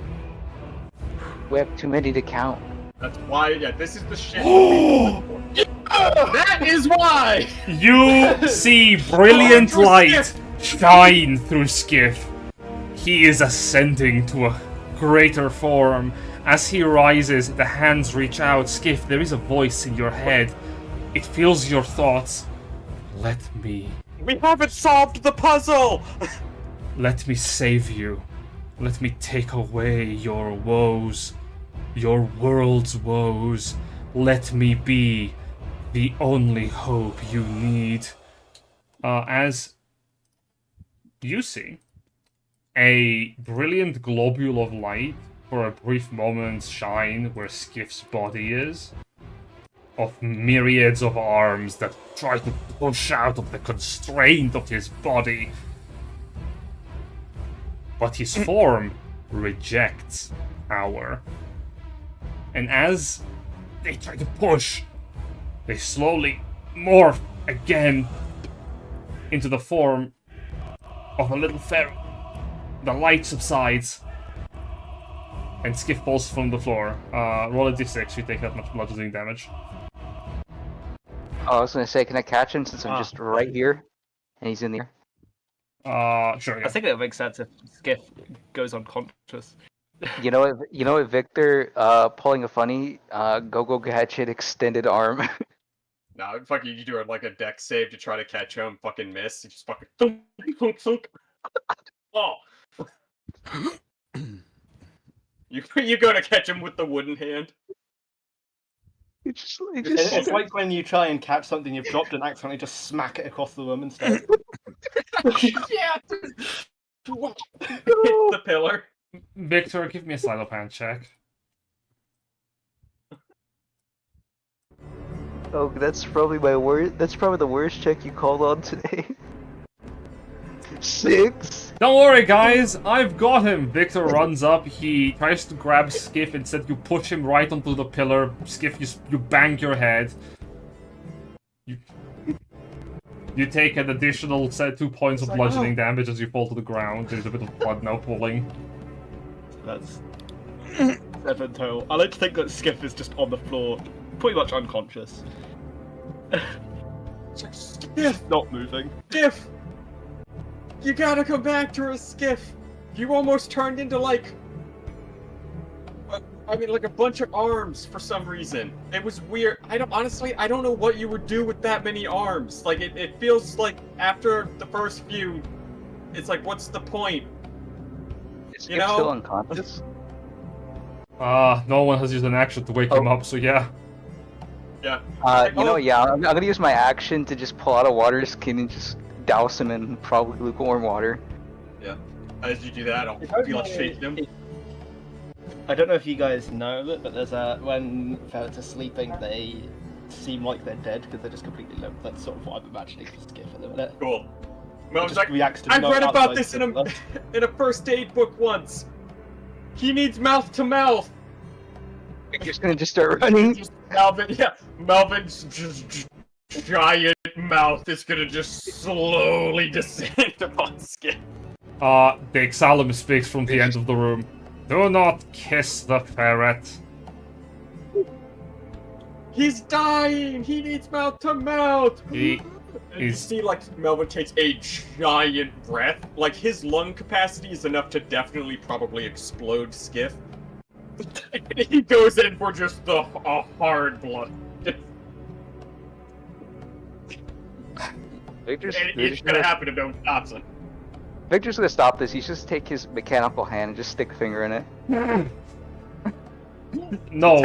We have too many to count. That's why, yeah, this is the shit. That is why! You see brilliant light shine through Sk'iff. He is ascending to a greater form As he rises, the hands reach out. Sk'iff, there is a voice in your head. It fills your thoughts. Let me We haven't solved the puzzle! Let me save you. Let me take away your woes. Your world's woes. Let me be the only hope you need. As you see, a brilliant globule of light for a brief moment shine where Sk'iff's body is, of myriads of arms that try to push out of the constraint of his body. But his form rejects power. And as they try to push, they slowly morph again into the form of a little fairy. The light subsides, and Sk'iff falls from the floor. Roll a d6, you take that much bludgeoning damage. Oh, I was gonna say, can I catch him since I'm just right here? And he's in the air. Sure, I yeah. think it makes sense if Sk'iff goes unconscious. You know what, Victor? Pulling a funny, go gadget extended arm. Nah, fucking you do like a deck save to try to catch him, fucking miss. You just fucking thunk, thunk, thunk. Oh. You go to catch him with the wooden hand. It's like when you try and catch something you've dropped and accidentally just smack it across the room instead. Yeah. Hit the pillar. Victor, give me a sleight of hand check. Oh, that's probably my worst. That's probably the worst check you called on today. 6. Don't worry, guys. I've got him. Victor runs up. He tries to grab Sk'iff. Instead, you push him right onto the pillar. Sk'iff, you bang your head. You take an additional 2 points of bludgeoning damage as you fall to the ground. There's a bit of blood now pooling. That's 7 total. I like to think that Sk'iff is just on the floor, pretty much unconscious. Sk'iff, Not moving. Sk'iff! You gotta come back to us, Sk'iff! You almost turned into like a bunch of arms for some reason. It was weird. I don't know what you would do with that many arms. Like, it feels like after the first few, it's like, what's the point? Is You Sk'iff know? still unconscious? No one has used an action to wake him up, so yeah. Yeah. You know, yeah, I'm gonna use my action to just pull out a water skin and just douse him in probably lukewarm water. Yeah. As you do that, I'll feel like shaking him. I don't know if you guys know it, but there's when ferrets are sleeping, they seem like they're dead because they're just completely limp. That's sort of what I'm imagining for Sk'iff at the minute. Cool. Melvin's like, reacts to I've no read about outside this in stimuli. a first aid book once. He needs mouth to mouth. You're just gonna just start running. Melvin's giant mouth is gonna just slowly descend upon Sk'iff. The Exalum speaks from the end of the room. Do not kiss the ferret. He's dying. He needs mouth to mouth. He And you is. see, like, Melvin takes a giant breath. Like, his lung capacity is enough to definitely probably explode Sk'iff. And he goes in for just a hard blood. Victor's It's gonna happen to Bill Thompson. Victor's gonna stop this. He's just take his mechanical hand and just stick a finger in it. No.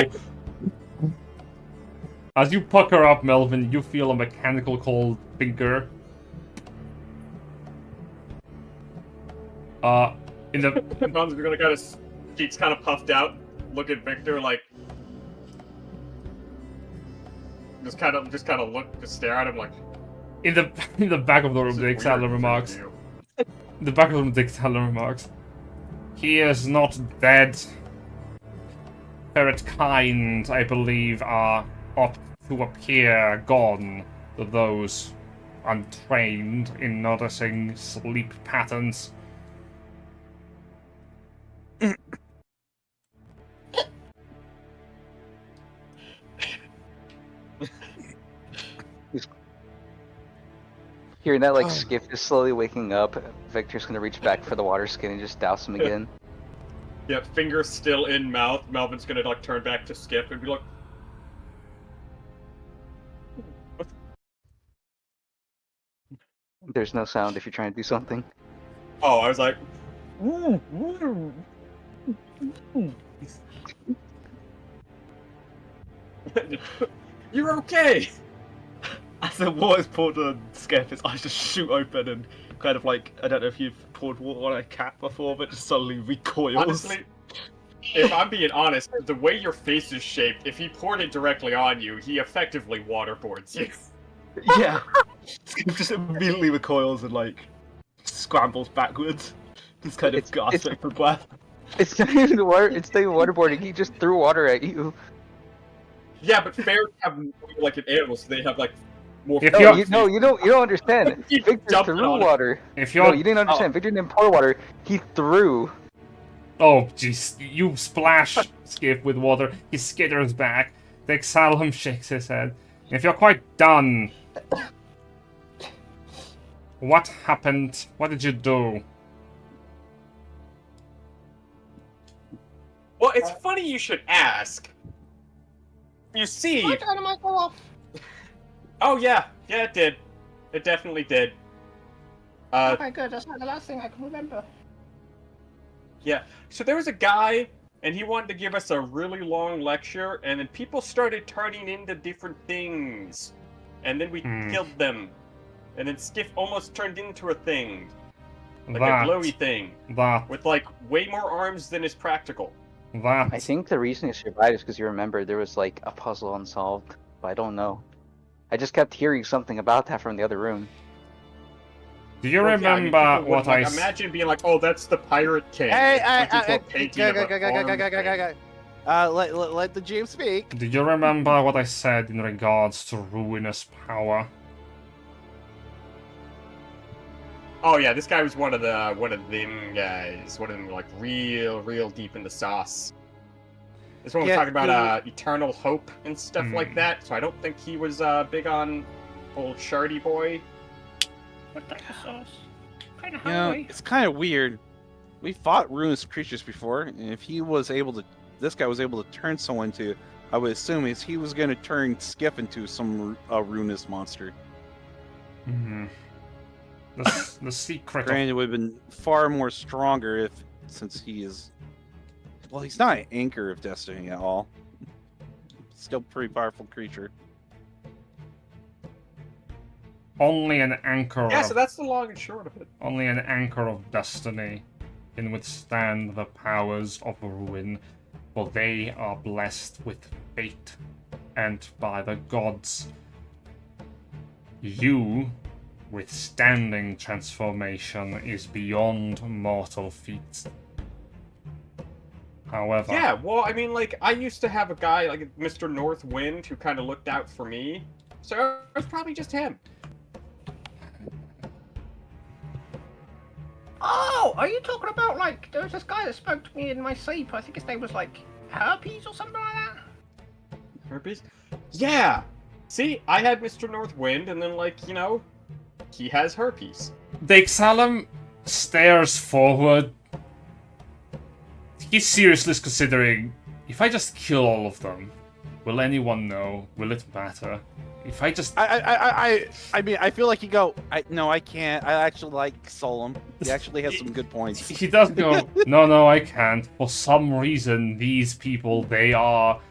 As you pucker up, Melvin, you feel a mechanical cold finger. In the Melvin's gonna kind of, cheeks kind of puffed out, look at Victor like, just kind of look, just stare at him like. in the back of the room, the Exalum remarks. In the back of the room, the Exalum remarks. He is not dead. Ferretkind, I believe, are up to appear gone to those untrained in noticing sleep patterns. Hearing that, like, Sk'iff is slowly waking up, Victor's gonna reach back for the water skin and just douse him again. Yeah, fingers still in mouth. Melvin's gonna like turn back to Sk'iff and be like, There's no sound if you're trying to do something. oh, I was like, you're okay. As the water is poured on Sk'iff, his eyes just shoot open and kind of like, I don't know if you've poured water on a cat before, but just suddenly recoils. Honestly, if I'm being honest, the way your face is shaped, if he poured it directly on you, he effectively waterboards you. Yeah. Sk'iff just immediately recoils and like scrambles backwards. Just kind of It's- gasping for breath. It's not even water. It's not even waterboarding. He just threw water at you. Yeah, but fairies have like an animal, so they have like more. If No, you're- you don't understand. He Victor dumped threw on it. water. If No, you're... you didn't understand. Victor didn't pour water. He threw. Oh, jeez. You splash Sk'iff with water. He skitters back. The Solum shakes his head. If you're quite done... What happened? What did you do? Well, it's funny you should ask. You see. My dynamite go off. Oh yeah, yeah, it did. It definitely did. Okay, good. That's like the last thing I can remember. Yeah. So there was a guy, and he wanted to give us a really long lecture, and then people started turning into different things, and then we killed them, and then Sk'iff almost turned into a thing, like a glowy thing, with like way more arms than is practical. I think the reason he survived is because you remember there was like a puzzle unsolved, but I don't know. I just kept hearing something about that from the other room. Do you Well, yeah, I mean, remember people would, what like, I... imagine being like, "Oh, that's the Pirate King." Hey, It's pointing to a painting of an arm thing. let the GM speak. Do you remember what I said in regards to ruinous power? Oh yeah, this guy was one of them guys. One of them like real deep in the sauce. This one was Yeah, talking about eternal hope and stuff like that. So I don't think he was big on old Shardy boy. What the sauce? Kind of You know, hungry. it's kind of weird. We fought ruinous creatures before, and if he was able to, this guy was able to turn someone to, I would assume is he was going to turn Sk'iff into some ruinous monster. Mm-hmm. The secret of... Granted, it would have been far more stronger since he is. Well, he's not an anchor of destiny at all. Still pretty powerful creature. Only an anchor Yeah, of... so that's the long and short of it. Only an anchor of destiny can withstand the powers of ruin, for they are blessed with fate and by the gods. You, withstanding transformation, is beyond mortal feats. However... Yeah, well, I mean, like, I used to have a guy, like Mr. Northwind, who kind of looked out for me. So it was probably just him. Oh, are you talking about like there was this guy that spoke to me in my sleep? I think his name was like Herpes or something like that. Herpes? Yeah! See, I had Mr. Northwind, and then, like, you know, he has herpes. The Ixalan stares forward. He's seriously considering, if I just kill all of them, will anyone know? Will it matter? If I just... I mean, I feel like you go, no, I can't. I actually like Solum. He actually has some good points. He does go, no, I can't. For some reason, these people, they are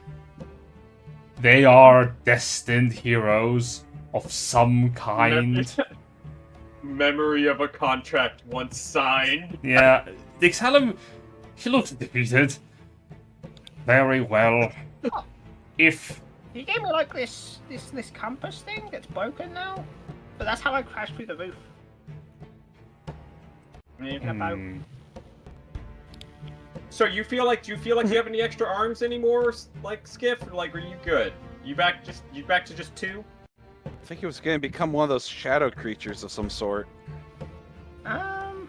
destined heroes of some kind. Memory of a contract once signed. Yeah, the Ixalan, he looks defeated. Very well. If... He gave me like this compass thing that's broken now, but that's how I crashed through the roof. In a boat. So do you feel like you have any extra arms anymore, like Sk'iff? Or, like, are you good? You back to just 2? I think he was going to become one of those shadow creatures of some sort. Sk'iff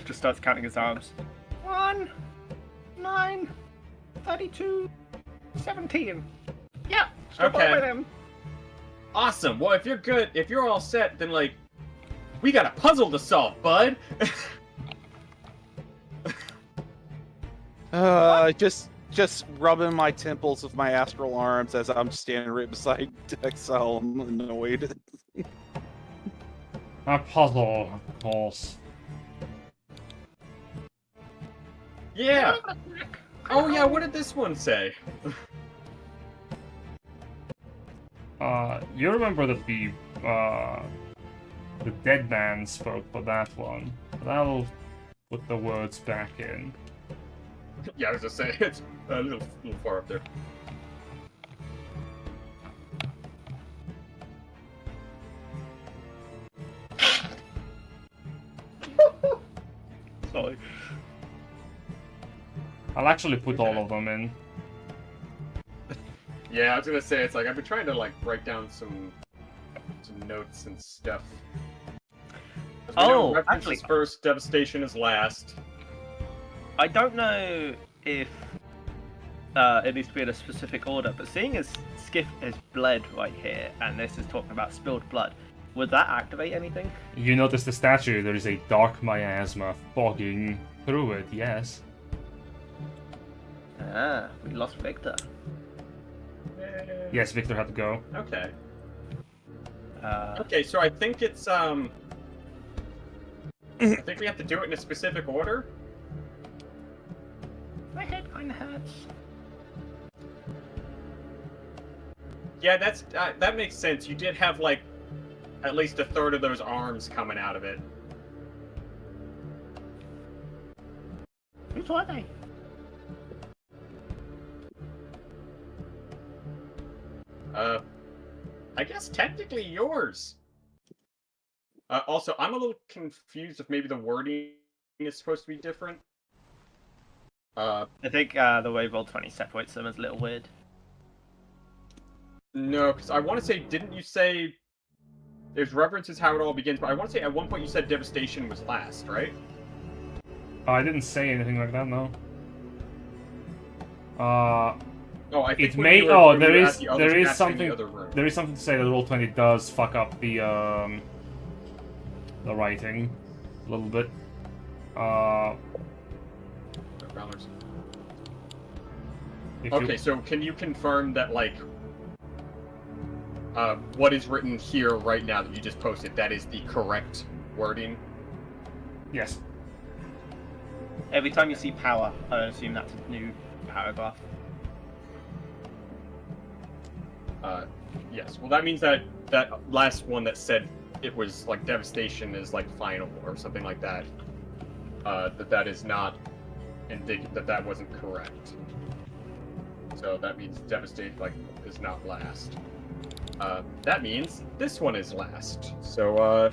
just starts counting his arms. 1, 9, 32, 17. Yeah, still Okay. by them. Awesome. Well, if you're good, if you're all set, then like, we got a puzzle to solve, bud. Just rubbing my temples with my astral arms as I'm standing right beside Dexel. I'm annoyed. A puzzle, of course. Yeah. Oh yeah, what did this one say? You remember that the dead man spoke for that one. That'll put the words back in. Yeah, I was just saying it's a little far up there. Sorry. I'll actually put all of them in. Yeah, I was gonna say it's like I've been trying to like write down some notes and stuff. Oh, references actually, first, devastation is last. I don't know if it needs to be in a specific order, but seeing as Sk'iff is bled right here, and this is talking about spilled blood, would that activate anything? You notice the statue, there is a dark miasma fogging through it, yes. Ah, we lost Victor. Yes, Victor had to go. Okay. Uh, Okay, so I think it's I think we have to do it in a specific order. my head kind of hurts. Yeah, that makes sense. You did have like at least a third of those arms coming out of it. Whose are they? I guess technically yours. Also, I'm a little confused if maybe the wording is supposed to be different. I think the way Roll20 separates them is a little weird. No, because I want to say, didn't you say there's references how it all begins? But I want to say at one point you said devastation was last, right? I didn't say anything like that, no. Oh, I think It when may. we were- Oh, when we there were is at the other- there is back in the something. other room. There is something to say that Roll20 does fuck up the writing a little bit. If Okay, you, so can you confirm that, like, what is written here right now that you just posted, that is the correct wording? yes. Every time you see power, I assume that's a new paragraph. Yes. Well, that means that that last one that said it was, like, devastation is, like, final or something like that, that is not that wasn't correct. So that means devastate, like, is not last. That means this one is last. So,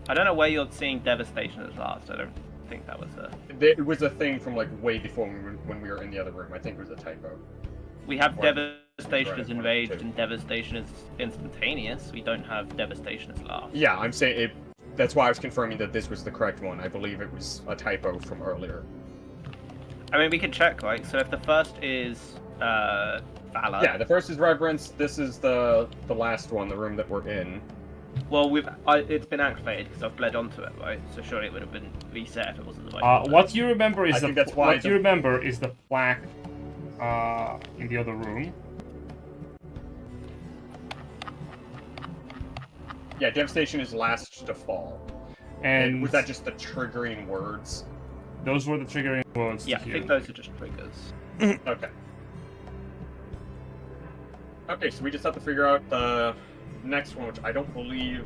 I don't know where you're seeing devastation as last. I don't think that was a... it was a thing from, like, way before when we were in the other room. I think it was a typo. We have Or- devastation right, as one, enraged two. and devastation as instantaneous. We don't have devastation as last. Yeah, I'm saying it. That's why I was confirming that this was the correct one. I believe it was a typo from earlier. I mean, we can check, right? So if the first is Valor... Yeah, the first is reverence. This is the last one, the room that we're in. Well, it's been activated because I've bled onto it, right? So surely it would have been reset if it wasn't the right order. What you remember is I think that's why you remember is the plaque in the other room. Yeah, devastation is last to fall. And was that just the triggering words? those were the triggering words. Yeah, to I hear. think those are just triggers. Okay. Okay, so we just have to figure out the next one, which I don't believe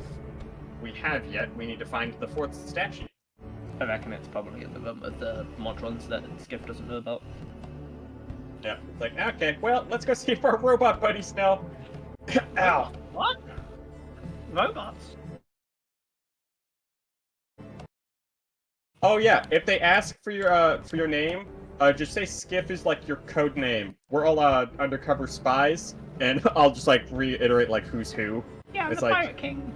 we have yet. We need to find the fourth statue. I reckon it's probably in the room with the Modrons that Sk'iff doesn't know about. Yeah, it's like, okay, well, let's go see if our robot buddies know. Ow. What? Robots? Oh yeah, if they ask for your name, just say Sk'iff is like your code name. We're all undercover spies, and I'll just like reiterate like who's who. Yeah, I'm It's the like- Pirate King.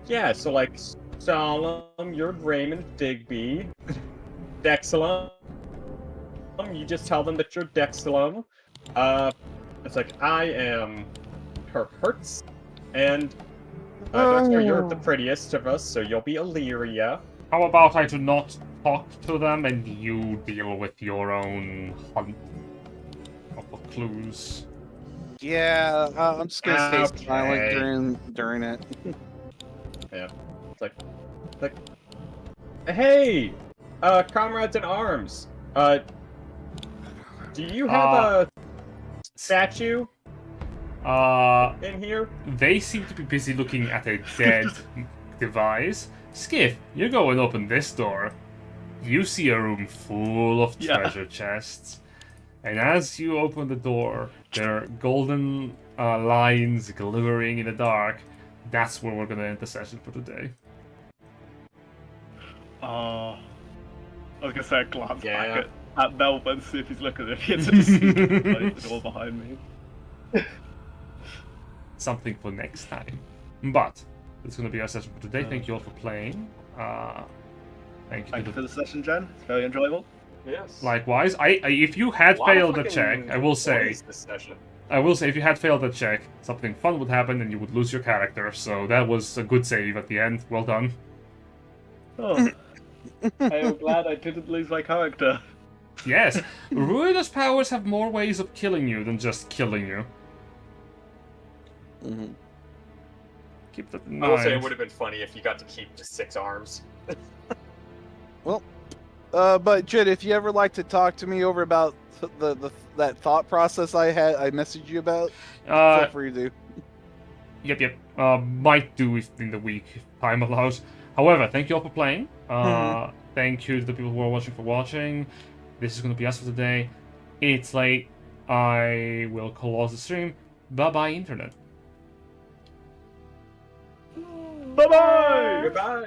Yeah, so like Solum, you're Raymond Digby. Dexalum, you just tell them that you're Dexalum. It's like I am Hertz, and Dexter, you're the prettiest of us, so you'll be Illyria. How about I do not talk to them, and you deal with your own hunt of clues. Yeah, I'm just gonna stay silent Okay. during it. Yeah. It's like, hey, comrades in arms. Do you have a statue in here? They seem to be busy looking at a dead device. Sk'iff, you go and open this door. You see a room full of treasure chests. And as you open the door, there are golden lines glimmering in the dark. That's where we're going to end the session for today. I was gonna say, glance Yeah. back at Melvin, see if he's looking if he has to see the door behind me. Something for next time. But that's going to be our session for today. Thank you all for playing. Thank Thank you for the session, Jen. It's very enjoyable. Yes. Likewise, if you had Lot of failed the fucking check, I will say, noise this session. if you had failed the check, something fun would happen and you would lose your character. So that was a good save at the end. Well done. Oh. I am glad I didn't lose my character. Yes, ruinous powers have more ways of killing you than just killing you. Mhm. Keep that in I will say it mind. would have been funny if you got to keep just 6 arms. But Jid, if you ever like to talk to me over about that thought process I messaged you about, feel free to. Yep. Might do if in the week if time allows. However, thank you all for playing. Thank you to the people who are watching for watching. This is going to be us for today. It's late. I will close the stream. Bye-bye, Internet. Bye bye! Goodbye!